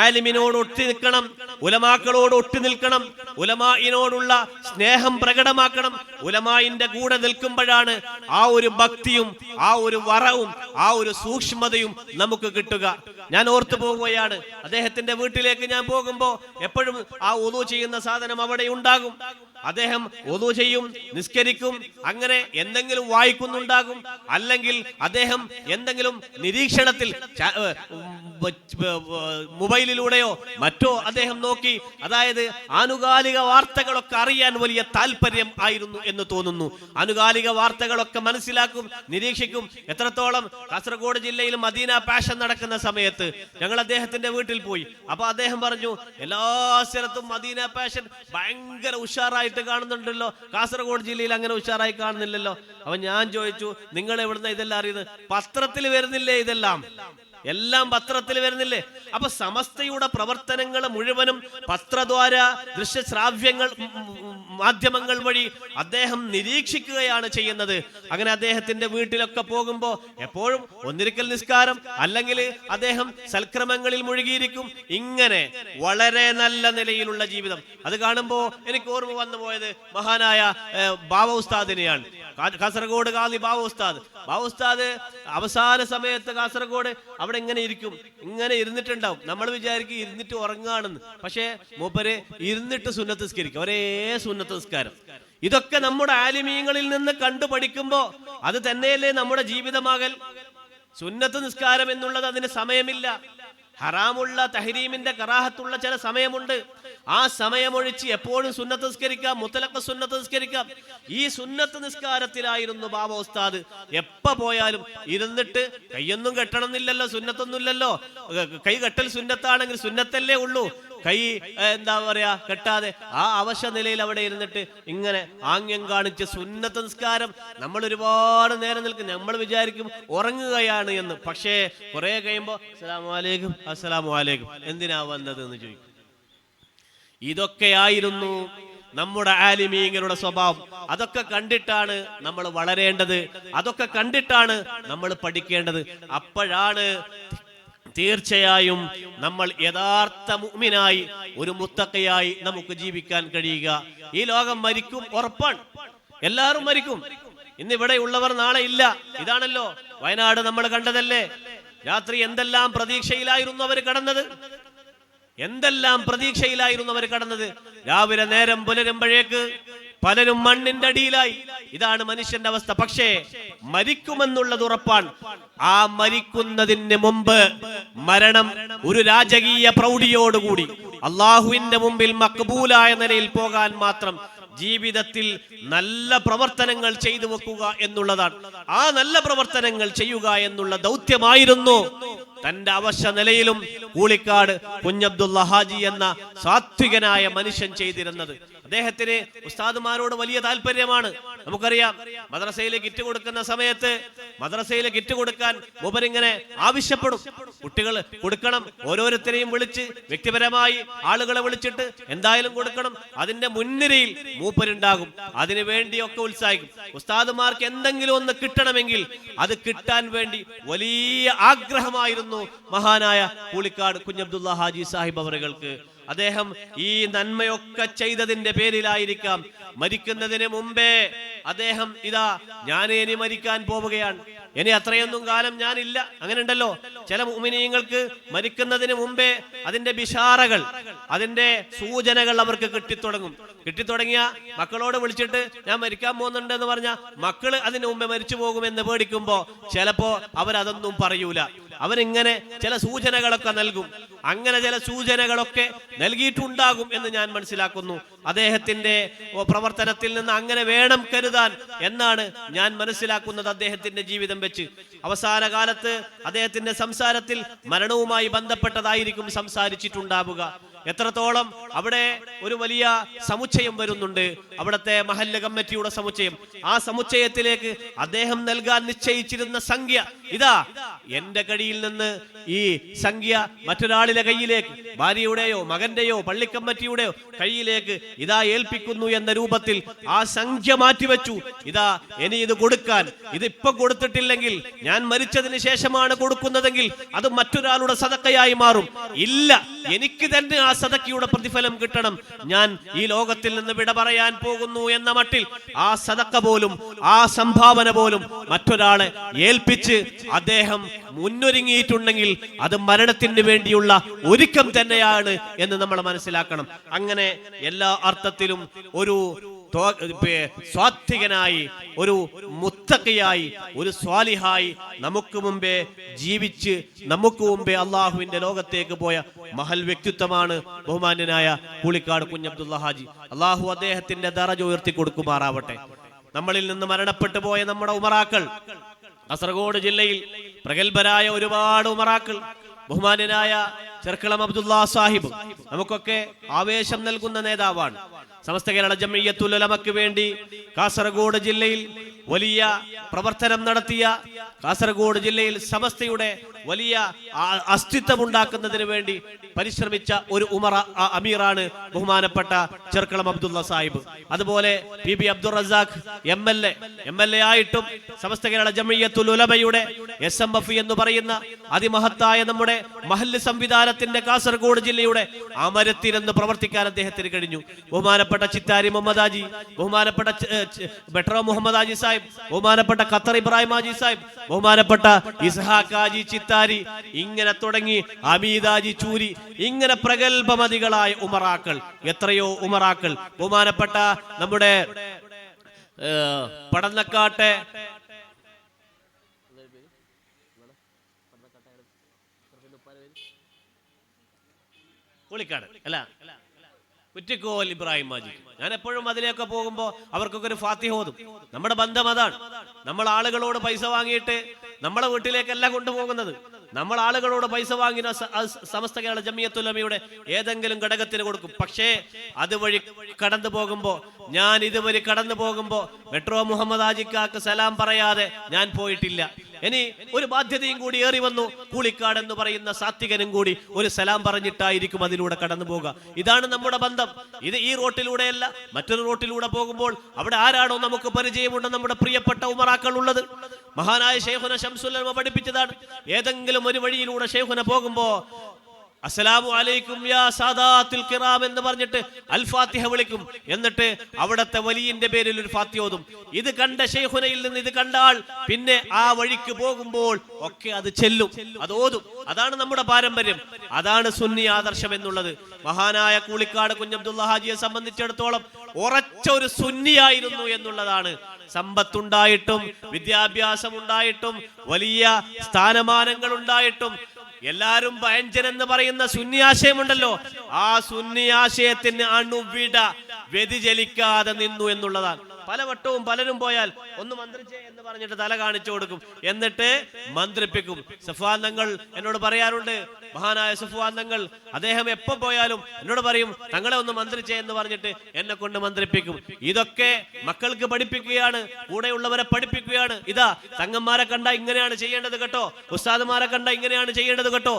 ആലിമിനോട് ഒട്ടി നിൽക്കണം, ഉലമാക്കളോട് ഒട്ടി നിൽക്കണം, ഉലമായിനോടുള്ള സ്നേഹം പ്രകടമാക്കണം. ഉലമായിന്റെ കൂടെ നിൽക്കുമ്പോഴാണ് ആ ഒരു ഭക്തിയും ആ ഒരു വറവും ആ ഒരു സൂക്ഷ്മതയും നമുക്ക് കിട്ടുക. ഞാൻ ഓർത്തു പോവുകയാണ്, അദ്ദേഹത്തിന്റെ വീട്ടിലേക്ക് ഞാൻ പോകുമ്പോ എപ്പോഴും ആ ഉളു ചെയ്യുന്ന സാധനം അവിടെ ഉണ്ടാകും. അദ്ദേഹം ഉളു ചെയ്യും, നിസ്കരിക്കും, അങ്ങനെ എന്തെങ്കിലും വായിക്കുന്നുണ്ടാകും, അല്ലെങ്കിൽ അദ്ദേഹം എന്തെങ്കിലും നിരീക്ഷണത്തിൽ മൊബൈലിലൂടെയോ മറ്റോ അദ്ദേഹം നോക്കി, അതായത് ആനുകാലിക വാർത്തകളൊക്കെ അറിയാൻ വലിയ താല്പര്യം ആയിരുന്നു എന്ന് തോന്നുന്നു. ആനുകാലിക വാർത്തകളൊക്കെ മനസ്സിലാക്കും, നിരീക്ഷിക്കും. എത്രത്തോളം കാസർഗോഡ് ജില്ലയിൽ മദീന പാഷൻ നടക്കുന്ന സമയത്ത് ഞങ്ങൾ അദ്ദേഹത്തിന്റെ വീട്ടിൽ പോയി. അപ്പൊ അദ്ദേഹം പറഞ്ഞു, എല്ലാ സ്ഥലത്തും മദീന പാഷൻ ഭയങ്കര ഉഷാറായിട്ട് കാണുന്നുണ്ടല്ലോ, കാസർഗോഡ് ജില്ലയിൽ അങ്ങനെ ഉഷാറായി കാണുന്നില്ലല്ലോ. അപ്പൊ ഞാൻ ചോദിച്ചു, നിങ്ങൾ എവിടുന്ന ഇതെല്ലാം അറിയുന്നത്? പത്രത്തിൽ വരുന്നില്ലേ ഇതെല്ലാം? എല്ലാം പത്രത്തിൽ വരുന്നില്ലേ? അപ്പൊ സമസ്തയുടെ പ്രവർത്തനങ്ങൾ മുഴുവനും പത്രദ്വാര, ദൃശ്യശ്രാവ്യങ്ങൾ, മാധ്യമങ്ങൾ വഴി അദ്ദേഹം നിരീക്ഷിക്കുകയാണ് ചെയ്യുന്നത്. അങ്ങനെ അദ്ദേഹത്തിന്റെ വീട്ടിലൊക്കെ പോകുമ്പോ എപ്പോഴും ഒന്നിരിക്കൽ നിസ്കാരം, അല്ലെങ്കിൽ അദ്ദേഹം സൽക്രമങ്ങളിൽ മുഴുകിയിരിക്കും. ഇങ്ങനെ വളരെ നല്ല നിലയിലുള്ള ജീവിതം. അത് കാണുമ്പോ എനിക്ക് ഓർമ്മ വന്നു പോയത് മഹാനായ ബാവ ഉസ്താദിനെയാണ്. കാസർഗോഡ് ഖാദി ബാവ ഉസ്താദ് അവസാന സമയത്ത് കാസർഗോഡ് അവിടെ ഇങ്ങനെ ഇരിക്കും, ഇങ്ങനെ ഇരുന്നിട്ടുണ്ടാവും. നമ്മൾ വിചാരിക്കും ഇരുന്നിട്ട് ഉറങ്ങാണെന്ന്, പക്ഷേ മൂപ്പര് ഇരുന്നിട്ട് സുന്നത്ത് നിസ്കരിക്കും, ഒരേ സുന്നത്ത് നിസ്കാരം. ഇതൊക്കെ നമ്മുടെ ആലിമീങ്ങളിൽ നിന്ന് കണ്ടു പഠിക്കുമ്പോ അത് തന്നെയല്ലേ നമ്മുടെ ജീവിതമാകൽ? സുന്നത്ത് നിസ്കാരം എന്നുള്ളത് അതിന് സമയമില്ല. ഹറാമുള്ള തഹരീമിന്റെ കറാഹത്തുള്ള ചില സമയമുണ്ട്. ആ സമയമൊഴിച്ച് എപ്പോഴും സുന്നത്ത് നിസ്കരിക്കാം, മുത്തലഖ് സുന്നത്ത് നിസ്കരിക്കാം. ഈ സുന്നത്ത് നിസ്കാരത്തിലായിരുന്നു ബാബ ഉസ്താദ്. എപ്പ പോയാലും ഇരുന്നിട്ട് കൈയൊന്നും കെട്ടണമെന്നില്ലല്ലോ, സുന്നത്തൊന്നുമില്ലല്ലോ. കൈ കെട്ടൽ സുന്നത്താണെങ്കിൽ സുന്നത്തല്ലേ ഉള്ളൂ. കൈ എന്താ പറയാ കെട്ടാതെ ആ അവശ നിലയിൽ അവിടെ ഇരുന്നിട്ട് ഇങ്ങനെ ആംഗ്യം കാണിച്ച് സുന്നത്ത് നിസ്കാരം. നമ്മൾ ഒരുപാട് നേരം നിൽക്കും, നമ്മൾ വിചാരിക്കും ഉറങ്ങുകയാണ് എന്ന്. പക്ഷേ കുറെ കഴിയുമ്പോ അസ്സലാമു അലൈക്കും എന്തിനാ വന്നത് എന്ന് ചോദിക്കും. ഇതൊക്കെയായിരുന്നു നമ്മുടെ ആലിമീങ്ങളുടെ സ്വഭാവം. അതൊക്കെ കണ്ടിട്ടാണ് നമ്മൾ വളരേണ്ടത്, അതൊക്കെ കണ്ടിട്ടാണ് നമ്മൾ പഠിക്കേണ്ടത്. അപ്പോഴാണ് തീർച്ചയായും നമ്മൾ യഥാർത്ഥ മുഅ്മിനായി, ഒരു മുത്തഖിയായി നമുക്ക് ജീവിക്കാൻ കഴിയുക. ഈ ലോകം മരിക്കും, ഉറപ്പാണ്. എല്ലാവരും മരിക്കും. ഇന്ന് ഇവിടെ ഉള്ളവർ നാളെ ഇല്ല. ഇതാണല്ലോ വയനാട് നമ്മൾ കണ്ടതല്ലേ. രാത്രി എന്തെല്ലാം പ്രതീക്ഷയിലായിരുന്നു അവർ കടന്നത്, എന്തെല്ലാം പ്രതീക്ഷയിലായിരുന്നു അവർ കടന്നത്. രാവിലെ നേരം പുലരുമ്പോഴേക്ക് പലരും മണ്ണിന്റെ അടിയിലായി. ഇതാണ് മനുഷ്യന്റെ അവസ്ഥ. പക്ഷേ മരിക്കുമെന്നുള്ളത് ഉറപ്പാണ്. ആ മരിക്കുന്നതിന് മുമ്പ് മരണം ഒരു രാജകീയ പ്രൗഢിയോടുകൂടി അള്ളാഹുവിന്റെ മുമ്പിൽ മക്ബൂലായ നിലയിൽ പോകാൻ മാത്രം ജീവിതത്തിൽ നല്ല പ്രവർത്തനങ്ങൾ ചെയ്തു വെക്കുക എന്നുള്ളതാണ്. ആ നല്ല പ്രവർത്തനങ്ങൾ ചെയ്യുക എന്നുള്ള ദൗത്യമായിരുന്നു തന്റെ അവശ നിലയിലും കൂളിക്കാട് കുഞ്ഞബ്ദുള്ള ഹാജി എന്ന സാത്വികനായ മനുഷ്യൻ ചെയ്തിരുന്നത്. അദ്ദേഹത്തിന് ഉസ്താദുമാരോട് വലിയ താല്പര്യമാണ്. നമുക്കറിയാം, മദ്രസയിലെ കിറ്റ് കൊടുക്കുന്ന സമയത്ത് മദ്രസയിലെ കിറ്റ് കൊടുക്കാൻ മൂപ്പരിങ്ങനെ ആവശ്യപ്പെടും. കുട്ടികൾ കൊടുക്കണം, ഓരോരുത്തരെയും വിളിച്ച് വ്യക്തിപരമായി ആളുകളെ വിളിച്ചിട്ട് എന്തായാലും കൊടുക്കണം. അതിന്റെ മുൻനിരയിൽ മൂപ്പരുണ്ടാകും, അതിനു വേണ്ടിയൊക്കെ ഉത്സാഹിക്കും. ഉസ്താദുമാർക്ക് എന്തെങ്കിലും ഒന്ന് കിട്ടണമെങ്കിൽ അത് കിട്ടാൻ വേണ്ടി വലിയ ആഗ്രഹമായിരുന്നു മഹാനായ കൂളിക്കാട് കുഞ്ഞബ്ദുള്ള ഹാജി സാഹിബ് അവറുകൾക്ക്. അദ്ദേഹം ഈ നന്മയൊക്കെ ചെയ്തതിന്റെ പേരിലായിരിക്കാം മരിക്കുന്നതിന് മുമ്പേ അദ്ദേഹം ഇതാ ഞാൻ ഇനി മരിക്കാൻ പോവുകയാണ്, ഇനി അത്രയൊന്നും കാലം ഞാനില്ല. അങ്ങനെ ഉണ്ടല്ലോ ചില മുഅ്മിനീങ്ങൾക്ക് മരിക്കുന്നതിന് മുമ്പേ അതിന്റെ ബിഷാറകൾ, അതിന്റെ സൂചനകൾ അവർക്ക് കിട്ടിത്തുടങ്ങിയ മക്കളോട് വിളിച്ചിട്ട് ഞാൻ മരിക്കാൻ പോകുന്നുണ്ട് എന്ന് പറഞ്ഞ മക്കള് അതിന് മുമ്പേ മരിച്ചു പോകുമെന്ന് പേടിക്കുമ്പോ ചിലപ്പോ അവരതൊന്നും പറയൂല. അവനിങ്ങനെ ചില സൂചനകളൊക്കെ നൽകും. അങ്ങനെ ചില സൂചനകളൊക്കെ നൽകിയിട്ടുണ്ടാകും എന്ന് ഞാൻ മനസ്സിലാക്കുന്നു. അദ്ദേഹത്തിന്റെ പ്രവർത്തനത്തിൽ നിന്ന് അങ്ങനെ വേണം കരുതാൻ എന്നാണ് ഞാൻ മനസ്സിലാക്കുന്നത്. അദ്ദേഹത്തിന്റെ ജീവിതം വെച്ച് അവസാന കാലത്ത് അദ്ദേഹത്തിന്റെ സംസാരത്തിൽ മരണവുമായി ബന്ധപ്പെട്ടതായിരിക്കും സംസാരിച്ചിട്ടുണ്ടാവുക. എത്രത്തോളം അവിടെ ഒരു വലിയ സമുച്ചയം വരുന്നുണ്ട്, അവിടുത്തെ മഹല്ല് കമ്മിറ്റിയുടെ സമുച്ചയം. ആ സമുച്ചയത്തിലേക്ക് അദ്ദേഹം നൽകാൻ നിശ്ചയിച്ചിരുന്ന സംഖ്യ, ഇതാ എന്റെ കയ്യിൽ നിന്ന് ഈ സംഖ്യ മറ്റൊരാളിലെ കയ്യിലേക്ക്, ഭാര്യയുടെയോ മകന്റെയോ പള്ളിക്കമ്മിറ്റിയുടെയോ കയ്യിലേക്ക് ഇതാ ഏൽപ്പിക്കുന്നു എന്ന രൂപത്തിൽ ആ സംഖ്യ മാറ്റിവെച്ചു. ഇതാ ഇനി ഇത് കൊടുക്കാൻ, ഇതിപ്പോ കൊടുത്തിട്ടില്ലെങ്കിൽ ഞാൻ മരിച്ചതിന് ശേഷമാണ് കൊടുക്കുന്നതെങ്കിൽ അത് മറ്റൊരാളുടെ സദക്കയായി മാറും. ഇല്ല, എനിക്ക് തന്നെ ആ സദക്കയുടെ പ്രതിഫലം കിട്ടണം. ഞാൻ ഈ ലോകത്തിൽ നിന്ന് വിട പറയാൻ പോകുന്നു എന്ന മട്ടിൽ ആ സദക്ക പോലും ആ സംഭാവന പോലും മറ്റൊരാളെ ഏൽപ്പിച്ച് അദ്ദേഹം മുന്നൊരുങ്ങിയിട്ടുണ്ടെങ്കിൽ അത് മരണത്തിന് വേണ്ടിയുള്ള ഒരുക്കം തന്നെയാണ് എന്ന് നമ്മൾ മനസ്സിലാക്കണം. അങ്ങനെ എല്ലാ അർത്ഥത്തിലും ഒരു സ്വാത്വികനായി, ഒരു മുത്തഖിയായി, ഒരു സ്വാലിഹായി നമുക്ക് മുമ്പേ ജീവിച്ച് നമുക്ക് മുമ്പേ അള്ളാഹുവിന്റെ ലോകത്തേക്ക് പോയ മഹൽ വ്യക്തിത്വമാണ് ബഹുമാന്യനായ കൂളിക്കാട് കുഞ്ഞബ്ദുള്ള ഹാജി. അള്ളാഹു അദ്ദേഹത്തിന്റെ ദറജ ഉയർത്തി കൊടുക്കുമാറാവട്ടെ. നമ്മളിൽ നിന്ന് മരണപ്പെട്ടു പോയ നമ്മുടെ ഉമറാക്കൾ, കാസർഗോഡ് ജില്ലയിൽ പ്രഗത്ഭരായ ഒരുപാട് ഉമറാക്കൾ, ബഹുമാന്യനായ ചെർക്കളം അബ്ദുള്ള സാഹിബ് നമുക്കൊക്കെ ആവേശം നൽകുന്ന നേതാവാണ്. സമസ്ത കേരള ജംഇയ്യത്തുൽ ഉലമക്ക് വേണ്ടി കാസർഗോഡ് ജില്ലയിൽ വലിയ പ്രവർത്തനം നടത്തിയ, കാസർഗോഡ് ജില്ലയിൽ സമസ്തയുടെ വലിയ അസ്തിത്വം ഉണ്ടാക്കുന്നതിന് വേണ്ടി പരിശ്രമിച്ച ഒരു ഉമറ അമീറാണ് ബഹുമാനപ്പെട്ട ചെർക്കളം അബ്ദുള്ള സാഹിബ്. അതുപോലെ P B Abdul Razak M L A ആയിട്ടും സമസ്ത കേരള ജംഇയ്യത്തുൽ ഉലമയുടെ SMF എന്ന് പറയുന്ന അതിമഹത്തായ നമ്മുടെ മഹല്ല് സംവിധാനത്തിന്റെ കാസർഗോഡ് ജില്ലയുടെ അമരത്തിനെന്ന് പ്രവർത്തിക്കാൻ അദ്ദേഹത്തിന് കഴിഞ്ഞു. ബഹുമാനപ്പെട്ട ചിത്താരി മുഹമ്മദ് ഹാജി, ബഹുമാനപ്പെട്ട ബെട്രോ മുഹമ്മദ് ഹാജി സാഹിബ്, ബഹുമാനപ്പെട്ട ഖത്തർ ഇബ്രാഹിം ഹാജി സാഹിബ്, ബഹുമാനപ്പെട്ട ഇസ്ഹാഖ് ഹാജി ചിത്താരി, ഇങ്ങനെ തുടങ്ങി ഹമീദ് ഹാജി ചൂരി, ഇങ്ങനെ പ്രഗത്ഭമതികളായ ഉമറാക്കൾ, എത്രയോ ഉമറാക്കൾ. ബഹുമാനപ്പെട്ട നമ്മുടെ പടന്നക്കാട്ടെ പുളിക്കാട് അല്ല കുറ്റിക്കോൽ ഇബ്രാഹിം ഹാജി, ഞാൻ എപ്പോഴും അതിലേക്ക് പോകുമ്പോൾ അവർക്കൊക്കെ ഒരു ഫാത്തിഹ ഓതും. നമ്മുടെ ബന്ധം അതാണ്. നമ്മൾ ആളുകളോട് പൈസ വാങ്ങിയിട്ട് നമ്മളെ വീട്ടിലേക്കല്ല കൊണ്ടുപോകുന്നത്. നമ്മൾ ആളുകളോട് പൈസ വാങ്ങിന സമസ്ത കേരള ജംഇയ്യത്തുൽ ഉലമയുടെ ഏതെങ്കിലും ഘടകത്തിന് കൊടുക്കും. പക്ഷേ അതുവഴി കടന്നു പോകുമ്പോൾ, ഞാൻ ഇതുവഴി കടന്നു പോകുമ്പോൾ മെട്രോ മുഹമ്മദ് ഹാജിക്കാക്ക് സലാം പറയാതെ ഞാൻ പോയിട്ടില്ല. ഇനി ഒരു ബാധ്യതയും കൂടി ഏറി വന്നു, കൂളിക്കാട് എന്ന് പറയുന്ന സാത്വികനും കൂടി ഒരു സലാം പറഞ്ഞിട്ടായിരിക്കും അതിലൂടെ കടന്നു പോകുക. ഇതാണ് നമ്മുടെ ബന്ധം. ഇത് ഈ റോട്ടിലൂടെയല്ല, മറ്റൊരു റോട്ടിലൂടെ പോകുമ്പോൾ അവിടെ ആരാണോ നമുക്ക് പരിചയമുണ്ട് നമ്മുടെ പ്രിയപ്പെട്ട ഉമറാക്കൾ ഉള്ളത്, മഹാനായ ശൈഖുന ശംസുൽ ഉലമ പഠിപ്പിച്ചതാണ്. ഏതെങ്കിലും ഒരു വഴിയിലൂടെ ശൈഖുന പോകുമ്പോ അസ്സലാമു അലൈക്കും യാ സാദാത്തുൽ കിറാം എന്ന് പറഞ്ഞിട്ട് അൽ ഫാത്തിഹ വിളിക്കും. എന്നിട്ട് അവിടത്തെ വലിയന്റെ പേരിൽ ഒരു ഫാത്തിഹ ഓതും. ഇത് കണ്ട ശൈഖുനയിൽ നിന്ന് ഇത് കണ്ട ആൾ പിന്നെ ആ വഴിക്ക് പോകുമ്പോൾ ഒക്കെ അത് ചെല്ലും, അത് ഓതും. അതാണ് നമ്മുടെ പാരമ്പര്യം, അതാണ് സുന്നി ആദർശം എന്നുള്ളത്. മഹാനായ കൂളിക്കാട് കുഞ്ഞബ്ദുള്ള ഹാജിയെ സംബന്ധിച്ചിടത്തോളം ഉറച്ച ഒരു സുന്നിയായിരുന്നു എന്നുള്ളതാണ്. സമ്പത്തുണ്ടായിട്ടും വിദ്യാഭ്യാസം ഉണ്ടായിട്ടും വലിയ സ്ഥാനമാനങ്ങൾ ഉണ്ടായിട്ടും എല്ലാരും ഭയഞ്ചൻ എന്ന് പറയുന്ന സുന്നി ആശയമുണ്ടല്ലോ, ആ സുന്നി ആശയത്തിന് അണുവിട വ്യതിചലിക്കാതെ നിന്നു എന്നുള്ളതാണ്. പലവട്ടവും പലരും പോയാൽ ഒന്ന് മന്ത്രിച്ചേ എന്ന് പറഞ്ഞിട്ട് തല കാണിച്ചു കൊടുക്കും, എന്നിട്ട് മന്ത്രിപ്പിക്കും. സഫ്വാൻ തങ്ങൾ എന്നോട് പറയാറുണ്ട്, മഹാനായ സഫ്വാൻ തങ്ങൾ, അദ്ദേഹം എപ്പോ പോയാലും എന്നോട് പറയും തങ്ങളെ ഒന്ന് മന്ത്രിച്ചേ എന്ന് പറഞ്ഞിട്ട് എന്നെ കൊണ്ട് മന്ത്രിപ്പിക്കും. ഇതൊക്കെ മക്കൾക്ക് പഠിപ്പിക്കുകയാണ്, കൂടെയുള്ളവരെ പഠിപ്പിക്കുകയാണ്. ഇതാ തങ്ങന്മാരെ കണ്ട ഇങ്ങനെയാണ് ചെയ്യേണ്ടത് കേട്ടോ, ഉസ്താദുമാരെ കണ്ട ഇങ്ങനെയാണ് ചെയ്യേണ്ടത് കേട്ടോ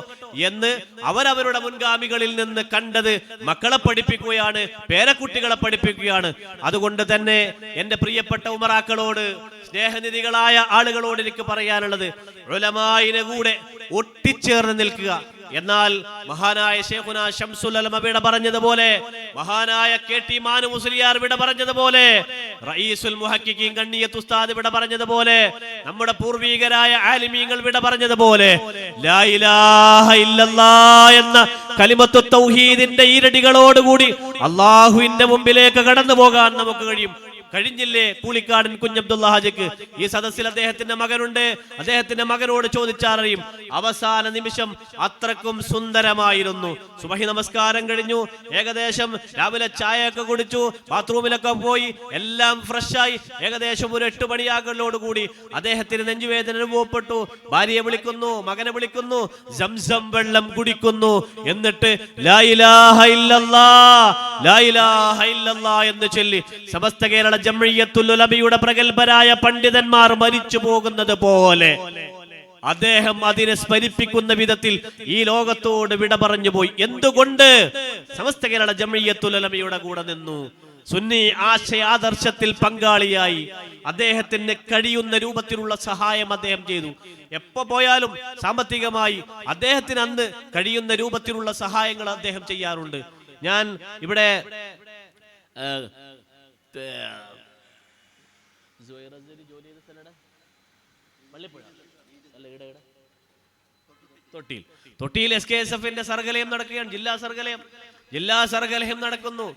എന്ന് അവരവരുടെ മുൻഗാമികളിൽ നിന്ന് കണ്ടത് മക്കളെ പഠിപ്പിക്കുകയാണ്, പേരക്കുട്ടികളെ പഠിപ്പിക്കുകയാണ്. അതുകൊണ്ട് തന്നെ എന്റെ പ്രിയപ്പെട്ട ഉമറാക്കളോട്, സ്നേഹനിധികളായ ആളുകളോട് എനിക്ക് പറയാനുള്ളത്, ഉലമായിനെ കൂടെ ഒട്ടിച്ചേർന്ന് നിൽക്കുക. എന്നാൽ മഹാനായ ശൈഖുന ശംസുൽ ഉലമ വിട പറഞ്ഞതുപോലെ, മഹാനായ KT മാനു മുസ്ലിയാർ വിട പറഞ്ഞതുപോലെ, റഈസുൽ മുഹഖിഖീൻ കണ്ണിയത്ത് ഉസ്താദ് വിട പറഞ്ഞതുപോലെ, നമ്മുടെ പൂർവികരായ ആലിമീങ്ങൾ വിട പറഞ്ഞതുപോലെ, ലാ ഇലാഹ ഇല്ലല്ലാഹ് എന്ന കലിമത്തു തൗഹീദിന്റെ ഈരടികളോടുകൂടി അല്ലാഹുവിന്റെ മുമ്പിലേക്ക് കടന്നു പോകാൻ നമുക്ക് കഴിയും. കഴിഞ്ഞില്ലേ കൂളിക്കാടൻ കുഞ്ഞബ്ദുള്ള ഹാജിക്ക്? ഈ സദസ്സിൽ അദ്ദേഹത്തിന്റെ മകനുണ്ട്. അദ്ദേഹത്തിന്റെ മകനോട് ചോദിച്ചാലറിയും. അവസാന നിമിഷം അത്രക്കും സുന്ദരമായിരുന്നു. സുബഹി നമസ്കാരം കഴിഞ്ഞു, ഏകദേശം രാവിലെ ചായയൊക്കെ കുടിച്ചു, ബാത്റൂമിലൊക്കെ പോയി, എല്ലാം ഫ്രഷായി. ഏകദേശം ഒരു 8 മണിയാകലോടുകൂടി അദ്ദേഹത്തിന് നെഞ്ചുവേദന അനുഭവപ്പെട്ടു. ഭാര്യയെ വിളിക്കുന്നു, മകനെ വിളിക്കുന്നു, സംസം വെള്ളം കുടിക്കുന്നു. എന്നിട്ട് ലാ ഇലാഹ ഇല്ലല്ലാഹ്, ലാ ഇലാഹ ഇല്ലല്ലാഹ് എന്ന് ചൊല്ലി സമസ്ത കേരള ജംഇയ്യത്തുൽ ഉലമയുടെ പ്രഗൽഭരായ പണ്ഡിതന്മാർ മരിച്ചു പോകുന്നത് പോലെ അദ്ദേഹം അതിനെ സ്മരിപ്പിക്കുന്ന വിധത്തിൽ ഈ ലോകത്തോട് വിട പറഞ്ഞു പോയി. എന്തുകൊണ്ട്? സമസ്ത കേരള ജംഇയ്യത്തുൽ ഉലമയുടെ കൂടെ നിന്നു, സുന്നി ആശയാദർശത്തിൽ പങ്കാളിയായി, അദ്ദേഹത്തിന് കഴിയുന്ന രൂപത്തിലുള്ള സഹായം അദ്ദേഹം ചെയ്തു. എപ്പോ പോയാലും സാമ്പത്തികമായി അദ്ദേഹത്തിന് അന്ന് കഴിയുന്ന രൂപത്തിലുള്ള സഹായങ്ങൾ അദ്ദേഹം ചെയ്യാറുണ്ട്. ഞാൻ ഇവിടെ തൊട്ടിയിൽ SKSF-ന്റെ സർഗലയം നടക്കുകയാണ്. ജില്ലാ സർഗലയം നടക്കുന്നു.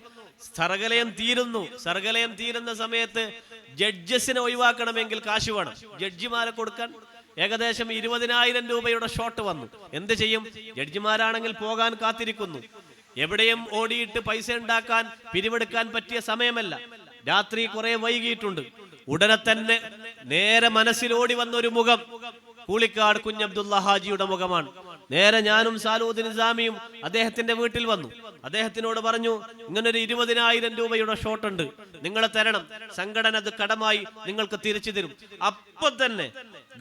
സർഗലയം തീരുന്നു. സർഗലയം തീരുന്ന സമയത്ത് ജഡ്ജസിനെ ഒഴിവാക്കണമെങ്കിൽ കാശ് വേണം. ജഡ്ജിമാരെ കൊടുക്കാൻ ഏകദേശം 20,000 രൂപയുടെ ഷോട്ട് വന്നു. എന്ത് ചെയ്യും? ജഡ്ജിമാരാണെങ്കിൽ പോകാൻ കാത്തിരിക്കുന്നു. എവിടെയും ഓടിയിട്ട് പൈസ ഉണ്ടാക്കാൻ, പിരിവെടുക്കാൻ പറ്റിയ സമയമല്ല. രാത്രി കുറെ വൈകിയിട്ടുണ്ട്. ഉടനെ തന്നെ നേരെ മനസ്സിലോടി വന്ന ഒരു മുഖം കൂളിക്കാട് കുഞ്ഞബ്ദുള്ള ഹാജിയുടെ മുഖമാണ്. നേരെ ഞാനും സാലൂദ് നിസാമിയും അദ്ദേഹത്തിന്റെ വീട്ടിൽ വന്നു. അദ്ദേഹത്തിനോട് പറഞ്ഞു, ഇങ്ങനൊരു 20,000 രൂപയുടെ ഷോട്ട് ഉണ്ട്, നിങ്ങളെ തരണം, സംഘടന അത് കടമായി നിങ്ങൾക്ക് തിരിച്ചു തരും. അപ്പൊ തന്നെ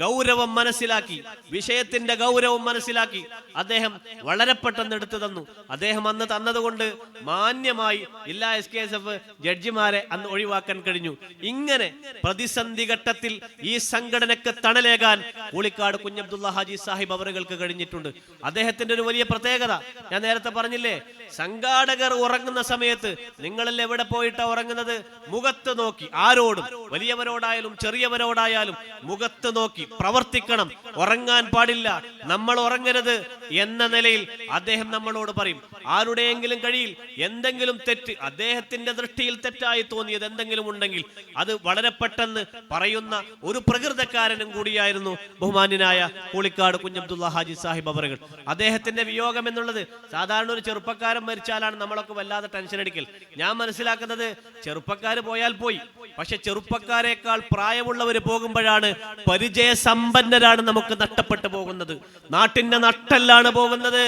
ഗൗരവം മനസ്സിലാക്കി, വിഷയത്തിന്റെ ഗൗരവം മനസ്സിലാക്കി അദ്ദേഹം വളരെ പെട്ടെന്ന് എടുത്തു തന്നു. അദ്ദേഹം അന്ന് തന്നതുകൊണ്ട് മാന്യമായി എല്ലാ SKSF ജഡ്ജിമാരെ അന്ന് ഒഴിവാക്കാൻ കഴിഞ്ഞു. ഇങ്ങനെ പ്രതിസന്ധി ഘട്ടത്തിൽ ഈ സംഘടനക്ക് തണലേകാൻ കൂളിക്കാട് കുഞ്ഞബ്ദുള്ള ഹാജി സാഹിബ് അവറുകൾക്ക് കഴിഞ്ഞിട്ടുണ്ട്. അദ്ദേഹത്തിന്റെ ഒരു വലിയ പ്രത്യേകത ഞാൻ നേരത്തെ പറഞ്ഞില്ലേ, സംഘാടകർ ഉറങ്ങുന്ന സമയത്ത് നിങ്ങളിൽ എവിടെ പോയിട്ടാ ഉറങ്ങുന്നത്? മുഖത്ത് നോക്കി. ആരോടും, വലിയവരോടായാലും ചെറിയവരോടായാലും മുഖത്ത് നോക്കി പ്രവർത്തിക്കണം. ഉറങ്ങാൻ പാടില്ല, നമ്മൾ ഉറങ്ങരുത് എന്ന നിലയിൽ അദ്ദേഹം നമ്മളോട് പറയും. ആരുടെയെങ്കിലും കഴിയിൽ എന്തെങ്കിലും തെറ്റ്, അദ്ദേഹത്തിന്റെ ദൃഷ്ടിയിൽ തെറ്റായി തോന്നിയത് എന്തെങ്കിലും ഉണ്ടെങ്കിൽ അത് വളരെ പെട്ടെന്ന് പറയുന്ന ഒരു പ്രകൃതക്കാരനും കൂടിയായിരുന്നു ബഹുമാന്യനായ കൂളിക്കാട് കുഞ്ഞബ്ദുള്ള ഹാജി സാഹിബ് അവറുകൾ. അദ്ദേഹത്തിന്റെ വിയോഗം എന്നുള്ളത് സാധാരണ ഒരു ചെറുപ്പക്കാരൻ മരിച്ചാലാണ് നമ്മളൊക്കെ വല്ലാതെ ടെൻഷൻ അടിക്കൽ. ഞാൻ മനസ്സിലാക്കുന്നത് ചെറുപ്പക്കാർ പോയാൽ പോയി, പക്ഷെ ചെറുപ്പക്കാരെക്കാൾ പ്രായമുള്ളവർ പോകുമ്പോഴാണ് പരിചയസമ്പന്നരാണ് നമുക്ക് നഷ്ടപ്പെട്ടു പോകുന്നത്. നാട്ടിന്റെ നട്ടെല്ലാണ് പോകുന്നത്.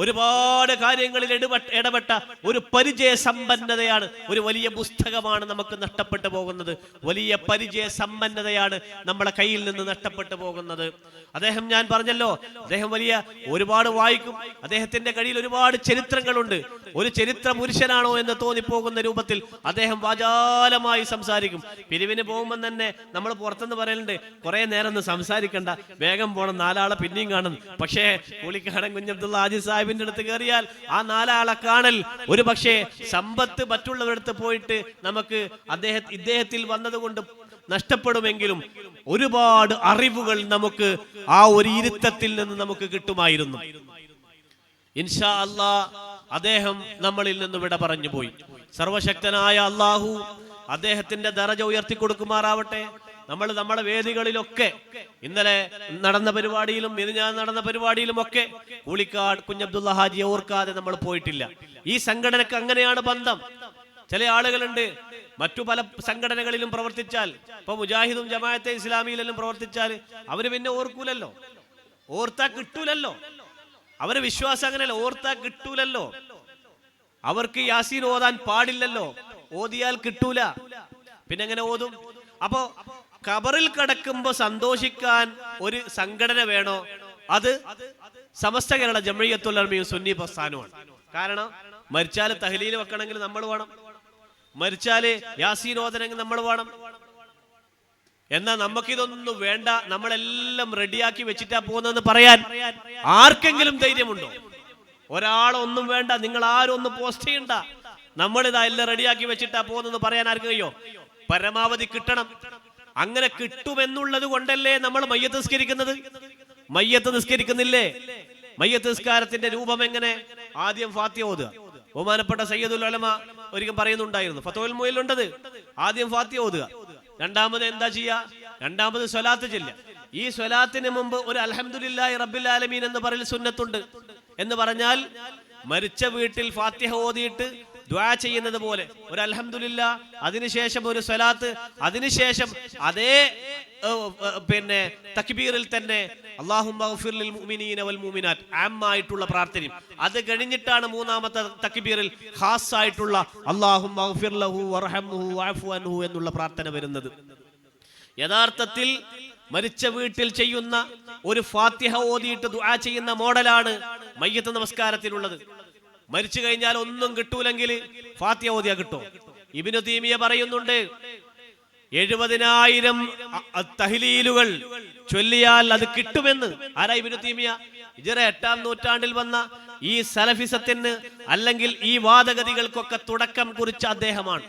ഒരുപാട് കാര്യങ്ങളിൽ ഇടപെട്ട ഒരു പരിചയ സമ്പന്നതയാണ്, ഒരു വലിയ പുസ്തകമാണ് നമുക്ക് നഷ്ടപ്പെട്ടു പോകുന്നത്. വലിയ പരിചയ സമ്പന്നതയാണ് നമ്മളെ കയ്യിൽ നിന്ന് നഷ്ടപ്പെട്ടു പോകുന്നത്. അദ്ദേഹം, ഞാൻ പറഞ്ഞല്ലോ, അദ്ദേഹം വലിയ ഒരുപാട് വായിക്കും. അദ്ദേഹത്തിന്റെ കയ്യിൽ ഒരുപാട് ചരിത്രങ്ങളുണ്ട്. ഒരു ചരിത്ര പുരുഷനാണോ എന്ന് തോന്നിപ്പോകുന്ന രൂപത്തിൽ അദ്ദേഹം വാചാലമായി സംസാരിക്കും. പിരിവിന് പോകുമ്പോൾ തന്നെ നമ്മൾ പുറത്തുനിന്ന് പറയലുണ്ട്, കുറെ നേരം ഒന്ന് സംസാരിക്കണ്ട, വേഗം പോണം, 4 ആളെ പിന്നെയും കാണും. പക്ഷേ കൂളിക്കാടൻ കുഞ്ഞബ്ദുള്ള ഹാജി സാഹിബിന്റെ അടുത്ത് കയറിയാൽ ആ 4 ആളെ കാണൽ ഒരു പക്ഷേ സമ്പത്ത് മറ്റുള്ളവരടുത്ത് പോയിട്ട് നമുക്ക് ഇദ്ദേഹത്തിൽ വന്നതുകൊണ്ട് നഷ്ടപ്പെടുമെങ്കിലും ഒരുപാട് അറിവുകൾ നമുക്ക് ആ ഒരു ഇരുത്തത്തിൽ നിന്ന് നമുക്ക് കിട്ടുമായിരുന്നു. ഇൻഷാ അല്ലാഹ് അദ്ദേഹം നമ്മളിൽ നിന്ന് വിട പറഞ്ഞു പോയി. സർവശക്തനായ അല്ലാഹു അദ്ദേഹത്തിന്റെ ദറജ ഉയർത്തി കൊടുക്കുമാറാവട്ടെ. നമ്മളെ വേദികളിലൊക്കെ, ഇന്നലെ നടന്ന പരിപാടിയിലും ഞാൻ നടന്ന പരിപാടിയിലും ഒക്കെ കൂളിക്കാട് കുഞ്ഞബ്ദുള്ള ഹാജിയെ ഓർക്കാതെ നമ്മൾ പോയിട്ടില്ല. ഈ സംഘടനക്ക് അങ്ങനെയാണ് ബന്ധം. ചില ആളുകളുണ്ട് മറ്റു പല സംഘടനകളിലും പ്രവർത്തിച്ചാൽ, ഇപ്പൊ മുജാഹിദും ജമാഅത്തെ ഇസ്ലാമിയിലെല്ലാം പ്രവർത്തിച്ചാൽ അവര് പിന്നെ ഓർക്കൂലല്ലോ, ഓർത്താ കിട്ടൂലല്ലോ. അവരെ വിശ്വാസം അങ്ങനെയല്ല, ഓർത്താ കിട്ടൂലല്ലോ. അവർക്ക് യാസീൻ ഓതാൻ പാടില്ലല്ലോ, ഓതിയാൽ കിട്ടൂല, പിന്നെ എങ്ങനെ ഓതും? അപ്പോ ഖബറിൽ കിടക്കുമ്പോ സന്തോഷിക്കാൻ ഒരു സംഘടന വേണോ? അത് സമസ്ത കേരള ജംഇയ്യത്തുൽ ഉലമയും സുന്നി പ്രസ്ഥാനവുമാണ്. കാരണം മരിച്ചാല് തഹ്ലീൽ വെക്കണമെങ്കിൽ നമ്മൾ വേണം, മരിച്ചാല് യാസീൻ ഓതണമെങ്കിൽ നമ്മൾ വേണം. എന്നാ നമുക്കിതൊന്നും വേണ്ട, നമ്മളെല്ലാം റെഡിയാക്കി വെച്ചിട്ടാ പോകുന്നതെന്ന് പറയാൻ ആർക്കെങ്കിലും ധൈര്യമുണ്ടോ? ഒരാളൊന്നും വേണ്ട, നിങ്ങൾ ആരും ഒന്നും പോസ്റ്റ് ചെയ്യണ്ട, നമ്മളിതാ എല്ലാം റെഡിയാക്കി വെച്ചിട്ടാ പോകുന്നെന്ന് പറയാൻ ആർക്ക് കഴിയോ? പരമാവധി കിട്ടണം. അങ്ങനെ കിട്ടുമെന്നുള്ളത് കൊണ്ടല്ലേ നമ്മൾ മയ്യത്ത് നിസ്കരിക്കുന്നത്? മയ്യത്ത് നിസ്കരിക്കുന്നില്ലേ? മയ്യത്ത് നിസ്കാരത്തിന്റെ രൂപം എങ്ങനെ? ആദ്യം ഫാത്തിഹ ഓതുക. ബഹുമാനപ്പെട്ട സയ്യിദുൽ ഉലമ ഒരിക്കൽ പറയുന്നുണ്ടായിരുന്നു, ഫത്വൽ മുയിലുണ്ടത്. ആദ്യം ഫാത്തിഹ ഓതുക, രണ്ടാമത് എന്താ ചെയ്യുക, രണ്ടാമത് സ്വലാത്ത് ചെല്ലുക. ഈ സ്വലാത്തിന് മുമ്പ് ഒരു അൽഹംദുലില്ലാഹി റബ്ബിൽ ആലമീൻ എന്ന് പറയൽ സുന്നത്തുണ്ട്. എന്ന് പറഞ്ഞാൽ മരിച്ച വീട്ടിൽ ഫാത്തിഹ ഓതിയിട്ട് ദുആ ചെയ്യുന്നത് പോലെ ഒരു അൽഹംദുലില്ലാ, അതിനുശേഷം ഒരു സ്വലാത്ത്, അതിനുശേഷം അതേ പിന്നെ തക്ബീറിൽ തന്നെ അല്ലാഹുമ്മ ഗഫിർ ലിൽ മുഅ്മിനീന വൽ മുഅ്മിനാത്ത് ആമ്മായിട്ടുള്ള പ്രാർത്ഥനയും, അത് കഴിഞ്ഞിട്ടാണ് മൂന്നാമത്തെ തക്ബീറിൽ ഖാസായിട്ടുള്ള അല്ലാഹുമ്മ ഗഫിർ ലഹു വർഹംഹു വഅഫു അൻഹു എന്നുള്ള പ്രാർത്ഥന വരുന്നത്. യഥാർത്ഥത്തിൽ മരിച്ച വീട്ടിൽ ചെയ്യുന്ന ഒരു ഫാത്തിഹ ഓതിയിട്ട് ദുആ ചെയ്യുന്ന മോഡലാണ് മയ്യത്ത് നമസ്കാരത്തിലുള്ളത്. മരിച്ചു കഴിഞ്ഞാൽ ഒന്നും കിട്ടൂലെങ്കിൽ ഫാത്തിഹ ഓതിയാ കിട്ടും. ഇബ്നു തൈമിയ പറയുന്നുണ്ട്, 70,000 തഹ്ലീലുകൾ ചൊല്ലിയാൽ അത് കിട്ടുമെന്ന്. ആരാ ഇബ്നു തൈമിയ? ഹിജ്റ 8-ാം നൂറ്റാണ്ടിൽ വന്ന ഈ സലഫിസത്തിന് അല്ലെങ്കിൽ ഈ വാദഗതികൾക്കൊക്കെ തുടക്കം കുറിച്ച അദ്ദേഹമാണ്.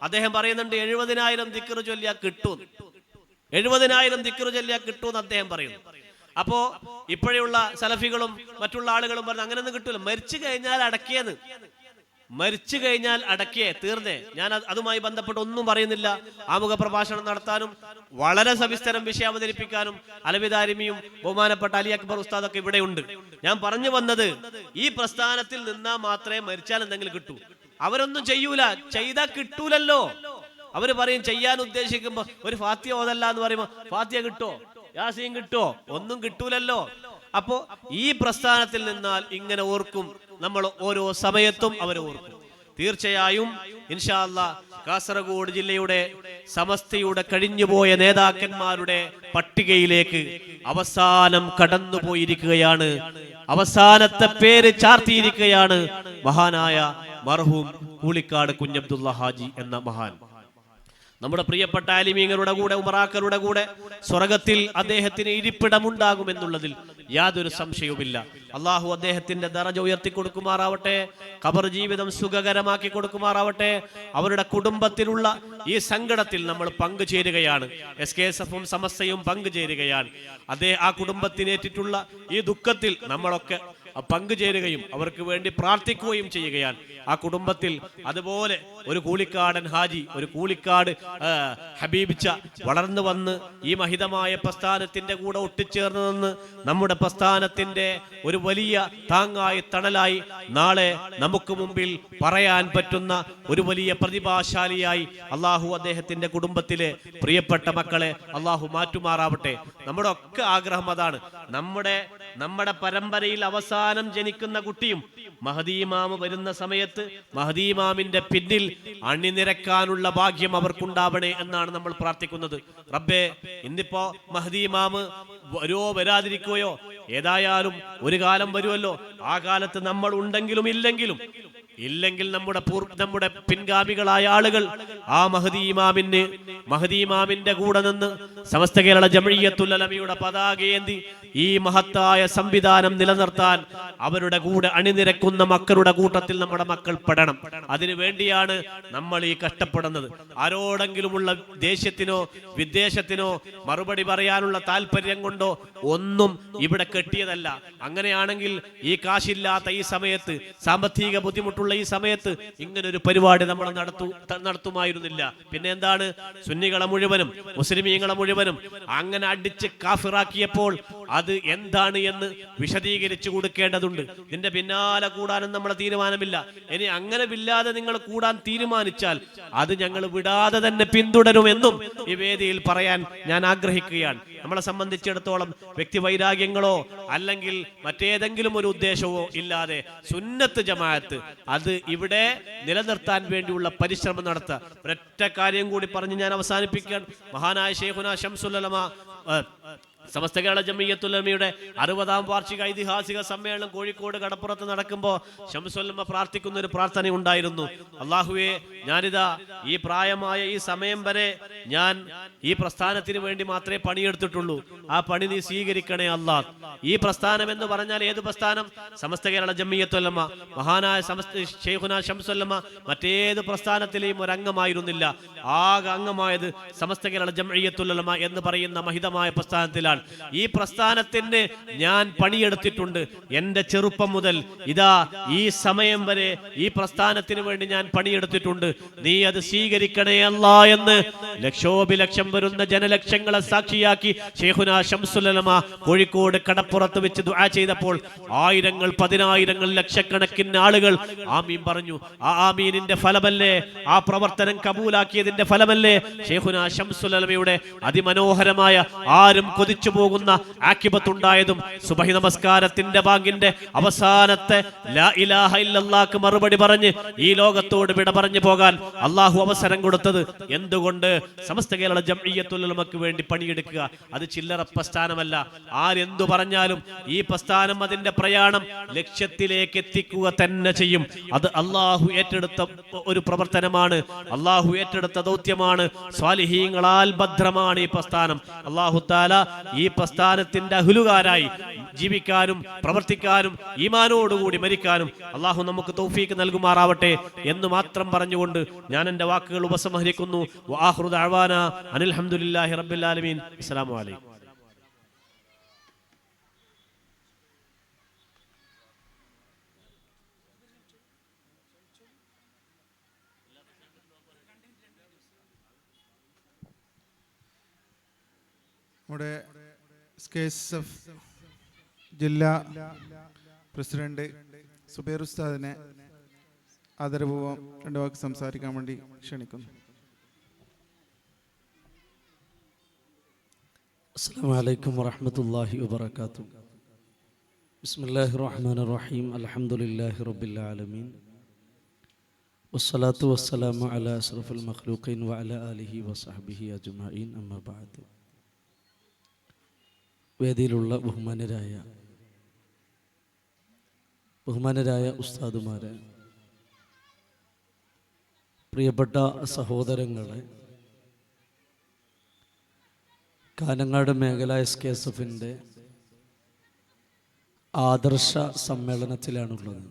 അദ്ദേഹം പറയുന്നുണ്ട് 70,000 ദിക്ർ ചൊല്ലിയാൽ കിട്ടും, 70,000 ദിക്ർ ചൊല്ലിയാൽ കിട്ടുമെന്ന് അദ്ദേഹം പറയുന്നു. അപ്പോ ഇപ്പോഴുള്ള സലഫികളും മറ്റുള്ള ആളുകളും പറഞ്ഞു അങ്ങനെയൊന്നും കിട്ടൂല, മരിച്ചു കഴിഞ്ഞാൽ അടക്കിയെന്ന്. മരിച്ചു കഴിഞ്ഞാൽ അടക്കിയേ തീർന്നേ. ഞാൻ അതുമായി ബന്ധപ്പെട്ട് ഒന്നും പറയുന്നില്ല. ആമുഖ പ്രഭാഷണം നടത്താനും വളരെ സവിസ്തരം വിഷയം അവതരിപ്പിക്കാനും അലവിദാരിമിയും ബഹുമാനപ്പെട്ട അലി അക്ബർ ഉസ്താദൊക്കെ ഇവിടെയുണ്ട്. ഞാൻ പറഞ്ഞു വന്നത്, ഈ പ്രസ്ഥാനത്തിൽ നിന്നാ മാത്രമേ മരിച്ചാൽ എന്തെങ്കിലും കിട്ടൂ. അവരൊന്നും ചെയ്യൂല, ചെയ്താൽ കിട്ടൂലല്ലോ. അവര് പറയും ചെയ്യാൻ ഉദ്ദേശിക്കുമ്പോ ഒരു ഫാത്തിഹ ഓതല്ല എന്ന് പറയുമ്പോ ഫാത്തിഹ കിട്ടോ, യാസീൻ കിട്ടോ? ഒന്നും കിട്ടൂലല്ലോ. അപ്പോ ഈ പ്രസ്ഥാനത്തിൽ നിന്നാൽ ഇങ്ങനെ ഓർക്കും നമ്മൾ, ഓരോ സമയത്തും അവരെ ഓർക്കും. തീർച്ചയായും ഇൻഷാ അല്ലാഹ് കാസർഗോഡ് ജില്ലയുടെ സമസ്തയുടെ കഴിഞ്ഞുപോയ നേതാക്കന്മാരുടെ പട്ടികയിലേക്ക് അവസാനം കടന്നുപോയിരിക്കുകയാണ്, അവസാനത്തെ പേര് ചാർത്തിയിരിക്കുകയാണ് മഹാനായ മർഹൂം കൂളിക്കാട് കുഞ്ഞബ്ദുള്ള ഹാജി എന്ന മഹാൻ. നമ്മുടെ പ്രിയപ്പെട്ട ആലിമീങ്ങളുടെ കൂടെ, ഉമറാക്കളുടെ കൂടെ സ്വർഗത്തിൽ അദ്ദേഹത്തിന് ഇരിപ്പിടമുണ്ടാകുമെന്നുള്ളതിൽ യാതൊരു സംശയവുമില്ല. അള്ളാഹു അദ്ദേഹത്തിന്റെ ദറജ ഉയർത്തി കൊടുക്കുമാറാവട്ടെ, ഖബർ ജീവിതം സുഖകരമാക്കി കൊടുക്കുമാറാവട്ടെ. അവരുടെ കുടുംബത്തിലുള്ള ഈ സങ്കടത്തിൽ നമ്മൾ പങ്കുചേരുകയാണ്, SKSF-ഉം സമസ്തയും പങ്കുചേരുകയാണ്. ആ കുടുംബത്തിനേറ്റിട്ടുള്ള ഈ ദുഃഖത്തിൽ നമ്മളൊക്കെ പങ്കുചേരുകയും അവർക്ക് വേണ്ടി പ്രാർത്ഥിക്കുകയും ചെയ്യുകയാണ്. ആ കുടുംബത്തിൽ അതുപോലെ ഒരു കൂളിക്കാടൻ ഹാജി, ഒരു കൂളിക്കാട് ഹബീബിച്ച വളർന്നു വന്ന് ഈ മഹിതമായ പ്രസ്ഥാനത്തിന്റെ കൂടെ ഒട്ടിച്ചേർന്ന് നിന്ന് നമ്മുടെ പ്രസ്ഥാനത്തിന്റെ ഒരു വലിയ താങ്ങായി തണലായി നാളെ നമുക്ക് മുമ്പിൽ പറയാൻ പറ്റുന്ന ഒരു വലിയ പ്രതിഭാശാലിയായി അള്ളാഹു അദ്ദേഹത്തിന്റെ കുടുംബത്തിലെ പ്രിയപ്പെട്ട മക്കളെ അള്ളാഹു മാറ്റുമാറാവട്ടെ. നമ്മുടെ ഒക്കെ ആഗ്രഹം അതാണ്. നമ്മുടെ പരമ്പരയിൽ അവസാനം ജനിക്കുന്ന കുട്ടിയും മഹദി ഇമാം വരുന്ന സമയത്ത് മഹദി ഇമാമിന്റെ പിന്നിൽ അണിനിരക്കാനുള്ള ഭാഗ്യം അവർക്കുണ്ടാവണേ എന്നാണ് നമ്മൾ പ്രാർത്ഥിക്കുന്നത്. റബ്ബേ, ഇന്നിപ്പോ മഹദി ഇമാം വരാതിരിക്കുകയോ, ഏതായാലും ഒരു കാലം വരുമല്ലോ, ആ കാലത്ത് നമ്മൾ ഉണ്ടെങ്കിലും ഇല്ലെങ്കിൽ നമ്മുടെ പിൻഗാമികളായ ആളുകൾ ആ മഹദി ഇമാമിന്റെ കൂടെ നിന്ന് സമസ്ത കേരള ജംഇയ്യത്തുൽ ഉലമയുടെ പതാകയേന്തി ഈ മഹത്തായ സംവിധാനം നിലനിർത്താൻ അവരുടെ കൂടെ അണിനിരക്കുന്ന മക്കളുടെ കൂട്ടത്തിൽ നമ്മുടെ മക്കൾ പെടണം. അതിനു വേണ്ടിയാണ് നമ്മൾ ഈ കഷ്ടപ്പെടുന്നത്. ആരോടെങ്കിലുമുള്ള ദേഷ്യത്തിനോ വിദ്വേഷത്തിനോ മറുപടി പറയാനുള്ള താല്പര്യം കൊണ്ടോ ഒന്നും ഇവിടെ കെട്ടിയതല്ല. അങ്ങനെയാണെങ്കിൽ ഈ കാശില്ലാത്ത ഈ സമയത്ത്, സാമ്പത്തിക ബുദ്ധിമുട്ടുള്ള ഈ സമയത്ത് ഇങ്ങനൊരു പരിപാടി നമ്മൾ നടത്തുമായിരുന്നില്ല. പിന്നെ എന്താണ്, സുന്നികളെ മുഴുവനും മുസ്ലിമീങ്ങളെ മുഴുവനും അങ്ങനെ അടിച്ച് കാഫിറാക്കിയപ്പോൾ അത് എന്താണ് എന്ന് വിശദീകരിച്ചു കൊടുക്കേണ്ടതുണ്ട്. ഇതിന്റെ പിന്നാലെ കൂടാനും നമ്മളെ തീരുമാനമില്ല. ഇനി അങ്ങനെ ഇല്ലാതെ നിങ്ങൾ കൂടാൻ തീരുമാനിച്ചാൽ അത് ഞങ്ങൾ വിടാതെ തന്നെ പിന്തുടരുമെന്നും ഈ വേദിയിൽ പറയാൻ ഞാൻ ആഗ്രഹിക്കുകയാണ്. നമ്മളെ സംബന്ധിച്ചിടത്തോളം വ്യക്തിവൈരാഗ്യങ്ങളോ അല്ലെങ്കിൽ മറ്റേതെങ്കിലും ഒരു ഉദ്ദേശമോ ഇല്ലാതെ സുന്നത്ത് ജമാഅത്ത് അത് ഇവിടെ നിലനിർത്താൻ വേണ്ടിയുള്ള പരിശ്രമം നടത്തുക. ഒരൊറ്റ കാര്യം കൂടി പറഞ്ഞ് ഞാൻ അവസാനിപ്പിക്കാൻ. മഹാനായ ശൈഖുനാ ശംസുൽ ഉലമ സമസ്ത കേരള ജംഇയ്യത്തുൽ ഉലമയുടെ 60-ാം വാർഷിക ഐതിഹാസിക സമ്മേളനം കോഴിക്കോട് കടപ്പുറത്ത് നടക്കുമ്പോൾ ശംസുൽ ഉലമ പ്രാർത്ഥിക്കുന്ന ഒരു പ്രാർത്ഥന ഉണ്ടായിരുന്നു. അല്ലാഹുവേ, ഞാനിതാ ഈ പ്രായമായ ഈ സമയം വരെ ഞാൻ ഈ പ്രസ്ഥാനത്തിന് വേണ്ടി മാത്രമേ പണിയെടുത്തിട്ടുള്ളൂ. ആ പണി നീ സ്വീകരിക്കണേ അല്ലാഹ്. ഈ പ്രസ്ഥാനം എന്ന് പറഞ്ഞാൽ ഏത് പ്രസ്ഥാനം? സമസ്ത കേരള ജംഇയ്യത്തുൽ ഉലമ. മഹാനായ ശൈഖുനാ ശംസുൽ ഉലമ മറ്റേത് പ്രസ്ഥാനത്തിലെയും ഒരംഗമായിരുന്നില്ല. ആകെ അംഗമായത് സമസ്ത കേരള ജംഇയ്യത്തുൽ ഉലമ എന്ന് പറയുന്ന മഹിതമായ പ്രസ്ഥാനത്തിലാണ്. മുമ്പിലാണ്. ഈ പ്രസ്ഥാനത്തിന് ഞാൻ പണിയെടുത്തിട്ടുണ്ട്. എൻ്റെ ചെറുപ്പം മുതൽ ഇതാ ഈ സമയം വരെ ഈ പ്രസ്ഥാനത്തിന് വേണ്ടി ഞാൻ പണിയെടുത്തിട്ടുണ്ട്. നീ അത് സ്വീകരിക്കണേ അല്ലാ എന്ന് ലക്ഷോപലക്ഷം വരുന്ന ജനലക്ഷങ്ങളെ സാക്ഷിയാക്കി ശൈഖുനാ ശംസുൽ ഉലമ കോഴിക്കോട് കടപ്പുറത്ത് വെച്ച് ദുആ ചെയ്തപ്പോൾ ആയിരങ്ങൾ, പതിനായിരങ്ങൾ, ലക്ഷക്കണക്കിന് ആളുകൾ ആമീൻ പറഞ്ഞു. ആ ആമീനിന്റെ ഫലമല്ലേ, ആ പ്രവർത്തനം കബൂലാക്കിയതിന്റെ ഫലമല്ലേ ശൈഖുനാ ശംസുൽ ഉലമയുടെ അതിമനോഹരമായ, ആരും കൊതിച്ചു പോകുന്ന ആക്കിബത്തുണ്ടായതും സുബഹി നമസ്കാരത്തിന്റെ ബാങ്കിന്റെ അവസാനത്തെ ലാ ഇലാഹ ഇല്ലല്ലാഹ്ക്ക് മറുപടി പറഞ്ഞ് ഈ ലോകത്തോട് വിട പറഞ്ഞു പോകാൻ അള്ളാഹു അവസരം കൊടുത്തത് എന്തുകൊണ്ട്? സമസ്ത കേരള ജംഇയ്യത്തുൽ ഉലമക്ക് വേണ്ടി പണിയെടുക്കുക. അത് ചില്ലറ പ്രസ്ഥാനമല്ല. ആരെന്തു പറഞ്ഞാലും ഈ പ്രസ്ഥാനം അതിന്റെ പ്രയാണം ലക്ഷ്യത്തിലേക്ക് എത്തിക്കുക തന്നെ ചെയ്യും. അത് അള്ളാഹു ഏറ്റെടുത്ത ഒരു പ്രവർത്തനമാണ്, അള്ളാഹു ഏറ്റെടുത്ത ദൗത്യമാണ്. സ്വാലിഹീങ്ങളാൽ ഭദ്രമാണ് ഈ പ്രസ്ഥാനം. അള്ളാഹു തആല ഈ പ്രസ്ഥാനത്തിന്റെ അഹ്ലുകാരായി ജീവിക്കാനും പ്രവർത്തിക്കാനും ഈമാനോടുകൂടി മരിക്കാനും അള്ളാഹു നമുക്ക് തൗഫീക്ക് നൽകുമാറാവട്ടെ എന്ന് മാത്രം പറഞ്ഞുകൊണ്ട് ഞാൻ എൻ്റെ വാക്കുകൾ ഉപസംഹരിക്കുന്നു. വആഖിറു ദഅവാനാ അനിൽ ഹംദുലില്ലാഹി റബ്ബിൽ ആലമീൻ. അസ്സലാമു അലൈക്കും. നമ്മുടെ SKSF ജില്ലാ പ്രസിഡന്റ് സുബൈർ ഉസ്താദിനെ ആദരപൂർവ്വം 2 വാക്ക് സംസാരിക്കാൻ വേണ്ടി ക്ഷണിക്കുന്നു. അസ്സലാമു അലൈക്കും വറഹ്മത്തുള്ളാഹി വബറകാതുഹു. ബിസ്മില്ലാഹിർ റഹ്മാനിർ റഹീം. അൽഹംദുലില്ലാഹി റബ്ബിൽ ആലമീൻ. വസ്സലാത്തു വസ്സലാമു അലാ അഷ്റഫിൽ മഖ്ലൂഖീൻ വഅലാ ആലിഹി വസഹ്ബിഹി അജ്മഈൻ. അമ്മാ ബഅദ്. വേദിയിലുള്ള ബഹുമാനരായ ഉസ്താദുമാരെ, പ്രിയപ്പെട്ട സഹോദരങ്ങളെ, കാനങ്ങാട് മേഖല SKSFന്റെ ആദർശ സമ്മേളനത്തിലാണുള്ളത്.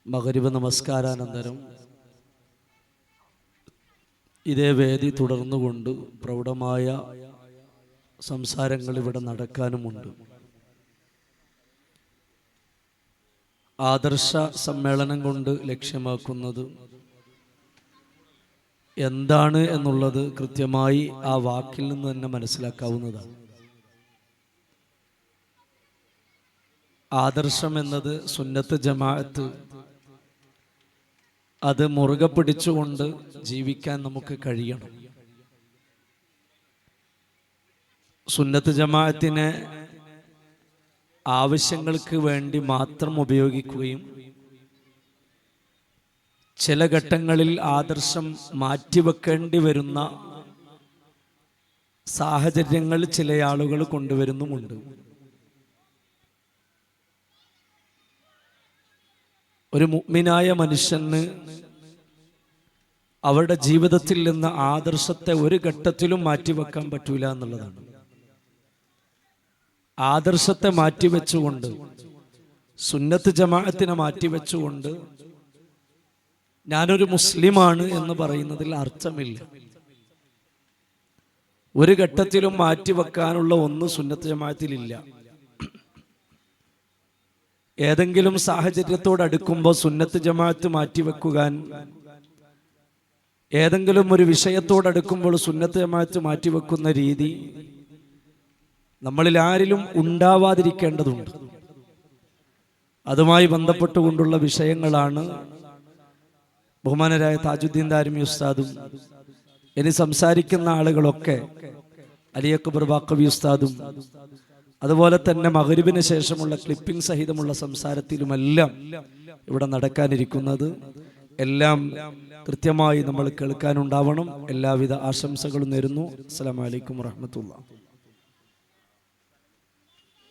മഗ്‌രിബ് നമസ്കാരാനന്തരം ഇതേ വേദി തുടർന്നുകൊണ്ട് പ്രൗഢമായ സംസാരങ്ങൾ ഇവിടെ നടക്കാനുമുണ്ട്. ആദർശ സമ്മേളനം കൊണ്ട് ലക്ഷ്യമാക്കുന്നത് എന്താണ് എന്നുള്ളത് കൃത്യമായി ആ വാക്കിൽ നിന്ന് തന്നെ മനസ്സിലാക്കാവുന്നതാണ്. ആദർശം എന്നത് സുന്നത്ത് ജമാഅത്ത്, അത് മുറുകെ പിടിച്ചുകൊണ്ട് ജീവിക്കാൻ നമുക്ക് കഴിയണം. സുന്നത്ത് ജമാഅത്തിനെ ആവശ്യങ്ങൾക്ക് വേണ്ടി മാത്രം ഉപയോഗിക്കുകയും ചില ഘട്ടങ്ങളിൽ ആദർശം മാറ്റിവെക്കേണ്ടി വരുന്ന സാഹചര്യങ്ങൾ ചില ആളുകൾ കൊണ്ടുവരുന്നുമുണ്ട്. ഒരു മുഅ്മിനായ മനുഷ്യന് അവരുടെ ജീവിതത്തിൽ നിന്ന് ആദർശത്തെ ഒരു ഘട്ടത്തിലും മാറ്റിവെക്കാൻ പറ്റൂല എന്നുള്ളതാണ്. ആദർശത്തെ മാറ്റിവെച്ചുകൊണ്ട്, സുന്നത്ത് ജമാഅത്തിനെ മാറ്റിവെച്ചുകൊണ്ട് ഞാനൊരു മുസ്ലിമാണ് എന്ന് പറയുന്നതിൽ അർത്ഥമില്ല. ഒരു ഘട്ടത്തിലും മാറ്റിവെക്കാനുള്ള ഒന്ന് സുന്നത്ത് ജമാഅത്തിലില്ല. ഏതെങ്കിലും സാഹചര്യത്തോടടുക്കുമ്പോൾ സുന്നത്ത് ജമാഅത്ത് മാറ്റിവെക്കുവാൻ, ഏതെങ്കിലും ഒരു വിഷയത്തോടടുക്കുമ്പോൾ സുന്നത്ത് ജമാഅത്ത് മാറ്റിവെക്കുന്ന രീതി നമ്മളിൽ ആരിലും ഉണ്ടാവാതിരിക്കേണ്ടതുണ്ട്. അതുമായി ബന്ധപ്പെട്ടുകൊണ്ടുള്ള വിഷയങ്ങളാണ് ബഹുമാനരായ താജുദ്ദീൻ ദാരിമി ഉസ്താദും ഇനി സംസാരിക്കുന്ന ആളുകളൊക്കെ അലി അക്ബർ ബാക്കവി ഉസ്താദും അതുപോലെ തന്നെ മഗ്‌രിബിന് ശേഷമുള്ള ക്ലിപ്പിംഗ് സഹിതമുള്ള സംസാരത്തിലുമെല്ലാം ഇവിടെ നടക്കാനിരിക്കുന്നത്. എല്ലാം കൃത്യമായി നമ്മൾ കേൾക്കാനുണ്ടാവണം. എല്ലാവിധ ആശംസകളും നേരുന്നു. അസ്സലാമു അലൈക്കും വറഹ്മത്തുള്ളാഹി.